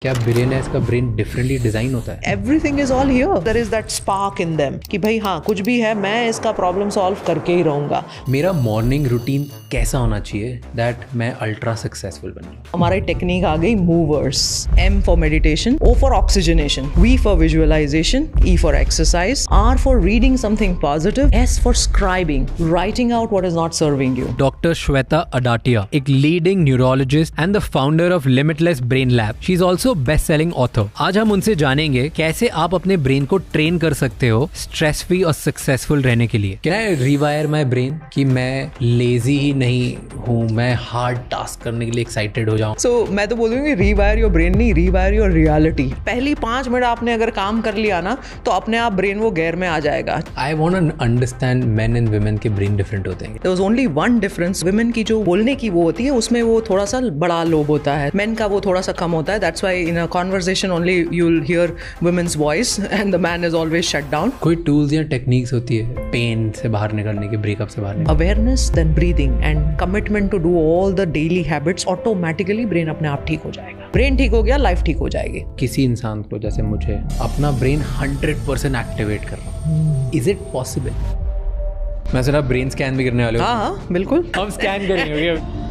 क्या बिलियनर्स का brain differently design होता है? Everything is all here, there is that spark in them कि भाई हाँ कुछ भी है मैं इसका प्रॉब्लम सॉल्व करके ही रहूंगा। मेरा मॉर्निंग रूटीन कैसा होना चाहिए दैट मैं अल्ट्रा सक्सेसफुल बन जाऊं? हमारी टेक्निक आ गई movers. M for meditation, O for oxygenation, V for visualization, E for exercise, R for reading something positive, S for scribing, writing out what is not serving you. Doctor Shweta Adatia, एक leading neurologist and the founder of limitless brain lab. She is also best selling author. आज हम उनसे जानेंगे कैसे आप अपने brain को train कर सकते हो स्ट्रेस फ्री और सक्सेसफुल रहने के लिए। Can I rewire my brain कि मैं लेजी ही नहीं हूँ, मैं हार्ड टास्क करने के लिए एक्साइटेड हो जाऊँ? सो मैं तो बोलूंगी रिवायर योर ब्रेन नहीं, रिवायर योर रियलिटी। पहली 5 मिनट आपने अगर काम कर लिया ना तो अपने आप ब्रेन वो गेयर में आ जाएगा। I want to understand men and women के ब्रेन डिफरेंट होते हैं। There was only one difference, women की जो बोलने की वो होती है उसमें वो थोड़ा सा बड़ा लोब होता है, मेन का वो थोड़ा सा कम होता है। That's why in a conversation only you'll hear women's voice and the man is always shut down. कोई टूल्स या टेक्निक्स होती है पेन से बाहर निकलने की, ब्रेकअप से बाहर निकलने? Awareness, then breathing and commitment to do all the daily habits, automatically brain अपने आप ठीक हो जाएगा। ब्रेन ठीक हो गया, लाइफ ठीक हो जाएगी। किसी इंसान को जैसे मुझे अपना ब्रेन 100% एक्टिवेट कर रहा हूँ, इज इट पॉसिबल? मैं सिर्फ ब्रेन स्कैन भी करने वाले हूँ। हाँ बिल्कुल, हम स्कैन करेंगे।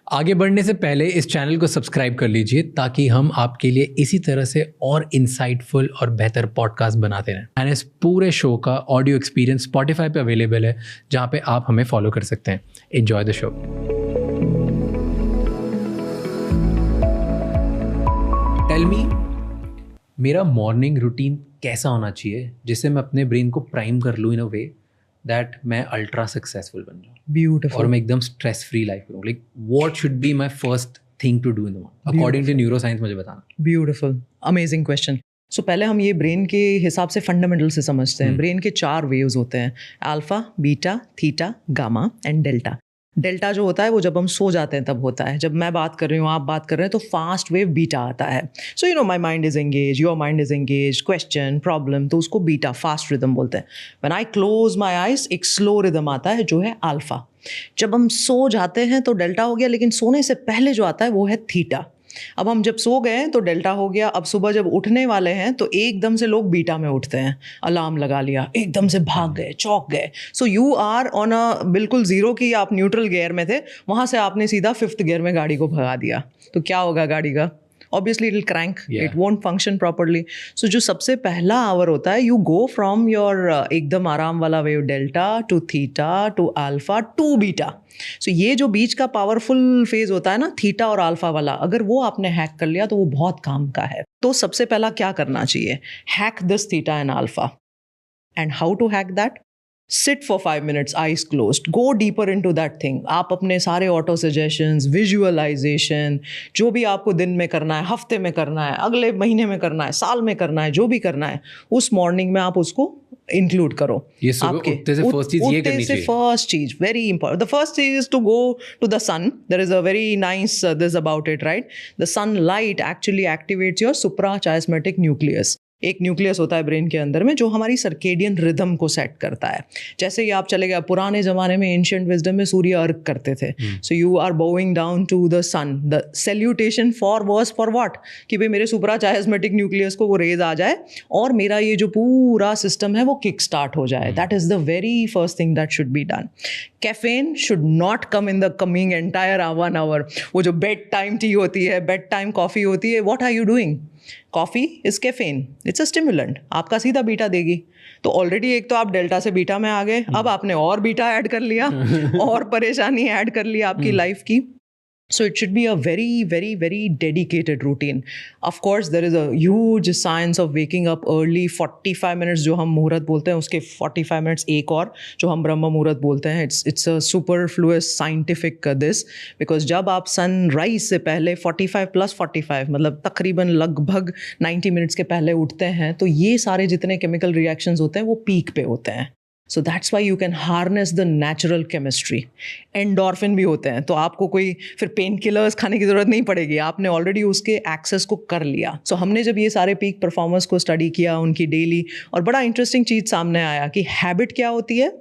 आगे बढ़ने से पहले इस चैनल को सब्सक्राइब कर लीजिए ताकि हम आपके लिए इसी तरह से और इंसाइटफुल और बेहतर पॉडकास्ट बनाते रहें। एंड इस पूरे शो का ऑडियो एक्सपीरियंस स्पॉटिफाई पे अवेलेबल है जहाँ पे आप हमें फॉलो कर सकते हैं। Enjoy the show. Tell me, मेरा मॉर्निंग रूटीन कैसा होना चाहिए जिससे मैं अपने ब्रेन को प्राइम कर लूँ इन अ वे दैट मैं अल्ट्रा सक्सेसफुल बन जाऊँ, ब्यूटीफुल, और मैं एकदम स्ट्रेस फ्री लाइफ करूँ। Like what should be my first thing to do in the morning according to neuroscience? मुझे बताना। Beautiful, amazing question. सो पहले हम ये ब्रेन के हिसाब से फंडामेंटल से समझते हैं। ब्रेन के 4 वेव्स होते हैं, alpha, beta, theta, gamma and delta. Delta जो होता है वो जब हम सो जाते हैं तब होता है। जब मैं बात कर रही हूँ, आप बात कर रहे हैं, तो फास्ट वेव बीटा आता है। So you know my mind is engage, your mind is engage, question problem, तो उसको बीटा फास्ट रिदम बोलते हैं। When I close my eyes एक स्लो रिदम आता है जो है अल्फा। जब हम सो जाते हैं तो डेल्टा हो गया, लेकिन सोने से पहले जो आता है वो है थीटा। अब हम जब सो गए तो डेल्टा हो गया। अब सुबह जब उठने वाले हैं तो एकदम से लोग बीटा में उठते हैं, अलार्म लगा लिया, एकदम से भाग गए, चौंक गए। So you are on a बिल्कुल जीरो की, आप न्यूट्रल गियर में थे, वहाँ से आपने सीधा 5th गियर में गाड़ी को भगा दिया, तो क्या होगा गाड़ी का? Obviously it will crank, it won't function properly. So जो सबसे पहला आवर होता है, you go from your एकदम आराम वाला wave delta to theta to alpha to beta. So ये जो बीच का पावरफुल फेज होता है ना, थीटा और अल्फा वाला, अगर वो आपने हैक कर लिया तो वो बहुत काम का है। तो सबसे पहला क्या करना चाहिए? Hack this theta and alpha. And how to hack that? Sit for 5 minutes, eyes closed. Go deeper into that thing. आप अपने सारे ऑटो सजेशंस, विजुअलाइजेशन, जो भी आपको दिन में करना है, हफ्ते में करना है, अगले महीने में करना है, साल में करना है, जो भी करना है, उस मॉर्निंग में आप उसको इंक्लूड करो। ये उठते से फर्स्ट चीज ये करनी चाहिए। फर्स्ट चीज वेरी इंपॉर्टेंट। द फर्स्ट चीज is to go to the sun. There is a very nice this about it, right? The sunlight actually activates your suprachiasmatic nucleus. एक न्यूक्लियस होता है ब्रेन के अंदर में जो हमारी सर्केडियन रिदम को सेट करता है। जैसे ही आप चले गए, पुराने ज़माने में एंशिएंट विजडम में सूर्य अर्घ करते थे। So you are bowing down to the sun. The salutation was for what? कि भाई मेरे सुप्राचायस्मेटिक न्यूक्लियस को वो रेज आ जाए और मेरा ये जो पूरा सिस्टम है वो किक स्टार्ट हो जाए। That is the very first thing that should be done. Caffeine should not come in the coming entire 1 hour. वो जो बेड टाइम टी होती है, बेड टाइम कॉफ़ी होती है, what are you doing? Coffee is caffeine, it's a stimulant, आपका सीधा beta देगी। तो ऑलरेडी एक तो आप डेल्टा से बीटा में आ गए, अब आपने और बीटा ऐड कर लिया और परेशानी ऐड कर ली आपकी लाइफ की। So it should be a very, very, very dedicated routine. Of course, there is a huge science of waking up early. 45 minutes जो हम मुहूर्त बोलते हैं, उसके 45 minutes एक और जो हम ब्रह्म मुहूर्त बोलते हैं, it's a superfluous scientific this, because जब आप sunrise से पहले 45 plus 45 मतलब तकरीबन लगभग 90 minutes के पहले उठते हैं, तो ये सारे जितने chemical reactions होते हैं वो पीक पे होते हैं। So that's why you can harness the natural chemistry. Endorphin भी होते हैं, तो आपको कोई फिर पेन किलर्स खाने की ज़रूरत नहीं पड़ेगी, आपने ऑलरेडी उसके एक्सेस को कर लिया। सो हमने जब ये सारे पीक परफॉर्मर्स को स्टडी किया, उनकी डेली, और बड़ा इंटरेस्टिंग चीज़ सामने आया कि हैबिट क्या होती है?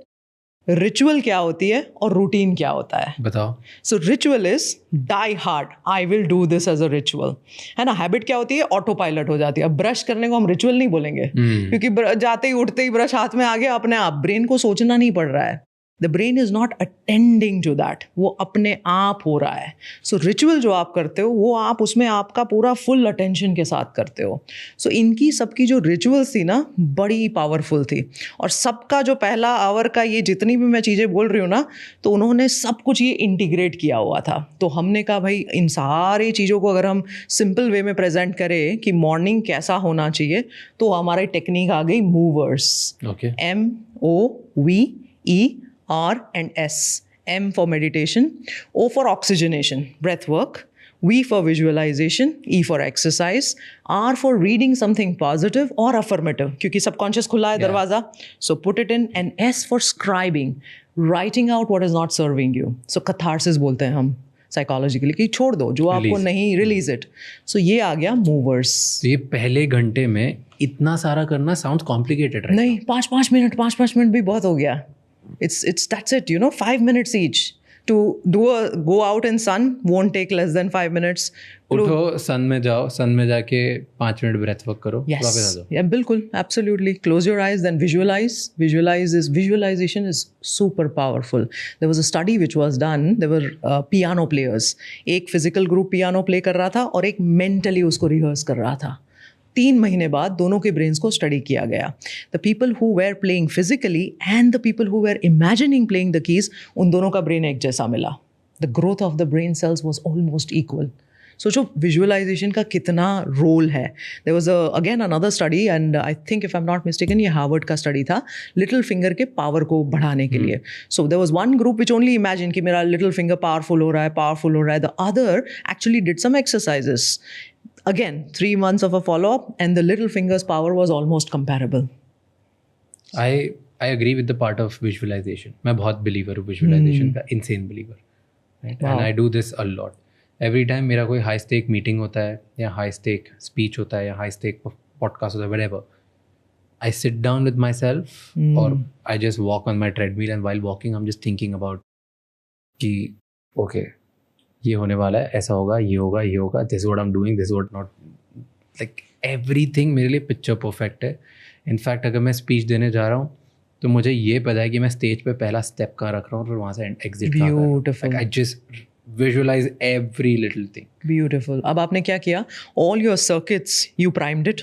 रिचुअल क्या होती है और रूटीन क्या होता है. बताओ. So ritual is die hard, I will do this as a ritual, है ना. हैबिट क्या होती है, ऑटो पायलट हो जाती है. अब ब्रश करने को हम रिचुअल नहीं बोलेंगे, क्योंकि जाते ही उठते ही ब्रश हाथ में आ गया अपने आप, ब्रेन को सोचना नहीं पड़ रहा है. The brain is not attending to that, वो अपने आप हो रहा है. सो रिचुअल जो आप करते हो वो आप उसमें आपका पूरा फुल अटेंशन के साथ करते हो. सो इनकी सबकी जो रिचुअल्स थी ना बड़ी पावरफुल थी. और सबका जो पहला आवर का ये जितनी भी मैं चीज़ें बोल रही हूँ ना, तो उन्होंने सब कुछ ये इंटीग्रेट किया हुआ था. तो हमने कहा भाई इन सारी चीज़ों को अगर हम सिंपल वे में प्रेजेंट करें कि मॉर्निंग कैसा होना चाहिए, तो हमारी टेक्निक आ गई movers. Okay. MOVER and S. M for meditation, O for oxygenation, breath work, V for visualization, E for exercise, R for reading something positive or affirmative, क्योंकि subconscious खुला है दरवाजा, so put it in, and S for scribing, writing out what is not serving you. So catharsis बोलते हैं हम psychologically कि छोड़ दो जो आपको नहीं, रिलीज इट. सो ये आ गया मूवर्स. तो ये पहले घंटे में इतना सारा करना साउंड्स कॉम्प्लिकेटेड, राइट? नहीं, 5 मिनट भी बहुत हो गया. It's that's it, 5 minutes each. To go out in sun won't take less than 5 minutes. उठो, सन में जाओ, सन में जाके 5 मिनट ब्रेथ वर्क करो, वापस आ जाओ. Yeah, बिल्कुल, absolutely. Close your eyes, then visualize. Visualization is super powerful. There was a study which was done. There were piano players. एक physical group piano play कर रहा था और एक mentally उसको rehearse कर रहा था. 3 महीने बाद दोनों के ब्रेन्स को स्टडी किया गया. The people who were playing physically and the people who were imagining playing the keys, उन दोनों का ब्रेन एक जैसा मिला. The growth of the brain cells was almost equal. सोचो विजुअलाइजेशन का कितना रोल है. There was again another study, and I think if I am not mistaken ये हार्वर्ड का स्टडी था, लिटिल फिंगर के पावर को बढ़ाने के लिए. So there was one group which only imagine कि मेरा लिटिल फिंगर पावरफुल हो रहा है. The other actually did some exercises. Again, 3 months of a follow-up, and the little finger's power was almost comparable. I agree with the part of visualization. मैं बहुत believer हूँ visualization का, insane believer, right? And I do this a lot. Every time मेरा कोई high stake meeting होता है या high stake speech होता है या high stake podcast होता है, whatever, I sit down with myself or I just walk on my treadmill, and while walking I'm just thinking about कि okay, ये होने वाला है, ऐसा होगा, ये होगा, this is what I am doing, this is what not, like everything मेरे लिए पिक्चर परफेक्ट है. इनफैक्ट अगर मैं स्पीच देने जा रहा हूँ तो मुझे ये पता है कि मैं स्टेज पे पहला स्टेप कहाँ रख रहा हूँ और वहाँ से एग्जिट कहाँ कर रहा हूँ. I just visualize every little thing. Beautiful. अब आपने क्या किया? All your circuits you primed it.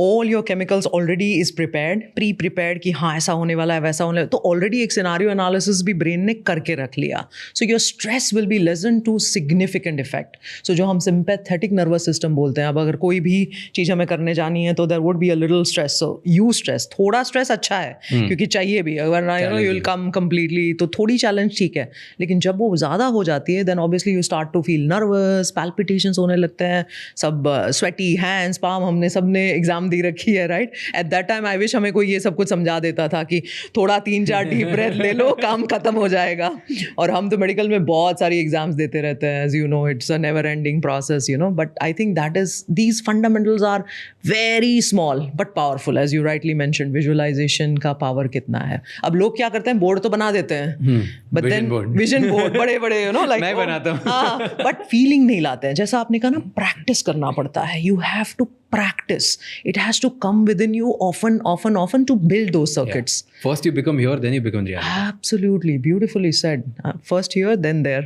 All your chemicals already is prepared, pre-prepared कि हाँ ऐसा होने वाला है, वैसा होने वाला है. तो already एक scenario analysis भी brain ने करके रख लिया. So your stress will be lessened to significant effect. So जो हम sympathetic nervous system बोलते हैं, अब अगर कोई भी चीज़ हमें करने जानी है तो there would be a little stress. So you stress, थोड़ा stress अच्छा है क्योंकि चाहिए भी. अगर you will come completely तो थोड़ी challenge ठीक है. लेकिन जब वो ज़्यादा हो जाती है then obviously you start to feel nervous, palpitations होने लगते हैं, सब sweaty hands, palm, हमने सबने एग्जाम दी रखी है, right? At that time I wish हमें कोई ये सब कुछ समझा देता था कि थोड़ा 3-4 डीप ब्रेथ ले लो, काम खत्म हो जाएगा. और हम तो मेडिकल में बहुत सारी एग्जाम्स देते रहते हैं, as you know, it's a never ending process, but I think that is, these fundamentals are very small but powerful. As you rightly mention, visualization का पावर कितना है. अब लोग क्या करते हैं, बोर्ड तो बना देते हैं, बट देन विजन बोर्ड बड़े लाइक मैं बनाता हूँ, बट फीलिंग नहीं लाते हैं. जैसा आपने कहा ना, प्रैक्टिस करना पड़ता है. You have to practice. It has to come within you often to build those circuits. Yeah. First you become here, then you become reality. Absolutely, beautifully said. First here, then there.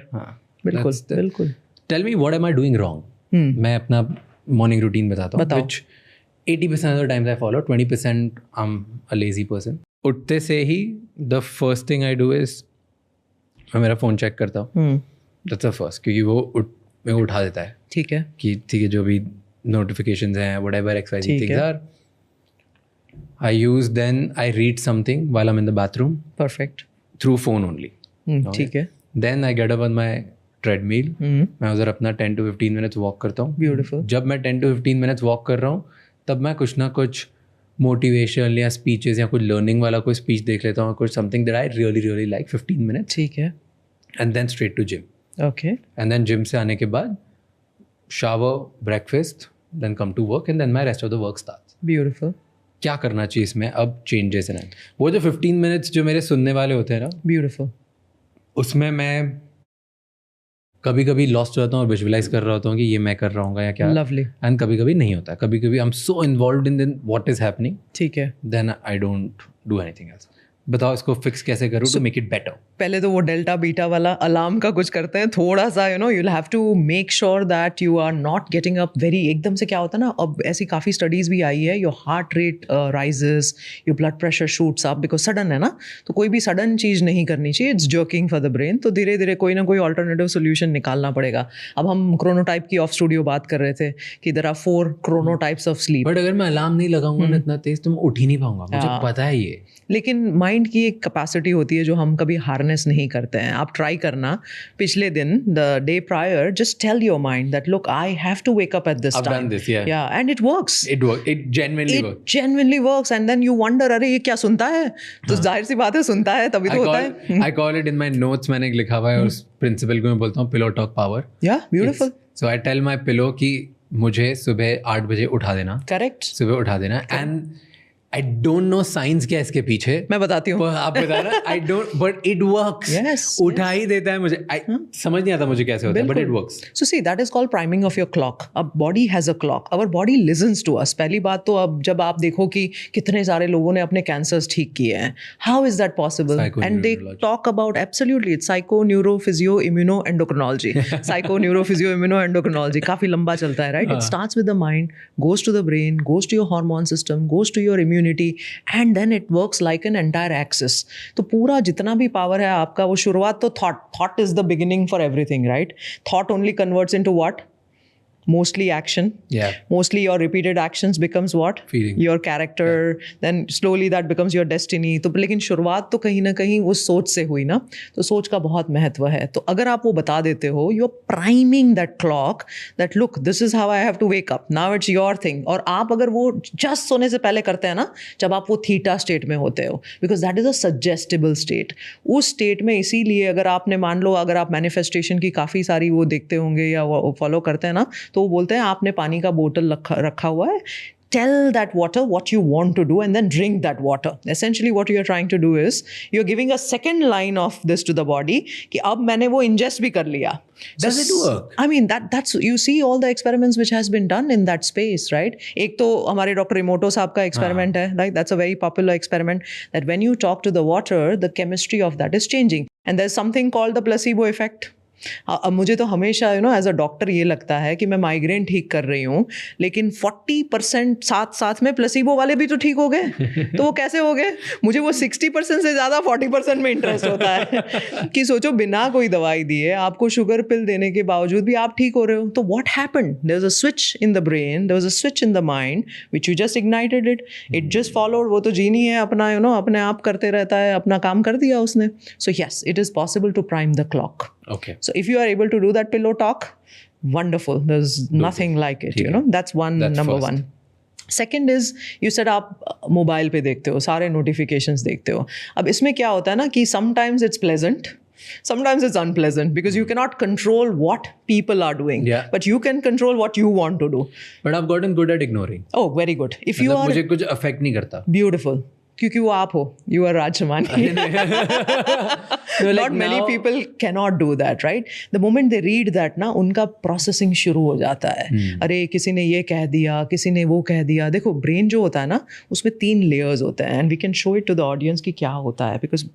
बिल्कुल. Tell me, what am I doing wrong? मैं अपना morning routine बताता हूँ, which 80% of the times I follow, 20% I'm a lazy person. उठते से ही the first thing I do is मैं मेरा phone check करता हूँ. That's the first, क्योंकि वो मेरे को उठा देता है. ठीक है कि ठीक है, जो भी notifications हैं, whatever XYZ things are, I use, then I read something while I'm in the bathroom. Perfect. Through phone only. ठीक है. Then I get up on my treadmill. मैं उधर अपना 10 to 15 minutes walk करता हूँ. Beautiful. जब मैं 10 to 15 minutes walk कर रहा हूँ, तब मैं कुछ ना कुछ motivational या speeches या कुछ learning वाला कोई speech देख लेता हूँ, कुछ something that I really like, 15 minutes. ठीक है. And then straight to gym. Okay. And then gym से आने के बाद shower, breakfast, then come to work, and then my rest of the work starts. Beautiful. क्या करना चाहिए इसमें अब चेंजेस हैं? वो जो 15 मिनट्स जो मेरे सुनने वाले होते हैं ना, ब्यूटीफुल, उसमें मैं कभी कभी लॉस्ट हो जाता हूँ और विजुअलाइज कर रहा होता हूँ कि ये मैं कर रहा हूँ या क्या. लवली. एंड कभी कभी नहीं होता, कभी कभी I am so involved in what is happening, ठीक है, then I don't do anything else. बताओ इसको फिक्स कैसे करूँ टू मेक इट बेटर. पहले तो वो डेल्टा बीटा वाला अलार्म का कुछ करते हैं थोड़ा सा, you know, you'll have to make sure that you are not getting up very एकदम से. क्या होता है ना, अब ऐसी काफ़ी स्टडीज़ भी आई है, your heart rate rises, your blood pressure shoots up, because sudden है ना, तो कोई भी सडन चीज़ नहीं करनी चाहिए, it's jerking for the brain. तो धीरे धीरे कोई ना कोई ऑल्टरनेटिव सोल्यूशन निकालना पड़ेगा. अब हम क्रोनोटाइप की ऑफ स्टूडियो बात कर रहे थे कि there are 4 chronotypes of sleep. But अगर मैं अलार्म नहीं लगाऊंगा ना इतना तेज तो मैं उठ ही नहीं पाऊंगा, मुझे पता है ये. लेकिन माइंड की एक कैपेसिटी होती है जो हम कभी हार्नेस नहीं करते हैं. आप ट्राई करना, पिछले दिन the day prior just tell your mind that look I have to wake up at this I've time. done this, yeah. Yeah, and it works. It genuinely works. It genuinely works, and then you wonder, अरे ये क्या सुनता है? तो जाहिर सी बात है सुनता है तभी तो होता है. I call it in my notes, मैंने एक लिखा हुआ है, उस प्रिंसिपल को मैं बोलता हूँ pillow talk power. Yeah, beautiful. So I tell my pillow कि मुझे सुबह 8 बजे उठा देना. Correct. सुबह उठा देना. And I don't know science क्या है इसके पीछे. मैं बताती हूँ. आप बता ना. I don't, but it works. Yes. उठा ही देता है मुझे. समझ नहीं आता मुझे कैसे होता है, but it works. So see, that is called priming of your clock. अब body has a clock. Our body listens to us. पहली बात तो अब जब आप देखो कि कितने सारे लोगों ने अपने cancers ठीक किए हैं. How is that possible? And they talk about, absolutely, it's psycho, neuro, physio, immuno, endocrinology. Psycho, neuro, physio, immuno, endocrinology. काफी लंबा चलता है, right? It starts with the mind, goes to the brain, goes to your hormone system, goes to your immunity, and then it works like an entire axis. तो पूरा जितना भी power है आपका, वो शुरुआत तो thought is the beginning for everything, right? Thought only converts into what? Mostly action. Yeah. Mostly your repeated actions becomes what? Feeling. Your character. Yeah. Then slowly that becomes your destiny. तो लेकिन शुरुआत तो कहीं ना कहीं उस सोच से हुई ना, तो सोच का बहुत महत्व है. तो अगर आप वो बता देते हो, you're priming that clock that look, this is how I have to wake up. Now it's your thing. और आप अगर वो just सोने से पहले करते हैं ना, जब आप वो थीटा स्टेट में होते हो, because that is a suggestible state. उस स्टेट में इसीलिए अगर आपने मान लो, अगर आप मैनिफेस्टेशन की काफ़ी सारी वो देखते होंगे या वो फॉलो करते हैं ना, तो वो बोलते हैं आपने पानी का बोतल रखा हुआ है, tell that water what you want to do and then drink that water. Essentially what you are trying to do is you're giving a second line of this to the body कि अब मैंने वो ingest भी कर लिया. Does it work? I mean that's you see all the experiments which has been done in that space, right? एक तो हमारे डॉक्टर इमोटो साहब का experiment है, like that's a very popular experiment that when you talk to the water, the chemistry of that is changing, and there's something called the placebo effect. अब मुझे तो हमेशा एज अ डॉक्टर ये लगता है कि मैं माइग्रेन ठीक कर रही हूँ, लेकिन 40% साथ में प्लेसिबो वाले भी तो ठीक हो गए. तो वो कैसे हो गए? मुझे वो 60% से ज़्यादा 40% में इंटरेस्ट होता है कि सोचो बिना कोई दवाई दिए आपको शुगर पिल देने के बावजूद भी आप ठीक हो रहे हो. तो what happened? There was a switch in the brain, there was a switch in the mind which you just ignited it just followed. वो तो जीनी है अपना, अपने आप करते रहता है, अपना काम कर दिया उसने. So yes, it is possible to prime the clock. Okay. So if you are able to do that pillow talk, wonderful. There's nothing like it, That's number one. Second is, you said आप mobile पे देखते हो, सारे notifications देखते हो. अब इसमें क्या होता है ना कि sometimes it's pleasant, sometimes it's unpleasant because you cannot control what people are doing. Yeah. But you can control what you want to do. But I've gotten good at ignoring. Oh, very good. If you are, मुझे कुछ affect नहीं करता. Beautiful. क्योंकि वो आप हो, you are Rajmani. Not many people cannot do that, right? The moment they read that ना, उनका प्रोसेसिंग शुरू हो जाता है. अरे किसी ने ये कह दिया, किसी ने वो कह दिया. देखो ब्रेन जो होता है ना, उसमें 3 लेयर्स होते हैं, and we can show it to the audience कि क्या होता है. बिकॉज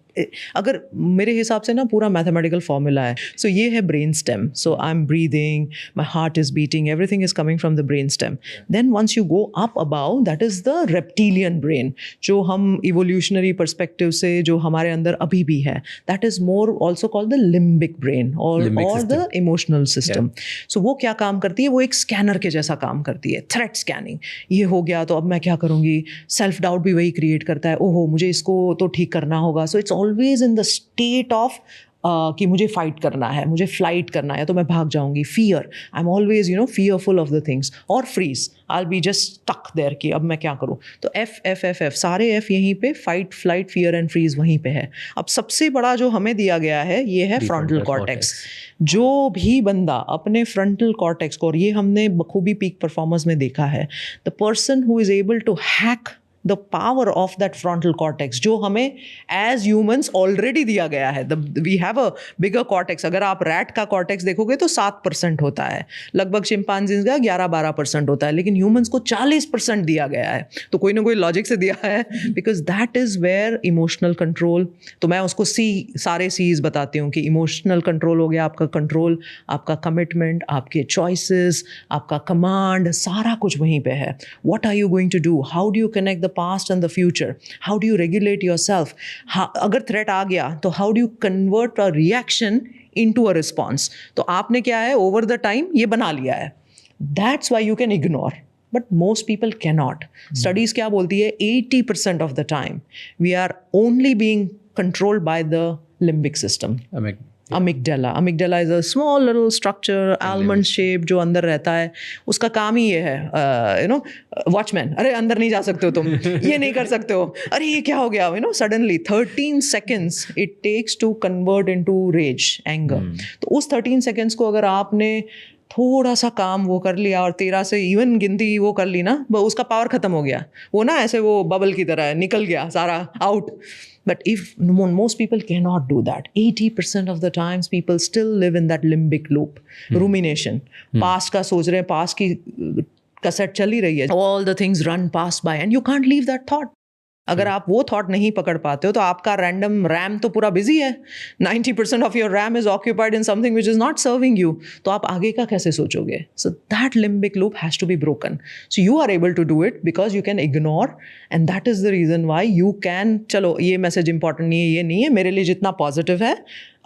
अगर मेरे हिसाब से ना पूरा मैथमेटिकल फॉर्मूला है. सो ये है brain stem. So I am breathing, my heart is beating, everything is coming from the brain stem. Then once you go up above, that is the reptilian brain, जो हम evolutionary perspective से जो हमारे अंदर अभी भी है. That is more also called the limbic brain और द इमोशनल सिस्टम. सो वो क्या काम करती है? वो एक स्कैनर के जैसा काम करती है. थ्रेट स्कैनिंग, ये हो गया तो अब मैं क्या करूँगी. सेल्फ डाउट भी वही क्रिएट करता है, ओहो मुझे इसको तो ठीक करना होगा. So it's always in the state of कि मुझे फाइट करना है, मुझे फ्लाइट करना है, तो मैं भाग जाऊंगी. Fear, I am always fearful of the things. और freeze, I be just stuck there कि अब मैं क्या करूं. तो एफ सारे एफ यहीं पे, fight, flight, fear and freeze वहीं पे है. अब सबसे बड़ा जो हमें दिया गया है ये है फ्रंटल कॉर्टेक्स. जो भी बंदा अपने फ्रंटल कॉर्टेक्स को, और ये हमने बखूबी पीक परफॉर्मर्स में देखा है, the person who is able to hack the power of that frontal cortex जो हमें एज ह्यूमंस ऑलरेडी दिया गया है. We have a bigger cortex. अगर आप रैट का कॉर्टेक्स देखोगे तो 7% होता है, लगभग चिंपांजीज का 11-12% होता है, लेकिन ह्यूमंस को 40% दिया गया है. तो कोई ना कोई लॉजिक से दिया है, because that is where emotional control. तो मैं उसको सारे सीज बताती हूँ कि इमोशनल कंट्रोल हो गया आपका, कंट्रोल, आपका कमिटमेंट, आपके चॉइसेस, आपका कमांड, सारा कुछ वहीं पे है. What are you going to do, how do you connect the past and the future, how do you regulate yourself. अगर थ्रेट आ गया तो how do you convert a reaction into a response. तो आपने क्या है ओवर द टाइम ये बना लिया है. That's why you can ignore, but most people cannot. Studies क्या बोलती है, 80% of the time we are only being controlled by the limbic system. Amygdala. Amygdala is a small little structure, almond shape, जो अंदर रहता है. उसका काम ही ये है, वॉचमैन, अरे अंदर नहीं जा सकते हो तुम, ये नहीं कर सकते हो, अरे ये क्या हो गया, suddenly 13 seconds it takes to convert into rage, anger. तो उस 13 seconds को अगर आपने थोड़ा सा काम वो कर लिया और 13 से इवन गिनती वो कर ली ना, उसका पावर खत्म हो गया. वो ना ऐसे वो बबल की तरह है, निकल गया सारा out. But if most people cannot do that, 80% of the times people still live in that limbic loop, rumination. Past का सोच रहे हैं, past की कैसेट चल ही रही है, all the things run past by and you can't leave that thought. अगर आप वो थॉट नहीं पकड़ पाते हो तो आपका रैंडम रैम तो पूरा बिजी है. 90% of your RAM is occupied in something which is not serving you. तो आप आगे का कैसे सोचोगे. So that limbic loop has to be broken. So you are able to do it because you can ignore, and that is the reason why you can. चलो ये message important नहीं है, ये नहीं है, मेरे लिए जितना पॉजिटिव है,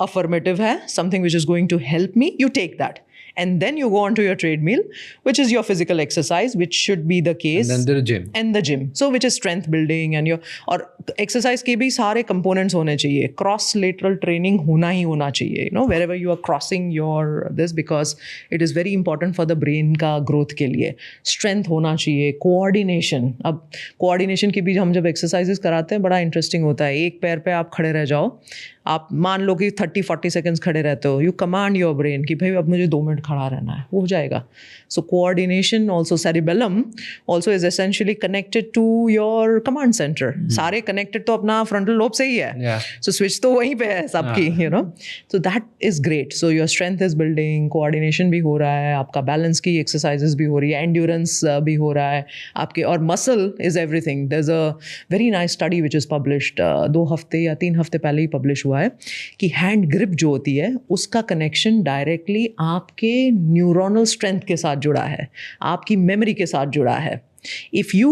अफर्मेटिव है, something which is going to help me, you take that. And then you go on to your treadmill, which is your physical exercise, which should be the case. And then the gym. And the gym. So which is strength building and your, और exercise के भी सारे components होने चाहिए. Cross lateral training होना ही होना चाहिए. Wherever you are crossing your this, because it is very important for the brain का growth के लिए. Strength होना चाहिए. Coordination. अब coordination के भी हम जब exercises कराते हैं बड़ा interesting होता है. एक पैर पे आप खड़े रह जाओ, आप मान लो कि 30-40 सेकेंड्स खड़े रहते हो, यू कमांड योर ब्रेन कि भाई अब मुझे 2 मिनट खड़ा रहना है, वो हो जाएगा. So coordination also, cerebellum also is essentially connected to your command center. सारे कनेक्टेड तो अपना फ्रंटल लोब से ही है. सो स्विच तो वहीं पे है सबकी, सो that is great. So your strength is building, coordination भी हो रहा है, आपका बैलेंस की एक्सरसाइजेस भी हो रही है, एंड्योरेंस भी हो रहा है आपके, और muscle is everything. There is a very nice study which is published 2 हफ्ते या 3 हफ्ते पहले ही पब्लिश हुआ है कि हैंड ग्रिप जो होती है उसका कनेक्शन डायरेक्टली आपके न्यूरोनल स्ट्रेंथ के साथ जुड़ा है, आपकी मेमोरी के साथ जुड़ा है. If you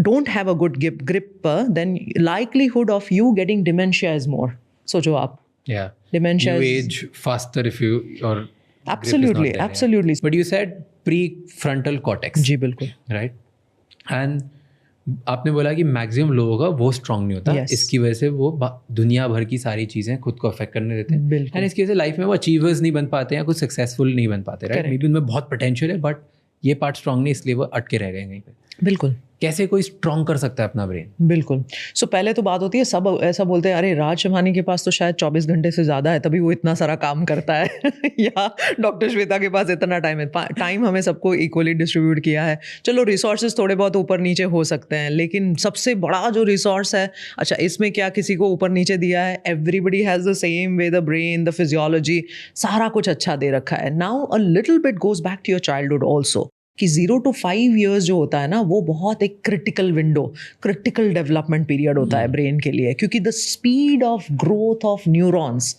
don't have a good grip, then likelihood of you getting dementia is more. सोचो आप. Yeah. Dementia you is age faster if you or absolutely, absolutely. Yeah. But you said prefrontal cortex. जी बिल्कुल. Right. And आपने बोला कि maximum लोगों का वो strong नहीं होता. Yes. इसकी वजह से वो दुनिया भर की सारी चीज़ें खुद को अफेक्ट करने देते हैं. बिल्कुल. एंड इसकी वजह से लाइफ में वो अचीवर्स नहीं बन पाते हैं, कुछ सक्सेसफुल नहीं बन पाते. राइट. मे बी उनमें बहुत पोटेंशियल है बट ये पार्ट स्ट्रांग नहीं, इसलिए वो अटके रह गए कहीं पे. बिल्कुल. कैसे कोई स्ट्रांग कर सकता है अपना ब्रेन. बिल्कुल. सो पहले तो बात होती है, सब ऐसा बोलते हैं अरे राज शमानी के पास तो शायद 24 घंटे से ज़्यादा है तभी वो इतना सारा काम करता है या डॉक्टर श्वेता के पास इतना टाइम है. टाइम हमें सबको इक्वली डिस्ट्रीब्यूट किया है. चलो रिसोर्सेज थोड़े बहुत ऊपर नीचे हो सकते हैं, लेकिन सबसे बड़ा जो रिसोर्स है, अच्छा इसमें क्या किसी को ऊपर नीचे दिया है, everybody has the same way, the brain, the physiology, सारा कुछ अच्छा दे रखा है. Now a little bit goes back to your childhood also, कि 0 to 5 years जो होता है ना, वो बहुत एक critical window, critical development period होता है ब्रेन के लिए, क्योंकि the speed of growth of neurons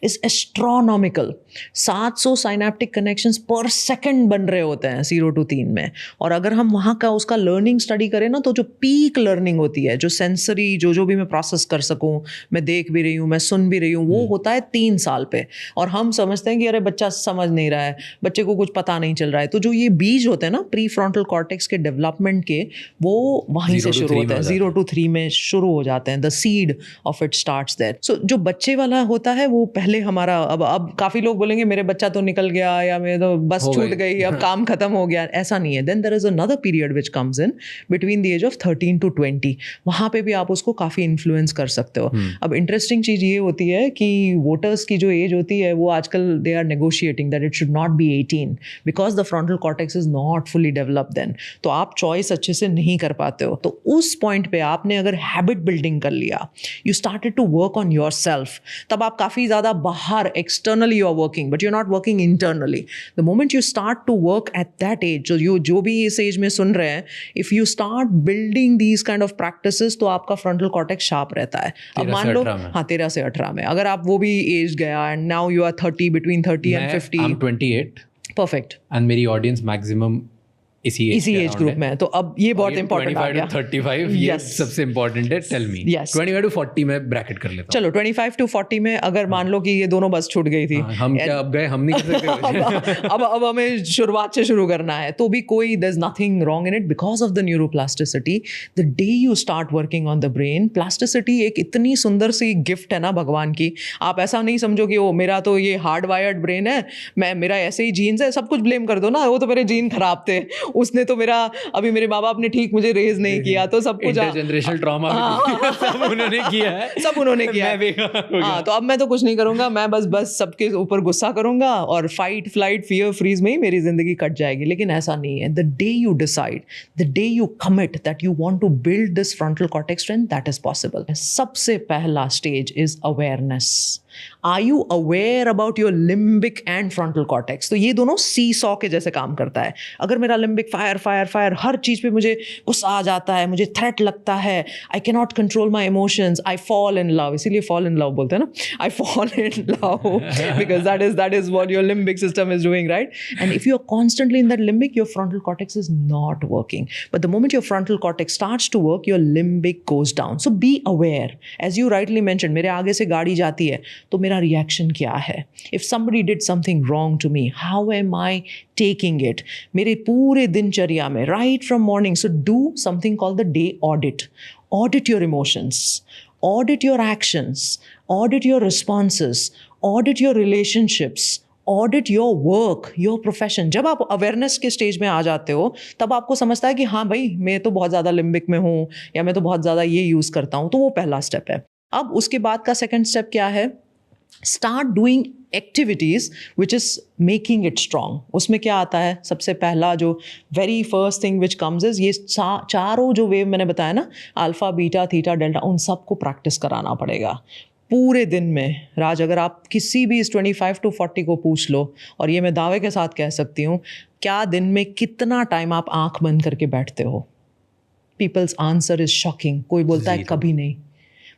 is astronomical. 700 synaptic connections पर सेकंड बन रहे होते हैं 0 to 3 में. और अगर हम वहाँ का उसका लर्निंग स्टडी करें ना, तो जो पीक लर्निंग होती है, जो सेंसरी जो भी मैं प्रोसेस कर सकूँ, मैं देख भी रही हूँ, मैं सुन भी रही हूँ, वो होता है 3 साल पे. और हम समझते हैं कि अरे बच्चा समझ नहीं रहा है, बच्चे को कुछ पता नहीं चल रहा है. तो जो ये बीज होते हैं ना प्री फ्रंटल कॉर्टेक्स के डेवलपमेंट के, वो वहीं से शुरू होते हैं, 0 to 3 में शुरू हो जाते हैं. The seed of it starts there. So जो बच्चे वाला होता है वो पहले हमारा, अब काफी लोग बोलेंगे मेरे बच्चा तो निकल गया या मेरे तो बस छूट गई, अब काम खत्म हो गया. ऐसा नहीं है. Then there is another period which comes in between the age of 13 to 20. वहाँ पे भी आप उसको काफी इन्फ्लुएंस कर सकते हो. अब इंटरेस्टिंग चीज ये होती है कि वोटर्स की जो एज होती है वो आजकल they are negotiating that it should not be 18 because the frontal cortex is not not fully develop then, तो आप चॉइस अच्छे से नहीं कर पाते हो। तो उस पॉइंट पे आपने अगर हैबिट बिल्डिंग कर लिया, you started to work on yourself, तब आप काफ़ी ज़्यादा बाहर externally you are working but you are not working internally. The moment you start to work at that age, जो भी इस एज में सुन रहे हैं, if you start building these kind of practices, तो आपका फ्रंटल कॉर्टेक्स शार्प रहता है। अब मान लो 13 से 18 में अगर आप वो भी एज गया and now you are 30, between 30 and 50। I'm 28 perfect. And मेरी ऑडियंस मैक्सिमम इसी एज ग्रुप में है। तो अब ये बहुत इंपॉर्टेंट आ गया। 25 to 35 ये सबसे इंपॉर्टेंट है। Tell me. 25 to 40 में ब्रैकेट कर लेता हूं। चलो 25 to 40 में अगर मान लो कि ये दोनों बस छूट गई थी, हम क्या अब गए, हम नहीं कर सकते। अब हमें शुरुआत से शुरू करना है, तो भी कोई there's nothing wrong in it because of the neuroplasticity. The day you start working on the brain, plasticity एक इतनी सुंदर सी गिफ्ट है ना भगवान की। आप ऐसा नहीं समझो कि ओ मेरा तो ये हार्ड वायर्ड ब्रेन है, मेरा ऐसे ही जीन्स है, सब कुछ ब्लेम कर दो ना, वो तो मेरे जीन खराब थे, उसने तो मेरा, अभी मेरे माँ बाप ने ठीक मुझे रेज नहीं किया, तो सब कुछ इंटरजेनरेशनल ट्रॉमा सब उन्होंने किया है, सब उन्होंने किया है। हाँ, तो अब मैं तो कुछ नहीं करूंगा, मैं बस सबके ऊपर गुस्सा करूंगा और फाइट फ्लाइट फियर फ्रीज में ही मेरी जिंदगी कट जाएगी। लेकिन ऐसा नहीं है। The day you decide, the day you commit that you want to build this frontal cortex strength, that is possible. सबसे पहला stage is awareness. Are you aware about your limbic and frontal cortex? तो ये दोनों seesaw के जैसे काम करता है। अगर मेरा लिम्बिक फायर फायर फायर, हर चीज़ पे मुझे गुस्सा आ जाता है, मुझे थ्रेट लगता है, I can not control my emotions, I fall in love, इसीलिए फॉल इन लव बोलते हैं ना, I fall in love because that is what your limbic system is doing, right? And if you are constantly in that limbic, your frontal cortex is not working, but the moment your frontal cortex starts to work, your limbic goes down. So be aware, as you rightly mention, मेरे आगे से गाड़ी जाती है तो मेरा reaction क्या है? If somebody did something wrong to me, how am I taking it? मेरे पूरे दिनचर्या में, right from morning, so do something called the day audit. Audit your emotions, audit your actions, audit your responses, audit your relationships, audit your work, your profession. जब आप awareness के stage में आ जाते हो, तब आपको समझता है कि हाँ भाई, मैं तो बहुत ज़्यादा लिम्बिक में हूँ, या मैं तो बहुत ज़्यादा ये यूज़ करता हूँ। तो वो पहला स्टेप है। अब उसके बाद का सेकेंड स्टेप क्या है? Start doing activities which is making it strong. उसमें क्या आता है? सबसे पहला जो very first thing which comes is ये चारों जो वेव मैंने बताया ना, अल्फा, बीटा, थीटा, डेल्टा, उन सबको प्रैक्टिस कराना पड़ेगा पूरे दिन में। राज, अगर आप किसी भी इस 25 to 40 को पूछ लो, और ये मैं दावे के साथ कह सकती हूँ, क्या दिन में कितना टाइम आप आंख बंद करके बैठते हो? People's answer is shocking. कोई बोलता है कभी नहीं,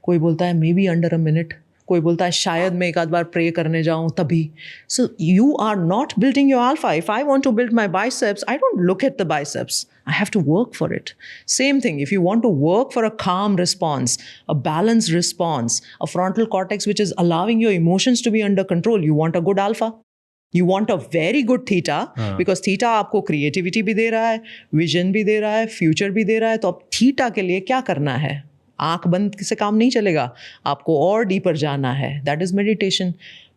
कोई बोलता है maybe under a minute, कोई बोलता है शायद मैं एक आध बार प्रे करने जाऊं तभी। So you are not building your alpha. If I want to build my biceps, I don't look at the biceps, I have to work for it. Same thing, if you want to work for a calm response, a balanced response, a frontal cortex which is allowing your emotions to be under control, you want a good alpha. You want a very good theta, because theta आपको creativity भी दे रहा है, vision भी दे रहा है, future भी दे रहा है। तो अब theta के लिए क्या करना है? आंख बंद से काम नहीं चलेगा, आपको और डीपर जाना है। That is meditation.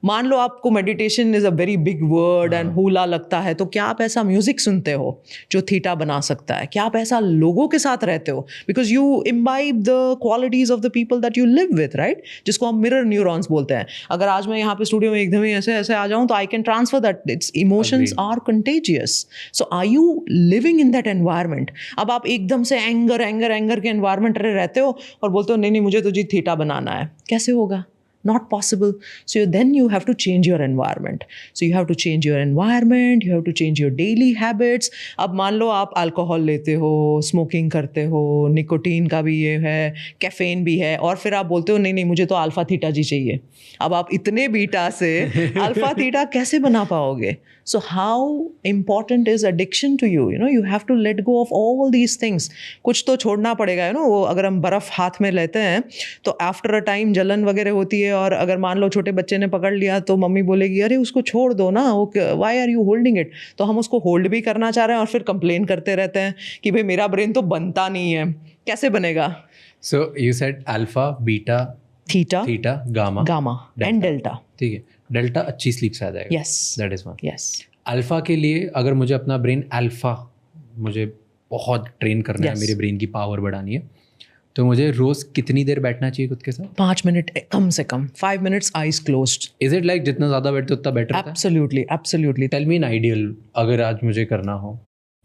मान लो आपको meditation is a very big word and hula लगता है, तो क्या आप ऐसा म्यूजिक सुनते हो जो थीटा बना सकता है? क्या आप ऐसा लोगों के साथ रहते हो? Because you imbibe the qualities of the people that you live with, right? जिसको हम मिरर न्यूरॉन्स बोलते हैं। अगर आज मैं यहाँ पे स्टूडियो में एकदम ही ऐसे ऐसे आ जाऊँ, तो I can transfer that. It's emotions are contagious. So are you living in that environment? अब आप एकदम से एंगर एंगर एंगर के एनवायरमेंट रहते हो और बोलते हो नहीं नहीं मुझे तो जी थीटा बनाना है, कैसे होगा? Not possible. So then you have to change your environment. So you have to change your environment, you have to change your daily habits. अब मान लो आप अल्कोहल लेते हो, स्मोकिंग करते हो, निकोटीन का भी ये है, कैफीन भी है, और फिर आप बोलते हो नहीं नहीं मुझे तो अल्फा थीटा जी चाहिए। अब आप इतने बीटा से अल्फा थीटा कैसे बना पाओगे? So how important is addiction to you? You know, you have to let go of all these things. कुछ तो छोड़ना पड़ेगा, you know, वो अगर हम बर्फ़ हाथ में लेते हैं तो आफ्टर अ टाइम जलन वगैरह होती है, और अगर मान लो छोटे बच्चे ने पकड़ लिया तो मम्मी बोलेगी अरे उसको छोड़ दो ना, वो why are you holding it? तो हम उसको होल्ड भी करना चाह रहे हैं और फिर कंप्लेन करते रहते हैं कि भाई मेरा ब्रेन तो बनता नहीं है। कैसे बनेगा? सो you said alpha, beta, theta, gamma and delta. ठीक है, डेल्टा अच्छी स्लीप से आ जाएगा। Yes, that is one. Yes. Alpha के लिए अगर मुझे अपना ब्रेन अल्फा मुझे बहुत ट्रेन करना है, मेरे ब्रेन की पावर बढ़ानी है, तो मुझे रोज कितनी देर बैठना चाहिए खुद के साथ? 5 मिनट कम से कम, 5 minutes eyes closed. Is it like जितना ज्यादा बैठते उतना better? Absolutely, absolutely. Tell me an ideal, अगर आज मुझे करना हो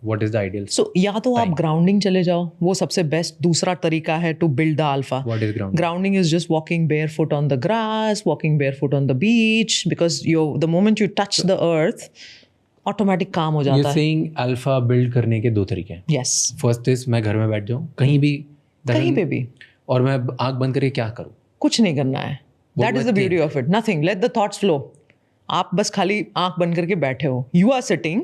what is the ideal? So या तो आप ग्राउंडिंग चले जाओ, वो सबसे बेस्ट दूसरा तरीका है to build the alpha. What is grounding? Grounding is just walking barefoot on the grass, walking barefoot on the beach, because the moment you touch the earth, automatic काम हो जाता You're है. saying अल्फा बिल्ड करने के 2 तरीके हैं. Yes. First is मैं घर में बैठ जाऊं कहीं भी, कहीं पे भी, और मैं आंख बंद करके क्या करूं? कुछ नहीं करना है. That is the beauty of it. Nothing. Let the thoughts flow. आप बस खाली आंख बंद करके बैठे हो. You are sitting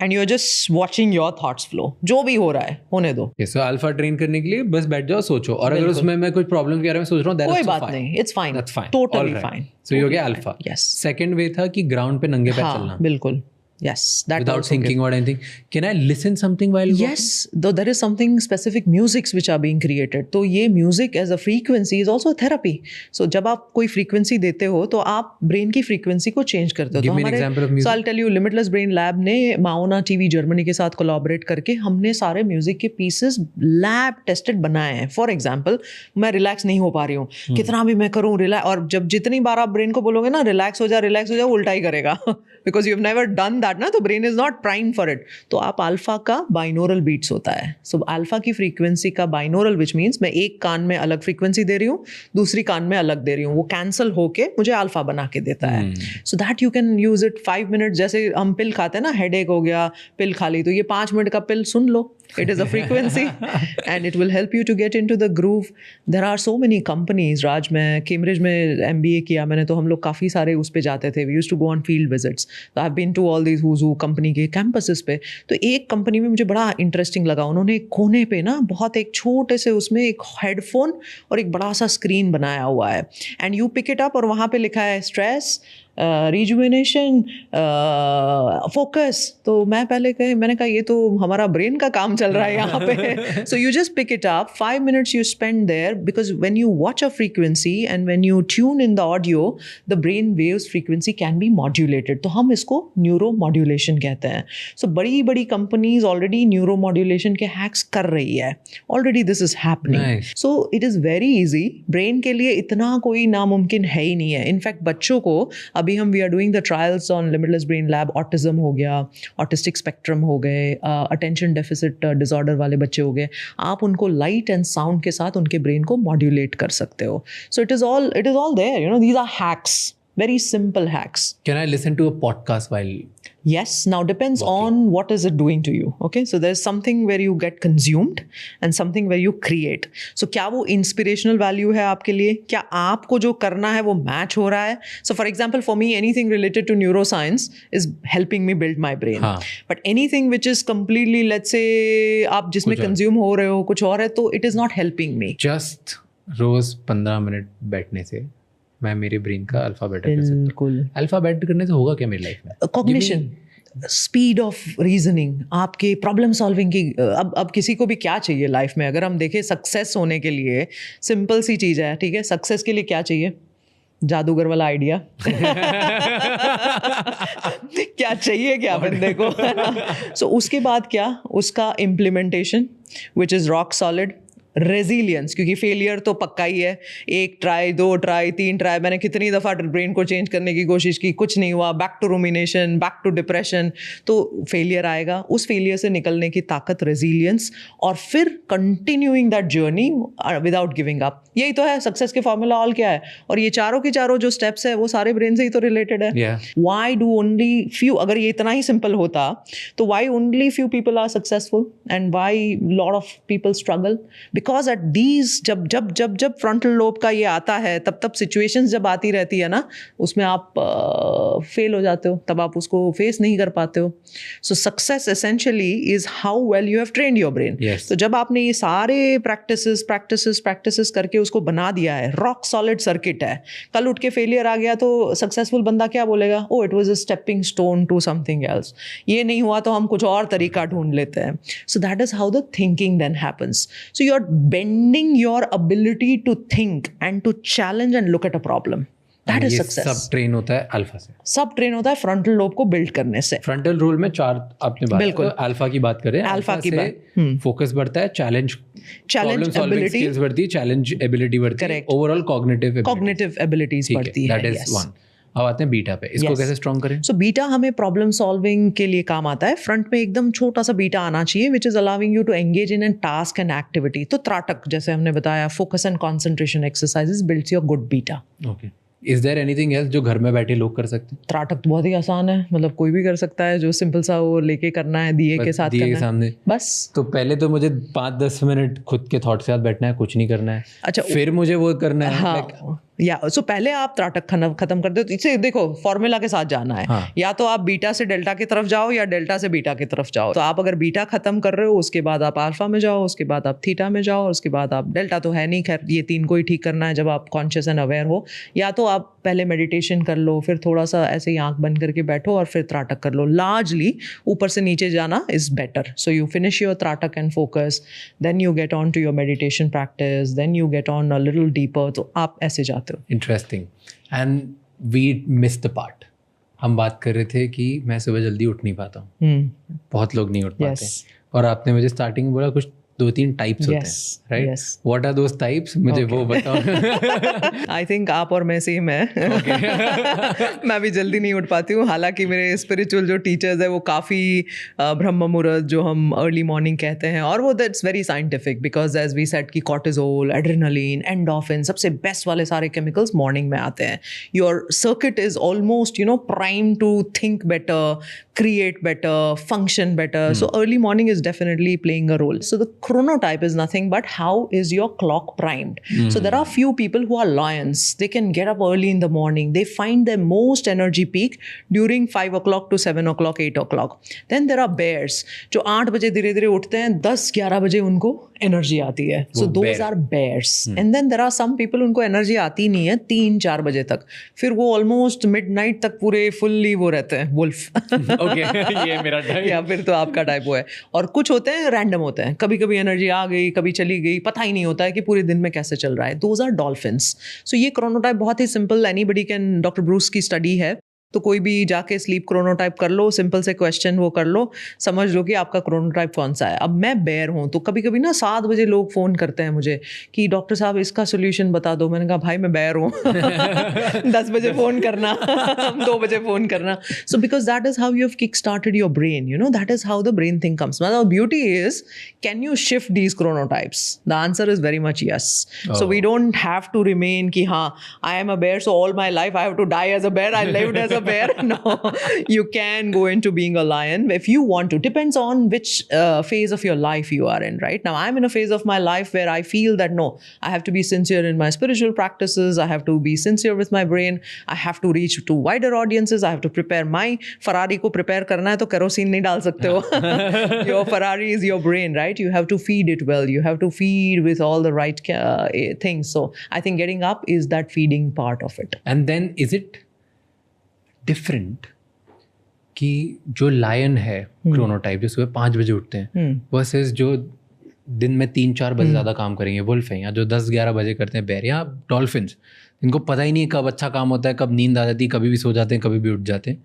and you're just watching your thoughts flow. जो भी हो रहा है होने दो. सो अल्फा ट्रेन करने के लिए बस बैठ जाओ, सोचो, और अगर उसमें मैं कुछ प्रॉब्लम के बारे में सोच रहा हूँ, कोई बात नहीं, it's fine, that's fine, totally fine. So ये हो गया अल्फा. Yes. सेकंड वे था कि ग्राउंड पे नंगे पैर चलना. बिल्कुल. Yes, that without also thinking about anything. Can I listen something while Yes, though there is something specific musics which are being created. तो ये music as a frequency is also a therapy. So जब आप कोई frequency देते हो तो आप brain की frequency को change करते हो. Give तो me an example of music. So I'll tell you, Limitless Brain Lab ने Mauna TV Germany के साथ collaborate करके हमने सारे music के pieces lab tested बनाए हैं. For example, मैं relax नहीं हो पा रही हूँ, कितना भी मैं करूँ relax, और जब जितनी बार आप brain को बोलोगे ना relax हो जा, उल्टा ही करेगा. Because you've never done that ना, तो brain is not prime for it. तो आप अल्फा का बाइनोरल बीट्स होता है. सो अल्फा की फ्रीक्वेंसी का बाइनोरल, विच मीन्स मैं एक कान में अलग फ्रीक्वेंसी दे रही हूँ, दूसरी कान में अलग दे रही हूँ, वो कैंसल होके मुझे अल्फा बना के देता है. So that you can use it 5 minute. जैसे हम पिल खाते हैं ना, हेडेक हो गया, पिल खा ली, तो ये 5 मिनट का पिल सुन लो. It is a frequency and it will help you to get into the groove. There are so many companies. राज, मैं कैम्ब्रिज में MBA किया मैंने, तो हम लोग काफ़ी सारे उस पे जाते थे. We used to go on field visits. So I've been to all these who's who company के campuses पे. तो एक कंपनी में मुझे बड़ा इंटरेस्टिंग लगा. उन्होंने एक कोने पे ना बहुत एक छोटे से उसमें एक हेडफोन और एक बड़ा सा स्क्रीन बनाया हुआ है. And you pick it up और वहाँ पे लिखा है स्ट्रेस, रिजुवेनेशन, फोकस. तो मैंने कहा ये तो हमारा ब्रेन का काम चल रहा है यहाँ पे. So you just pick it up, 5 minutes you spend there, because when you watch a frequency and when you tune in the audio, the brain waves frequency can be modulated. तो हम इसको न्यूरो मॉड्यूलेशन कहते हैं. सो बड़ी बड़ी companies already neuro modulation के hacks कर रही है. Already this is happening. So it is very easy. Brain के लिए इतना कोई नामुमकिन है ही नहीं है. इनफैक्ट बच्चों को अभी हम we are doing the trials on Limitless brain Lab. Autism हो गया, ऑटिस्टिक स्पेक्ट्रम हो गए, अटेंशन डेफिसिट डिसऑर्डर वाले बच्चे हो गए. आप उनको लाइट एंड साउंड के साथ उनके ब्रेन को मॉड्यूलेट कर सकते हो. So it is all there, you know, these are hacks, very simple hacks. Can I listen to a podcast while? Yes. Now depends on what is it doing to you. Okay. So there's something where you get consumed and something where you create. So क्या वो inspirational value है आपके लिए? क्या आपको जो करना है वो match हो रहा है? So for example, for me, anything related to neuroscience is helping me build my brain. But anything which is completely, let's say, आप जिसमें consume हो रहे हो कुछ और है, तो it is not helping me. Just रोज 15 मिनट बैठने से मैं मेरे ब्रेन का अल्फाबेट कर सकता हूं. बिल्कुल. अल्फाबेट करने से होगा क्या मेरी लाइफ में? कॉग्निशन, स्पीड ऑफ रीजनिंग, आपके प्रॉब्लम सॉल्विंग की. अब किसी को भी क्या चाहिए लाइफ में? अगर हम देखें सक्सेस होने के लिए सिंपल सी चीज़ है, ठीक है. सक्सेस के लिए क्या चाहिए? जादूगर वाला आइडिया. क्या चाहिए क्या बंदे को? सो उसके बाद क्या? उसका implementation, which is rock solid. Resilience, क्योंकि फेलियर तो पक्का ही है. 1 ट्राई, 2 ट्राई, 3 ट्राई, मैंने कितनी दफ़ा ब्रेन को चेंज करने की कोशिश की, कुछ नहीं हुआ. Back to rumination, back to depression. तो फेलियर आएगा. उस फेलियर से निकलने की ताकत रेजिलियंस, और फिर continuing that journey without giving up. यही तो है सक्सेस के फॉर्मूला. ऑल क्या है? और ये चारों के चारों जो स्टेप्स है वो सारे ब्रेन से ही तो रिलेटेड है. Why do only few? अगर ये इतना ही सिंपल होता तो why only few people are successful and why lot of people struggle? Because at these जब फ्रंटल लोब का ये आता है, तब सिचुएशंस जब आती रहती है ना, उसमें आप फेल हो जाते हो, तब आप उसको फेस नहीं कर पाते हो. So success essentially is how well you have trained your brain. तो जब आपने ये सारे प्रैक्टिसेस करके उसको बना दिया है, रॉक सॉलिड सर्किट है, कल उठ के फेलियर आ गया तो सक्सेसफुल बंदा क्या बोलेगा? Oh, it was a stepping stone to something else. ये नहीं हुआ तो हम कुछ और तरीका ढूंढ लेते हैं. So that is how the thinking then happens. So you are bending your ability to think and to challenge and look at a problem. That is success. सब ट्रेन होता है अल्फा से. सब ट्रेन होता है फ्रंटल लोब को build करने से. फ्रंटल रोल में 4 आपने बात बिल्कुल. अल्फा की बात करें. अल्फा की बात. फोकस बढ़ता है, चैलेंज एबिलिटी स्किल्स बढ़ती है, चैलेंज एबिलिटी बढ़ती है, ओवरऑल कॉग्निटिव एबिलिटीज बढ़ती है. That is one. अब आते हैं बीटा पे, इसको Yes. कैसे स्ट्रॉन्ग करें? सो बीटा हमें प्रॉब्लम सॉल्विंग के लिए काम आता है. फ्रंट में एकदम छोटा सा बीटा आना चाहिए which is allowing you to engage in an task and activity. तो त्राटक जैसे हमने बताया, focus and concentration exercises builds your good beta. Okay, is there anything else जो घर में बैठे लोग कर सकते हैं? त्राटक तो बहुत ही आसान है, मतलब कोई भी कर सकता है. जो सिंपल सा वो लेके करना है, दिए के साथ दिए के करना है सामने बस. तो पहले तो मुझे 5-10 मिनट खुद के थॉट के साथ बैठना है, कुछ नहीं करना है. अच्छा, फिर मुझे वो करना है. हाँ या सो पहले आप त्राटक खत्म कर दो. तो इसे देखो फॉर्मूला के साथ जाना है. हाँ. या तो आप बीटा से डेल्टा की तरफ जाओ या डेल्टा से बीटा की तरफ जाओ. तो आप अगर बीटा खत्म कर रहे हो, उसके बाद आप अल्फा में जाओ, उसके बाद आप थीटा में जाओ, उसके बाद आप डेल्टा तो है नहीं, खैर ये 3 को ही ठीक करना है जब आप कॉन्शियस एंड अवेयर हो. या तो आप पहले मेडिटेशन कर लो, फिर थोड़ा सा ऐसे ही आंख बंद करके बैठो और फिर त्राटक कर लो. लार्जली ऊपर से नीचे जाना is better. So you finish your tratak and focus, then you get on to your meditation practice, then you get on a little deeper. तो आप ऐसे जाते हो. Interesting. And we miss the part. हम बात कर रहे थे कि मैं सुबह जल्दी उठ नहीं पाता हूँ. बहुत लोग नहीं उठ पाते. Yes. और आपने मुझे स्टार्टिंग में बोला कुछ 2-3 टाइप्स होते Yes, हैं, right? yes. What are those types, मुझे वो बताओ. आई थिंक आप और मैं सेम है. मैं भी जल्दी नहीं उठ पाती हूँ. हालांकि मेरे स्पिरिचुअल जो टीचर्स है वो काफ़ी ब्रह्म मुहूर्त जो हम अर्ली मॉर्निंग कहते हैं, और वो that's very scientific because as we said कि कॉर्टिजोल, एड्रेनलिन, एंडोर्फिन, सबसे बेस्ट वाले सारे केमिकल्स मॉर्निंग में आते हैं. Your circuit is almost prime to think better, create better, function better. So early morning is definitely playing a role. So the chronotype is nothing but how is your clock primed. So there are few people who are lions. They can get up early in the morning. They find their most energy peak during 5 o'clock to 7 o'clock, 8 o'clock. Then there are bears जो 8 बजे धीरे धीरे उठते हैं, 10-11 बजे उनको energy आती है. So those are bears. And then there are some people उनको एनर्जी आती नहीं है 3-4 बजे तक. फिर वो ऑलमोस्ट मिडनाइट तक पूरे फुल्ली वो रहते हैं वुल्फ. ओके, ये मेरा टाइप. या फिर तो आपका टाइप वो है. और कुछ होते हैं रैंडम होते हैं, कभी कभी एनर्जी आ गई, कभी चली गई, पता ही नहीं होता है कि पूरे दिन में कैसे चल रहा है. Those are dolphins. सो ये क्रोनोटाइप बहुत ही simple, anybody can, doctor Bruce की स्टडी है, तो कोई भी जाके स्लीप क्रोनोटाइप कर लो, सिंपल से क्वेश्चन वो कर लो, समझ लो कि आपका क्रोनोटाइप कौन सा है. अब मैं बेयर हूँ, तो कभी कभी ना 7 बजे लोग फ़ोन करते हैं मुझे कि डॉक्टर साहब इसका सोल्यूशन बता दो. मैंने कहा भाई मैं बेयर हूँ. 10 बजे फ़ोन करना, 2 बजे फ़ोन करना. So because that is how you have kick started your brain, that is how the brain thing comes. मतलब beauty is, can you shift these chronotypes? The answer is very much yes. So we don't have to remain कि हाँ I am a bear so all my life I have to die as a bear, I lived as a bear. No, you can go into being a lion if you want to. Depends on which phase of your life you are in. Right now I'm in a phase of my life where I feel that no, I have to be sincere in my spiritual practices, I have to be sincere with my brain, I have to reach to wider audiences, I have to prepare my Ferrari को prepare करना है तो kerosene नहीं डाल सकते हो. Your Ferrari is your brain, right? You have to feed it well, you have to feed with all the right things. So I think getting up is that feeding part of it. And then is it different कि जो lion है chronotype जो सुबह 5 बजे उठते हैं versus जो दिन में 3-4 बजे ज़्यादा काम करेंगे वुल्फ हैं, या जो 10-11 बजे करते हैं बेर या डॉल्फिन्स, इनको पता ही नहीं कब अच्छा काम होता है, कब नींद आ जाती है, कभी भी सो जाते हैं, कभी भी उठ जाते हैं.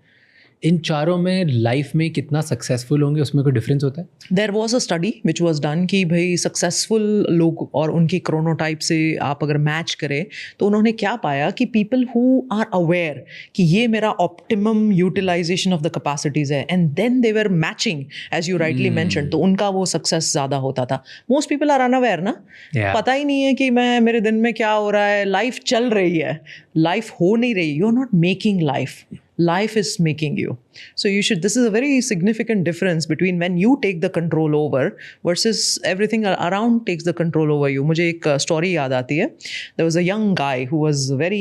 इन चारों में लाइफ में कितना सक्सेसफुल होंगे उसमें कोई डिफरेंस होता है? There was a study which was done कि भाई सक्सेसफुल लोग और उनकी क्रोनोटाइप से आप अगर मैच करें तो उन्होंने क्या पाया कि पीपल हु आर अवेयर कि ये मेरा optimum utilization of the capacities है, and then they were matching as you rightly mention, तो उनका वो सक्सेस ज़्यादा होता था. मोस्ट पीपल आर अनअवेयर ना, पता ही नहीं है कि मैं मेरे दिन में क्या हो रहा है. लाइफ चल रही है, लाइफ हो नहीं रही. You are not making life, life is making you. So you should, this is a very significant difference between when you take the control over versus everything around takes the control over you. मुझे एक story याद आती है. There was a young guy who was very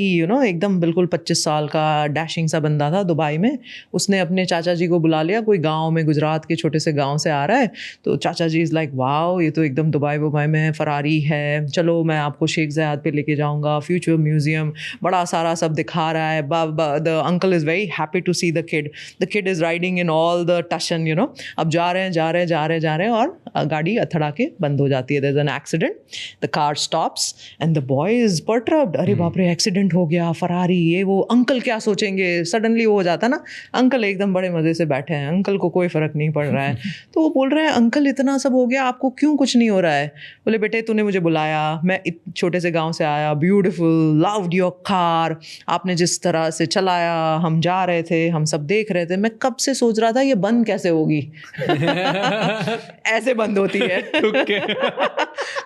एकदम बिल्कुल 25 साल का dashing सा बंदा था दुबई में. उसने अपने चाचा जी को बुला लिया, कोई गांव में, गुजरात के छोटे से गांव से आ रहा है. तो चाचा जी इज़ लाइक वाओ ये तो एकदम दुबई में है, फरारी है, चलो मैं आपको शेख ज़ायद पे लेके जाऊँगा, फ्यूचर म्यूजियम, बड़ा सारा सब दिखा रहा है. The uncle is very happy to see the kid. The kid is riding in all the Tuscan, you know. अब जा रहे हैं और गाड़ी अथड़ा के बंद हो जाती है. There's an accident. The car stops and the boy is perturbed. अरे बाप रे, एक्सीडेंट हो गया, फरारी ये वो. अंकल क्या सोचेंगे? सडनली वो हो जाता ना. अंकल एकदम बड़े मजे से बैठे हैं, अंकल को कोई फर्क नहीं पड़ रहा है. तो वो बोल रहे हैं, अंकल इतना सब हो गया, आपको क्यों कुछ नहीं हो रहा है? बोले, बेटे तूने मुझे बुलाया, मैं छोटे से गाँव से आया, ब्यूटिफुल, लव्ड योर कार, आपने जिस तरह से चलाया, हम जा रहे थे, हम सब देख रहे थे, मैं कब से सोच रहा था ये बंद कैसे होगी. ऐसे बंद होती है.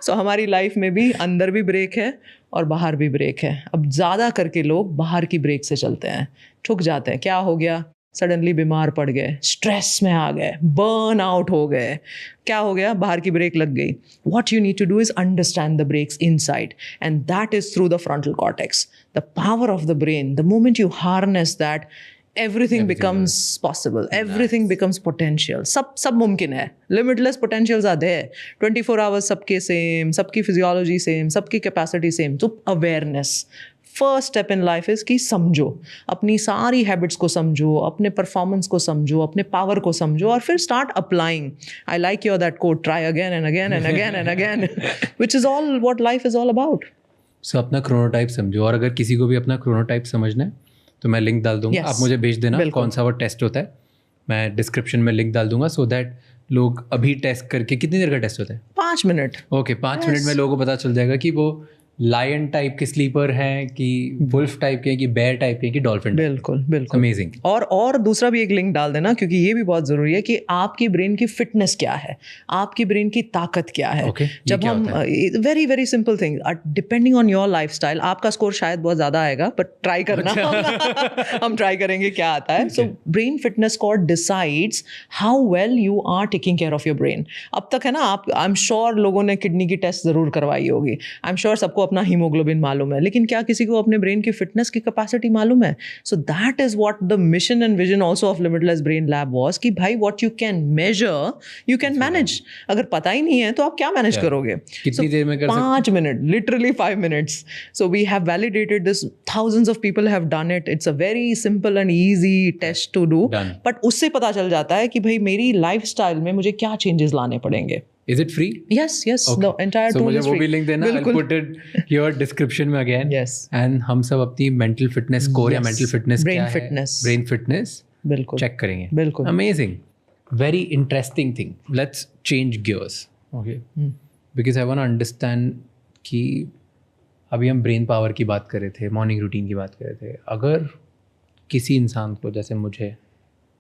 सो हमारी लाइफ में भी अंदर भी ब्रेक है और बाहर भी ब्रेक है. अब ज़्यादा करके लोग बाहर की ब्रेक से चलते हैं, ठुक जाते हैं. क्या हो गया? सडनली बीमार पड़ गए, स्ट्रेस में आ गए, बर्न आउट हो गए. क्या हो गया? बाहर की ब्रेक लग गई. What you need to do is understand the brakes inside, and that is through the frontal cortex, the power of the brain. The moment you harness that, everything becomes possible, everything becomes potential. सब मुमकिन है. Limitless potentials are there. 24 hours सबके same, सबकी physiology same, सबकी capacity same. तो awareness, first step in life is कि समझो, अपनी सारी हैबिट्स को समझो, अपने परफॉर्मेंस को समझो, अपने पावर को समझो, और फिर start applying. I like your that quote, try again and again and again and again, which is all what life is all about. So अपना क्रोनोटाइप समझो, और अगर किसी को भी अपना क्रोनोटाइप समझना है तो मैं लिंक डाल दूंगा. आप मुझे भेज देना कौन सा वो टेस्ट होता है, मैं डिस्क्रिप्शन में लिंक डाल दूंगा, सो दैट लोग अभी टेस्ट करके. कितनी देर का टेस्ट होता है? 5 मिनट. ओके, 5 मिनट में लोगों को पता चल जाएगा कि वो लायन टाइप के स्लीपर हैं कि वुल्फ टाइप के, कि बेयर टाइप के, कि डॉल्फिन. बिल्कुल बिल्कुल अमेजिंग. और दूसरा भी एक लिंक डाल देना, क्योंकि ये भी बहुत ज़रूरी है कि आपकी ब्रेन की फिटनेस क्या है, आपकी ब्रेन की ताकत क्या है. जब हम very very simple thing, depending on your lifestyle, आपका स्कोर शायद बहुत ज़्यादा आएगा, बट ट्राई करना. हम ट्राई करेंगे क्या आता है. So brain fitness score decides how well you are taking care of your brain. अब तक है ना, आप आई एम श्योर लोगों ने किडनी की टेस्ट ज़रूर करवाई होगी, आई एम श्योर सबको अपना हीमोग्लोबिन मालूम है, लेकिन क्या किसी को अपने ब्रेन की फिटनेस की कैपेसिटी मालूम है? सो that is what the mission and vision also of limitless brain lab was, कि भाई what you can measure you can manage. अगर पता ही नहीं है तो आप क्या मैनेज करोगे? कितनी देर में कर सकते? 5 minute, literally 5 minutes. So we have validated this, thousands of people have done it. It's a very simple and easy test to do. But उससे पता चल जाता है कि भाई मेरी लाइफस्टाइल में मुझे क्या चेंजेस लाने पड़ेंगे. Is it free? Yes. Okay. The entire tool is free. मुझे वो भी लिंक देना. I'll put it here description में again. Yes. And हम सब अपनी mental fitness score या mental fitness brain क्या fitness. है, brain fitness बिल्कुल check करेंगे. बिल्कुल. Amazing. Very interesting thing. Let's change gears. Okay. Because I want to understand कि अभी हम ब्रेन पावर की बात कर रहे थे, मॉर्निंग रूटीन की बात कर रहे थे. अगर किसी इंसान को, जैसे मुझे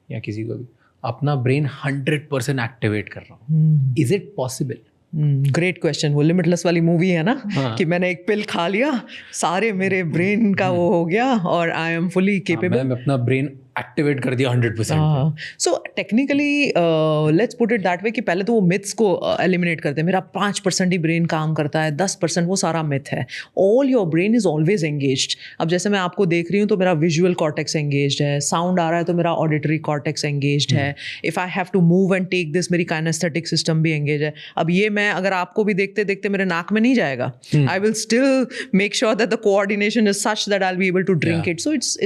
या किसी को भी, अपना ब्रेन 100% एक्टिवेट कर रहा हूँ, is it possible? Great question. वो लिमिटलेस वाली मूवी है ना, कि मैंने एक पिल खा लिया, सारे मेरे ब्रेन का वो हो गया और आई एम फुली केपेबल. मैं अपना ब्रेन एक्टिवेट कर दिया 100%. So technically let's put it that way कि पहले तो वो मिथ्स को एलिमिनेट करते हैं. मेरा 5% ही ब्रेन काम करता है, 10% वो सारा मिथ है. All your brain is always engaged. अब जैसे मैं आपको देख रही हूँ तो मेरा विजुअल कॉर्टेक्स एंगेज्ड है, साउंड आ रहा है तो मेरा ऑडिटरी कॉर्टेक्स एंगेज्ड है. If I have to move and take this, मेरी काइनेस्थेटिक सिस्टम भी एंगेज है. अब ये मैं अगर आपको भी देखते देखते मेरे नाक में नहीं जाएगा, I will still make sure that the coordination is such that I will be able to drink it. So it's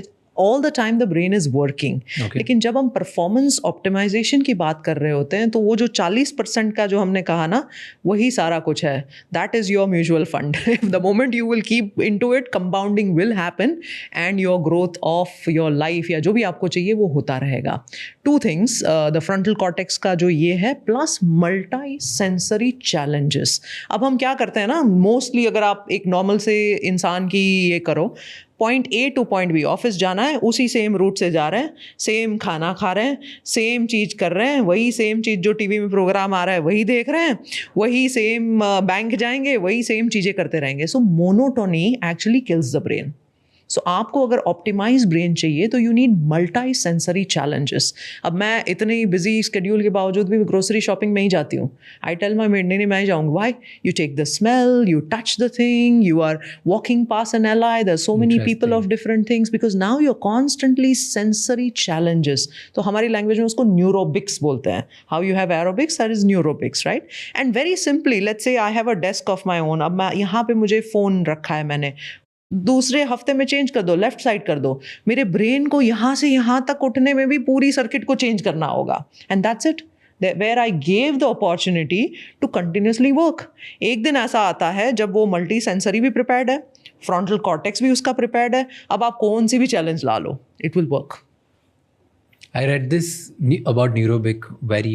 all the time the brain is working. लेकिन जब हम परफॉर्मेंस ऑप्टिमाइजेशन की बात कर रहे होते हैं तो वो जो 40% का जो हमने कहा ना, वही सारा कुछ है. That is your mutual fund. The moment you will keep into it, compounding will happen and your growth of your life या जो भी आपको चाहिए वो होता रहेगा. 2 things, द फ्रंटल कॉर्टेक्स का जो ये है, प्लस मल्टी सेंसरी चैलेंजेस. अब हम क्या करते हैं ना, मोस्टली अगर आप एक नॉर्मल से इंसान की ये करो, point A to point B, office जाना है, उसी सेम रूट से जा रहे हैं, सेम खाना खा रहे हैं, सेम चीज़ कर रहे हैं, वही सेम चीज़ जो टीवी में प्रोग्राम आ रहा है वही देख रहे हैं, वही सेम बैंक जाएंगे, वही सेम चीज़ें करते रहेंगे. So monotony actually kills the brain. So आपको अगर ऑप्टिमाइज ब्रेन चाहिए तो you need multi sensory challenges. अब मैं इतनी बिजी स्केड्यूल के बावजूद भी ग्रोसरी शॉपिंग में ही जाती हूँ. आई टेल माई मेड, नहीं मैं ही जाऊँगी. Why? You take the smell, you touch the thing, you are walking past an alley, there so many people of different things, because now you are constantly sensory challenges. तो हमारी language में उसको neurobics बोलते हैं. How you have aerobics, that is neurobics, right? And very simply let's say I have a desk of my own. अब मैं यहाँ पे मुझे फ़ोन रखा है, मैंने दूसरे हफ्ते में चेंज कर दो, लेफ्ट साइड कर दो. मेरे ब्रेन को यहाँ से यहाँ तक उठने में भी पूरी सर्किट को चेंज करना होगा. And that's it. Where I gave the opportunity to continuously work. एक दिन ऐसा आता है जब वो मल्टी सेंसरी भी प्रिपेयर्ड है, फ्रंटल कॉर्टेक्स भी उसका प्रिपेयर्ड है. अब आप कौन सी भी चैलेंज ला लो, it will work. I read this about Neurobic very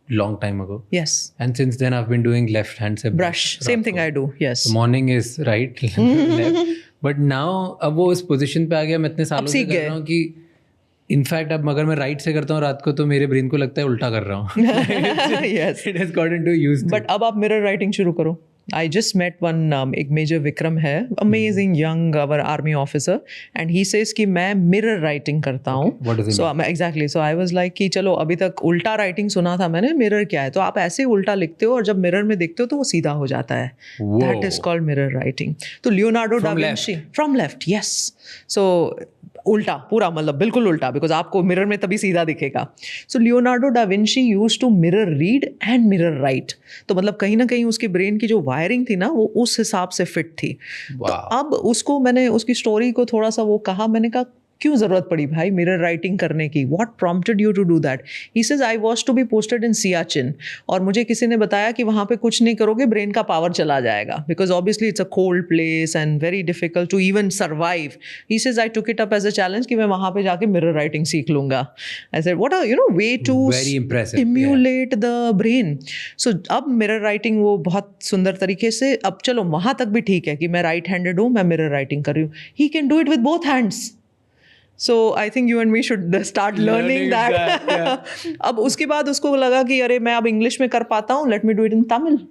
long time ago. Yes. And since then I've been doing left hand se Brush. Same thing I do. Yes. The morning is right, left. But now अब वो उस position पे आ गया, मैं इतने सालों से कर रहा हूँ कि इनफैक्ट अब अगर मैं राइट से करता हूँ रात को तो मेरे ब्रेन को लगता है उल्टा कर रहा हूँ. Yes. It has gotten too used to. But अब आप मिरर राइटिंग शुरू करो. I just met one एक मेजर विक्रम है, amazing young our army officer, and he says कि मैं mirror writing करता हूँ. What does it mean? Exactly. So I was like कि चलो अभी तक उल्टा राइटिंग सुना था मैंने, मिरर क्या है? तो आप ऐसे उल्टा लिखते हो और जब मिरर में देखते हो तो वो सीधा हो जाता है. That is called mirror writing. तो Leonardo da Vinci from left, yes. So उल्टा पूरा, मतलब बिल्कुल उल्टा, बिकॉज आपको मिरर में तभी सीधा दिखेगा. So Leonardo da Vinci used to mirror read and mirror write. तो मतलब कहीं ना कहीं उसके ब्रेन की जो वायरिंग थी ना वो उस हिसाब से फिट थी. तो अब उसको मैंने उसकी स्टोरी को थोड़ा सा वो कहा, मैंने कहा क्यों ज़रूरत पड़ी भाई मिरर राइटिंग करने की? What prompted you to do that? He says I was to be posted in Siachen, और मुझे किसी ने बताया कि वहाँ पे कुछ नहीं करोगे ब्रेन का पावर चला जाएगा, because obviously it's a cold place and very difficult to even survive. He says I took it up as a challenge कि मैं वहाँ पे जाके मिरर राइटिंग सीख लूँगा. I said what are way to stimulate the brain. So अब mirror writing वो बहुत सुंदर तरीके से, अब चलो वहाँ तक भी ठीक है कि मैं राइट हैंडेड हूँ, मैं मिरर राइटिंग कर रही हूँ. He can do it with both hands. So I think you and me should start learning that. Yeah. अब उसके बाद उसको लगा कि अरे मैं अब इंग्लिश में कर पाता हूँ, let me do it in Tamil.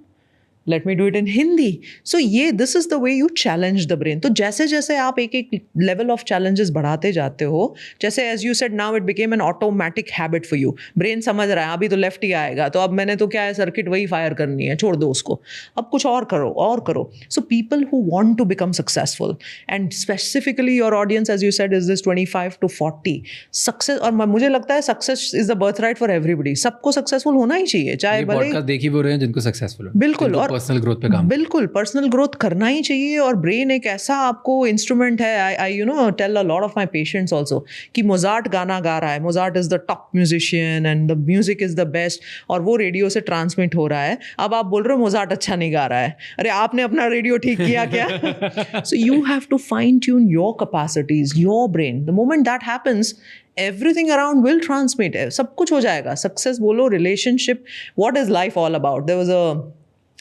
Let me do it in Hindi. So this is the way you challenge the brain. तो जैसे जैसे आप एक एक level of challenges बढ़ाते जाते हो, जैसे as you said now it became an automatic habit for you. Brain समझ रहा है अभी तो left ही आएगा, तो अब मैंने तो क्या है सर्किट वही फायर करनी है, छोड़ दो उसको, अब कुछ और करो और करो. So people who want to become successful, and specifically your audience as you said is this 25 to 40 success, और मुझे लगता है success is the birthright for everybody. सबको successful होना ही चाहिए, चाहे भले देख ही वो रहे हैं जिनको successful हो. बिल्कुल. और पर्सनल ग्रोथ पे काम, बिल्कुल पर्सनल ग्रोथ करना ही चाहिए. और ब्रेन एक ऐसा आपको इंस्ट्रूमेंट है. I you know tell a lot of my patients also कि मोजार्ट गाना गा रहा है, Mozart is the top musician and the music is the best, और वो रेडियो से ट्रांसमिट हो रहा है. अब आप बोल रहे हो मोजार्ट अच्छा नहीं गा रहा है, अरे आपने अपना रेडियो ठीक किया क्या? So you have to fine tune your capacities, your brain. The moment that happens everything around will transmit. सब कुछ हो जाएगा. सक्सेस बोलो, relationship, what is life all about? There was a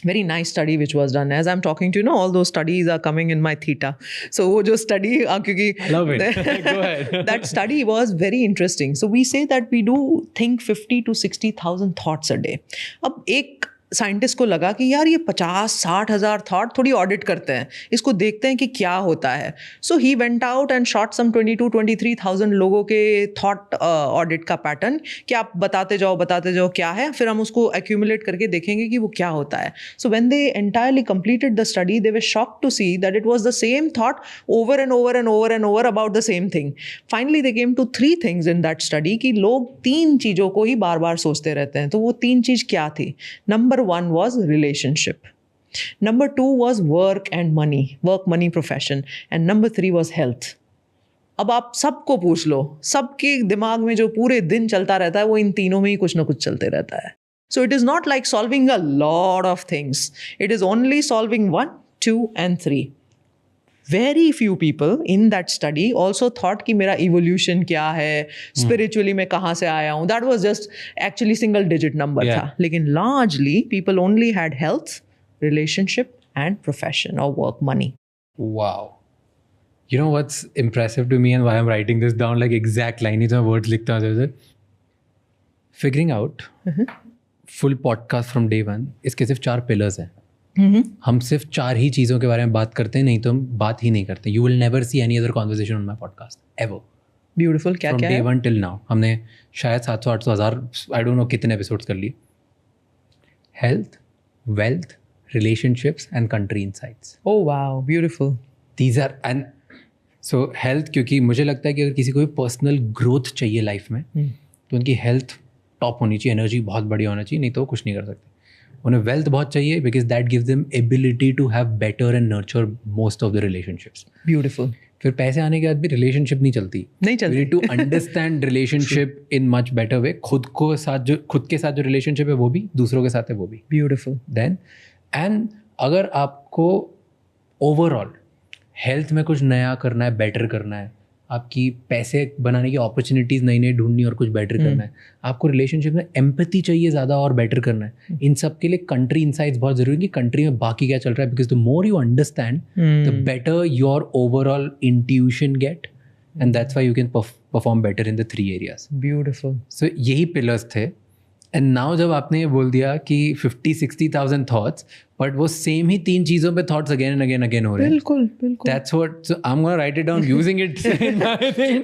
very nice study which was done. As I'm talking to you, all those studies are coming in my theta. So wo jo study, kyunki love it. Go ahead. That study was very interesting. So we say that we do think 50 to 60,000 thoughts a day. अब एक scientist को लगा कि यार ये 50-60 हज़ार thought थोड़ी audit करते हैं, इसको देखते हैं कि क्या होता है. So he went out and shot some 22-23,000 लोगों के थॉट ऑडिट का पैटर्न, कि आप बताते जाओ क्या है, फिर हम उसको एक्यूमुलेट करके देखेंगे कि वो क्या होता है. So when they entirely completed the study they were shocked to see that it was the same thought over and over and over and over about the same thing. Finally they came to 3 things in that study कि लोग 3 चीज़ों को ही बार बार सोचते रहते हैं. तो वो 3 चीज़ क्या थी? Number 1 was relationship. Number 2 was work and money, work, money, profession. And number 3 was health. अब आप सबको पूछ लो, सबके दिमाग में जो पूरे दिन चलता रहता है वो इन तीनों में ही कुछ ना कुछ चलते रहता है. So it is not like solving a lot of things. It is only solving 1, 2 and 3. Very few people in that study also thought कि मेरा evolution क्या है, spiritually मैं कहाँ से आया हूँ. That was just actually single digit number था. लेकिन largely people only had health, relationship and profession or work, money. Wow. You know what's impressive to me and why I'm writing this down like exact line ही तो मैं words लिखता हूँ जैसे figuring out full podcast from day one. इसके सिर्फ 4 pillars हैं. हम सिर्फ 4 ही चीज़ों के बारे में बात करते हैं, नहीं तो हम बात ही नहीं करते. You will never see any other conversation on my podcast ever. Beautiful. क्या क्या है? From day one till now हमने शायद 700-800 हज़ार आई डोंट नो कितने एपिसोड्स कर लिए. Health, wealth, relationships and country insights. Oh wow, beautiful. These are and so health, क्योंकि मुझे लगता है कि अगर किसी को भी पर्सनल ग्रोथ चाहिए लाइफ में तो उनकी हेल्थ टॉप होनी चाहिए, एनर्जी बहुत बढ़िया होना चाहिए, नहीं तो कुछ नहीं कर सकते. उन्हें वेल्थ बहुत चाहिए because that gives them ability to have better and nurture most of the relationships. Beautiful. फिर पैसे आने के बाद भी रिलेशनशिप नहीं चलती. You need to understand relationship in much better way. खुद के साथ जो रिलेशनशिप है वो भी, दूसरों के साथ है वो भी. ब्यूटीफुल. देन एंड अगर आपको ओवरऑल हेल्थ में कुछ नया करना है, बेटर करना है, आपकी पैसे बनाने की अपॉर्चुनिटीज़ नई नई ढूंढनी और कुछ बेटर करना है, आपको रिलेशनशिप में एम्पैथी चाहिए ज़्यादा और बेटर करना है, इन सब के लिए कंट्री इनसाइट्स बहुत ज़रूरी है कि कंट्री में बाकी क्या चल रहा है. Because the more you understand the better your overall intuition get and that's why you can perform better in the 3 areas. Beautiful. So यही पिलर्स थे. एंड नाउ जब आपने ये बोल दिया कि 50-60,000 थॉट्स, बट वो सेम ही 3 चीज़ों पे thoughts again and again again हो रहे हैं. बिल्कुल बिल्कुल. That's what, so I'm gonna write it down using it.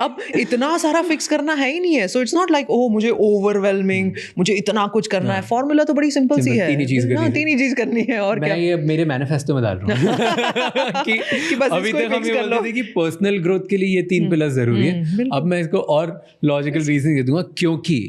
अब इतना सारा फिक्स करना है ही नहीं है. So it's not like oh मुझे ओवरवेलमिंग, मुझे इतना कुछ करना है. फॉर्मूला तो बड़ी सिंपल सी है. 3 ही चीज करनी है. और क्या. मैं ये मेरे मैनिफेस्टो में डाल रहा हूँ कि बस अभी तक हम ये बोलते थे कि पर्सनल ग्रोथ के लिए ये 3 पिलर्स जरूरी है. अब मैं इसको और लॉजिकल रीजन दे दूंगा, क्योंकि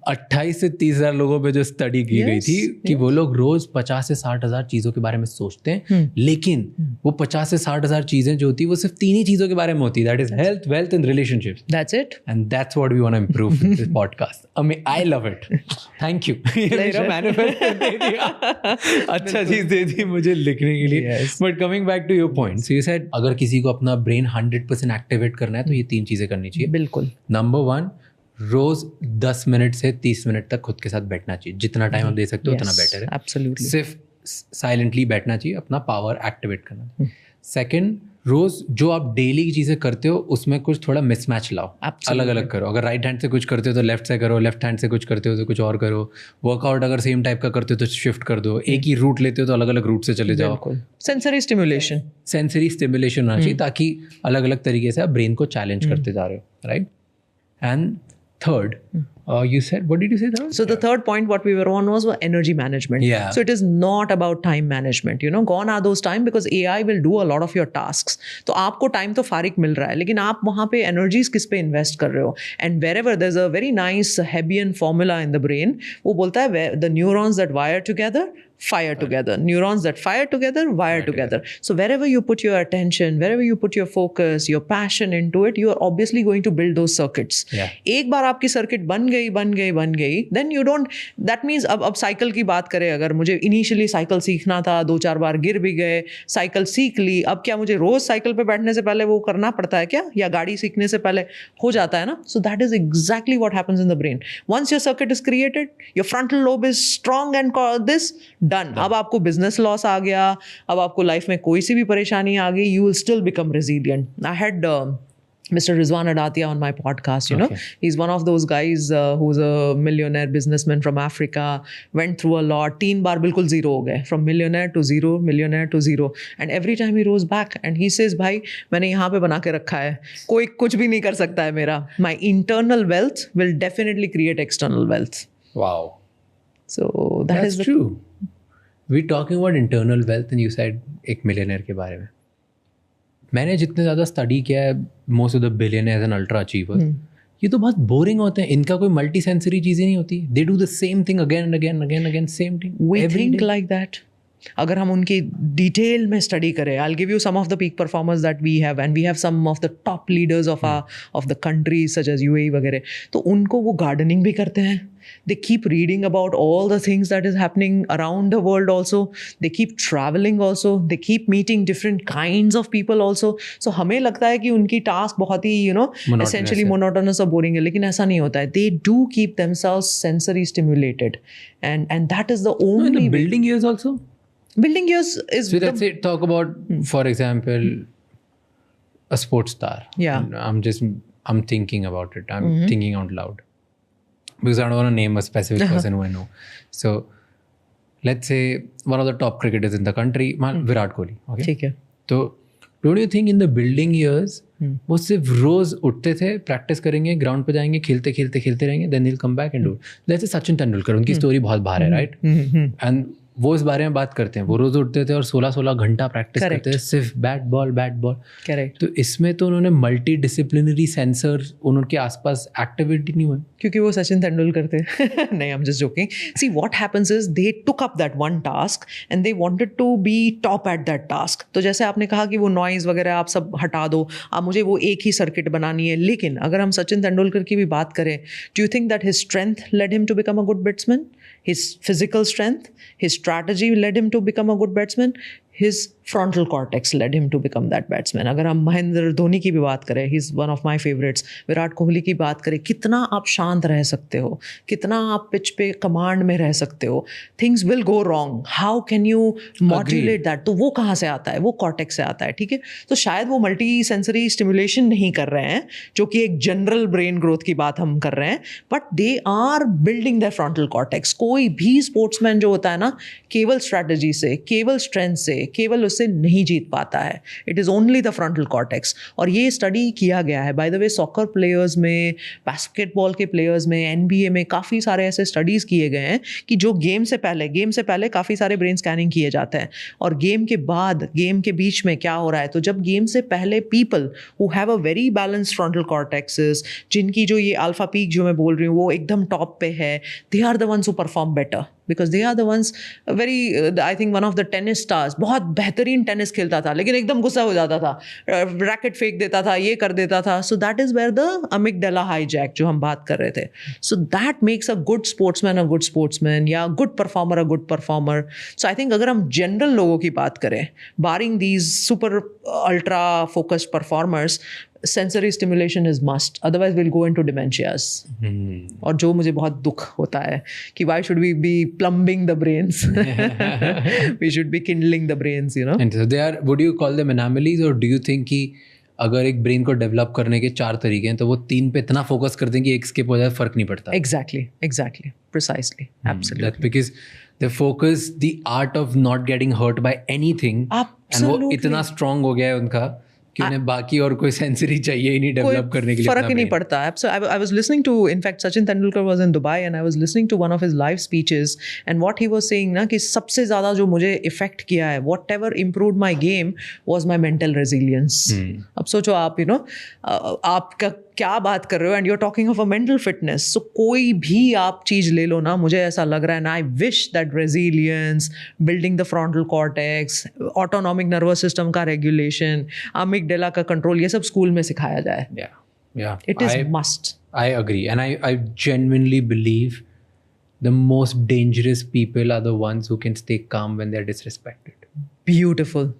28 से 30,000 लोगों पे जो स्टडी की गई थी कि वो लोग रोज 50 से 60,000 चीजों के बारे में सोचते हैं, लेकिन वो 50 से 60,000 चीजें जो होती है वो सिर्फ 3 ही चीजों के बारे में होती है. That is health, wealth and relationships. That's it. And that's what we want to improve with this podcast. I love it. Thank you. मेरा मैनिफेस्टो दे दिया. अच्छा चीज दे दी मुझे लिखने के लिए. But coming back to your point, so you said अगर किसी को अपना ब्रेन 100% एक्टिवेट करना है तो ये 3 चीजें करनी चाहिए. बिल्कुल. नंबर 1, रोज 10 मिनट से 30 मिनट तक खुद के साथ बैठना चाहिए. जितना टाइम आप दे सकते हो उतना बेटर है. एब्सोल्युटली. सिर्फ साइलेंटली बैठना चाहिए, अपना पावर एक्टिवेट करना. सेकंड, रोज जो आप डेली की चीज़ें करते हो उसमें कुछ थोड़ा मिसमैच लाओ. अलग अलग करो. अगर राइट हैंड से कुछ करते हो तो लेफ्ट से करो, लेफ्ट हैंड से कुछ करते हो तो कुछ और करो. वर्कआउट अगर सेम टाइप का करते हो तो शिफ्ट कर दो. एक ही रूट लेते हो तो अलग अलग रूट से चले जाओ. सेंसरी स्टिमुलेशन होना चाहिए ताकि अलग अलग तरीके से आप ब्रेन को चैलेंज करते जा रहे हो. Right. And third, you said, what did you say third? So the third point what we were on was energy management. Yeah. So it is not about time management, gone are those time because AI will do a lot of your tasks. तो आपको time तो फारिग मिल रहा है, लेकिन आप वहाँ पे energies किस पे invest कर रहे हो. And wherever there's a very nice Hebbian formula in the brain, वो बोलता है the neurons that wire together fire together. Neurons that fire together wire together. So wherever you put your attention, wherever you put your focus, your passion into it, you are obviously going to build those circuits. एक बार आपकी circuit बन गई, then you don't, that means अब cycle की बात करें, अगर मुझे इनिशियली साइकिल सीखना था, 2-4 बार गिर भी गए, साइकिल सीख ली, अब क्या मुझे रोज साइकिल पे बैठने से पहले वो करना पड़ता है क्या, या गाड़ी सीखने से पहले हो जाता है ना. So that is exactly what happens in the brain. Once your circuit is created, your frontal lobe is strong and this done. अब आपको बिजनेस लॉस आ गया, अब आपको लाइफ में कोई सी भी परेशानी आ गई, you will still become resilient. I had Mr. Rizwan Adatia on my podcast, he's one of those guys who's a millionaire businessman from Africa, went through a lot, 3 बार बिल्कुल zero हो गए, from millionaire to zero, and every time he rose back and he says, भाई मैंने यहाँ पे बना के रखा है, कोई कुछ भी नहीं कर सकता है मेरा. My internal wealth will definitely create external wealth. Wow. So that's true. We're talking about internal wealth and you said एक millionaire के बारे में. मैंने जितने ज़्यादा स्टडी किया है most of the billionaires and ultra achievers, ये तो बहुत बोरिंग होते हैं. इनका कोई मल्टी सेंसरी चीज़ें नहीं होती. They do the same thing again again same thing. We think like that. अगर हम उनकी डिटेल में स्टडी करें, I will give you some of the peak performers that we have, and we have some of the top leaders of the countries such as UAE वगैरह. तो उनको वो gardening भी करते हैं. They keep reading about all the things that is happening around the world also. They keep traveling also. They keep meeting different kinds of people also. So हमें लगता है कि उनकी टास्क बहुत ही essentially monotonous और boring है, लेकिन ऐसा नहीं होता है. They do keep themselves sensory stimulated, and that is the only. The building years also. Building years is. So let's say talk about, for example, a sports star. Yeah. I'm thinking about it. I'm thinking out loud. Because I don't want to name a specific person who I know. So, let's say one of the top cricketers in the country, Virat Kohli. Okay. ठीक है. तो don't you think in the building years, वो सिर्फ रोज उठते थे, practice करेंगे, ground पे जाएंगे, खेलते रहेंगे, then they'll come back and do it. Let's say Sachin Tendulkar, उनकी स्टोरी बहुत बाहर है, right? And वो इस बारे में बात करते हैं, वो रोज उठते थे और 16-16 घंटा प्रैक्टिस करते थे सिर्फ बैट बॉल। करेक्ट। तो इसमें तो उन्होंने मल्टी डिसिप्लिनरी सेंसर उनके आसपास एक्टिविटी नहीं हुई, क्योंकि वो सचिन तेंदुलकर थे। नहीं, I am just joking. See what happens is they took up that one task and they wanted to be top at that task. तो जैसे आपने कहा कि वो नॉइज वगैरह आप सब हटा दो, आप मुझे वो एक ही सर्किट बनानी है। लेकिन अगर हम सचिन तेंदुलकर की भी बात करें, do you think that his strength led him to become a good batsman? His physical strength, his strategy led him to become a good batsman. His frontal cortex led him to become that batsman. अगर हम महेंद्र धोनी की भी बात करें, he's one of my favorites. Virat Kohli की बात करें, कितना आप शांत रह सकते हो, कितना आप पिच पे कमांड में रह सकते हो. Things will go wrong. How can you modulate that? तो वो कहाँ से आता है? वो कॉर्टेक्स से आता है. ठीक है, तो शायद वो मल्टी सेंसरी स्टिमुलेशन नहीं कर रहे हैं, जो कि एक जनरल ब्रेन ग्रोथ की बात हम कर रहे हैं, but they are building the frontal cortex. कोई भी स्पोर्ट्समैन जो होता है ना, केवल स्ट्रैटेजी से, केवल स्ट्रेंथ से, केवल उससे नहीं जीत पाता है. It is only the frontal cortex. और ये स्टडी किया गया है, bye the way, soccer players में, बास्केटबॉल के प्लेयर्स में, NBA में काफ़ी सारे ऐसे स्टडीज़ किए गए हैं कि जो गेम से पहले काफ़ी सारे ब्रेन स्कैनिंग किए जाते हैं, और गेम के बाद, गेम के बीच में क्या हो रहा है. तो जब गेम से पहले people who have a very balanced frontal cortexes, जिनकी जो ये अल्फा पीक जो मैं बोल रही हूँ वो एकदम टॉप पे है, they are the ones who perform better, because they are the ones very, I think one of the tennis stars, बहुत बेहतरीन टेनिस खेलता था लेकिन एकदम गुस्सा हो जाता था, रैकेट फेंक देता था, ये कर देता था. So that is where the amygdala hijack जो हम बात कर रहे थे. So that makes a good sportsman या good performer a good performer. So I think अगर हम जनरल लोगों की बात करें, barring these super ultra focused performers, sensory stimulation is must, otherwise will go into dementias. और जो मुझे बहुत दुख होता है कि why should we be plumbing the brains, we should be kindling the brains, you know. And so they are, would you call them anomalies, और do you think कि अगर एक ब्रेन को डेवलप करने के 4 तरीके हैं तो वो 3 पे इतना फोकस करते हैं कि एक स्किप हो जाए, फर्क नहीं पड़ता? Exactly, precisely, absolutely. That's because they focus the art of not getting hurt by anything. Absolutely. And वो इतना strong हो गया है उनका कि उन्हें बाकी और कोई सेंसरी चाहिए ही नहीं डेवलप करने के लिए. फर्क ही नहीं पड़ता. I was listening to, in fact, Sachin Tendulkar was in Dubai and I was listening to one of his live speeches, and what he was saying ना कि सबसे ज़्यादा जो मुझे इफेक्ट किया है, whatever improved my game was my mental resilience. अब सोचो आप, you know, आपका क्या बात कर रहे हो, and you are talking of a mental fitness. So कोई भी आप चीज़ ले लो ना, मुझे ऐसा लग रहा है ना, I wish that resilience, building the frontal cortex, autonomic nervous system का रेगुलेशन, अमिगडाला का कंट्रोल, ये सब स्कूल में सिखाया जाए. It is must. I agree, and I genuinely believe the most dangerous people are the ones who can stay calm when they're disrespected. Beautiful.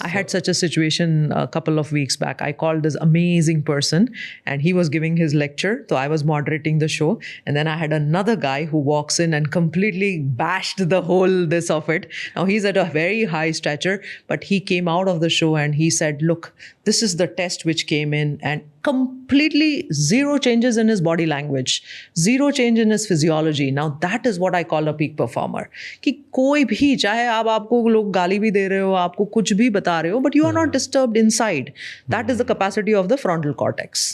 I had such a situation a couple of weeks back. I called this amazing person and he was giving his lecture. So I was moderating the show. And then I had another guy who walks in and completely bashed the whole this of it. Now he's at a very high stature, but he came out of the show and he said, look, this is the test which came in, and completely zero changes in his body language, zero change in his physiology. Now that is what I call a peak performer. कि कोई भी, चाहे आप, आपको लोग गाली भी दे रहे हो, आपको कुछ भी बता रहे हो, but you are not disturbed inside. That is the capacity of the frontal cortex.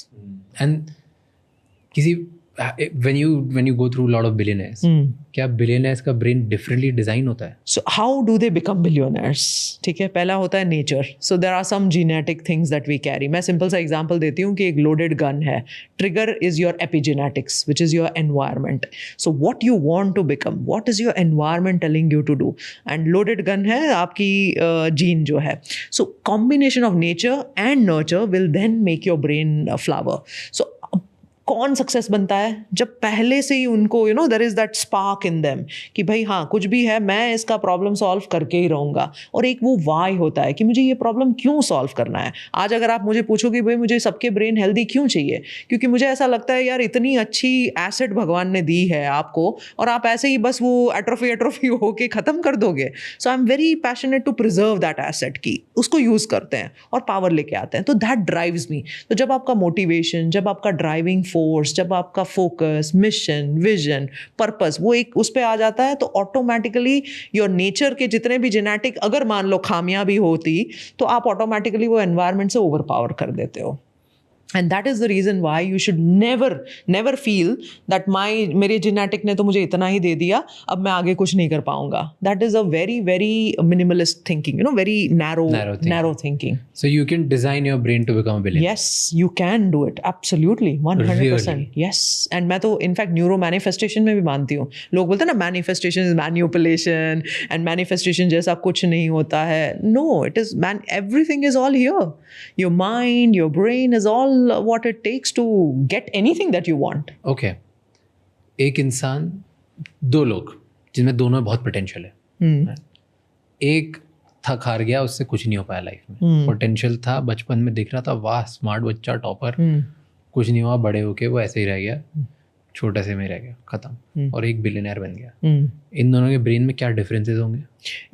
And किसी, when you go through a lot of billionaires, क्या billionaires का brain differently design होता है? So how do they become billionaires? ठीक है, पहला होता है nature. So there are some genetic things that we carry. मैं simple सा example देती हूँ कि एक loaded gun है. Trigger is your epigenetics, which is your environment. So what you want to become, what is your environment telling you to do? And loaded gun है आपकी gene जो है. So combination of nature and nurture will then make your brain flower. So कौन success बनता है जब पहले से ही उनको, you know, there is that spark in them कि भाई हाँ, कुछ भी है, मैं इसका प्रॉब्लम सॉल्व करके ही रहूँगा. और एक वो वाई होता है कि मुझे ये प्रॉब्लम क्यों सॉल्व करना है. आज अगर आप मुझे पूछोगे भाई मुझे सबके ब्रेन हेल्दी क्यों चाहिए, क्योंकि मुझे ऐसा लगता है यार इतनी अच्छी एसेट भगवान ने दी है आपको, और आप ऐसे ही बस वो एट्रोफी होके ख़त्म कर दोगे. So I am very passionate to preserve that asset, की उसको यूज़ करते हैं और पावर लेके आते हैं. तो दैट ड्राइव्स मी. तो जब आपका मोटिवेशन, जब आपका ड्राइविंग फोर्स, जब आपका फोकस, मिशन, विजन, पर्पस वो एक उस पे आ जाता है, तो ऑटोमेटिकली योर नेचर के जितने भी जेनेटिक अगर मान लो खामियां भी होती, तो आप ऑटोमेटिकली वो एनवायरनमेंट से ओवरपावर कर देते हो. And that is the reason why you should never feel that मेरे genetic ने तो मुझे इतना ही दे दिया, अब मैं आगे कुछ नहीं कर पाऊंगा. That is a very very minimalist thinking, very narrow thinking. So you can design your brain to become a billionaire. Yes, you can do it. Absolutely, 100%. Really? Yes, and मैं तो in fact neuro manifestation में भी मानती हूँ. लोग बोलते हैं ना manifestation is manipulation and manifestation जैसा कुछ नहीं होता है. No, it is everything is all here. Your mind, your brain is all what it takes to get anything that you want. Okay. एक इंसान, दो लोग जिनमें दोनों में बहुत पोटेंशियल है. एक थक हार गया, उससे कुछ नहीं हो पाया लाइफ में. पोटेंशियल था, बचपन में दिख रहा था, वाह स्मार्ट बच्चा, टॉपर, कुछ नहीं हुआ, बड़े होके वो ऐसे ही रह गया, छोटे से में रह गया, खत्म. और एक बिलियनर बन गया. इन दोनों के ब्रेन में क्या डिफरेंसेस होंगे?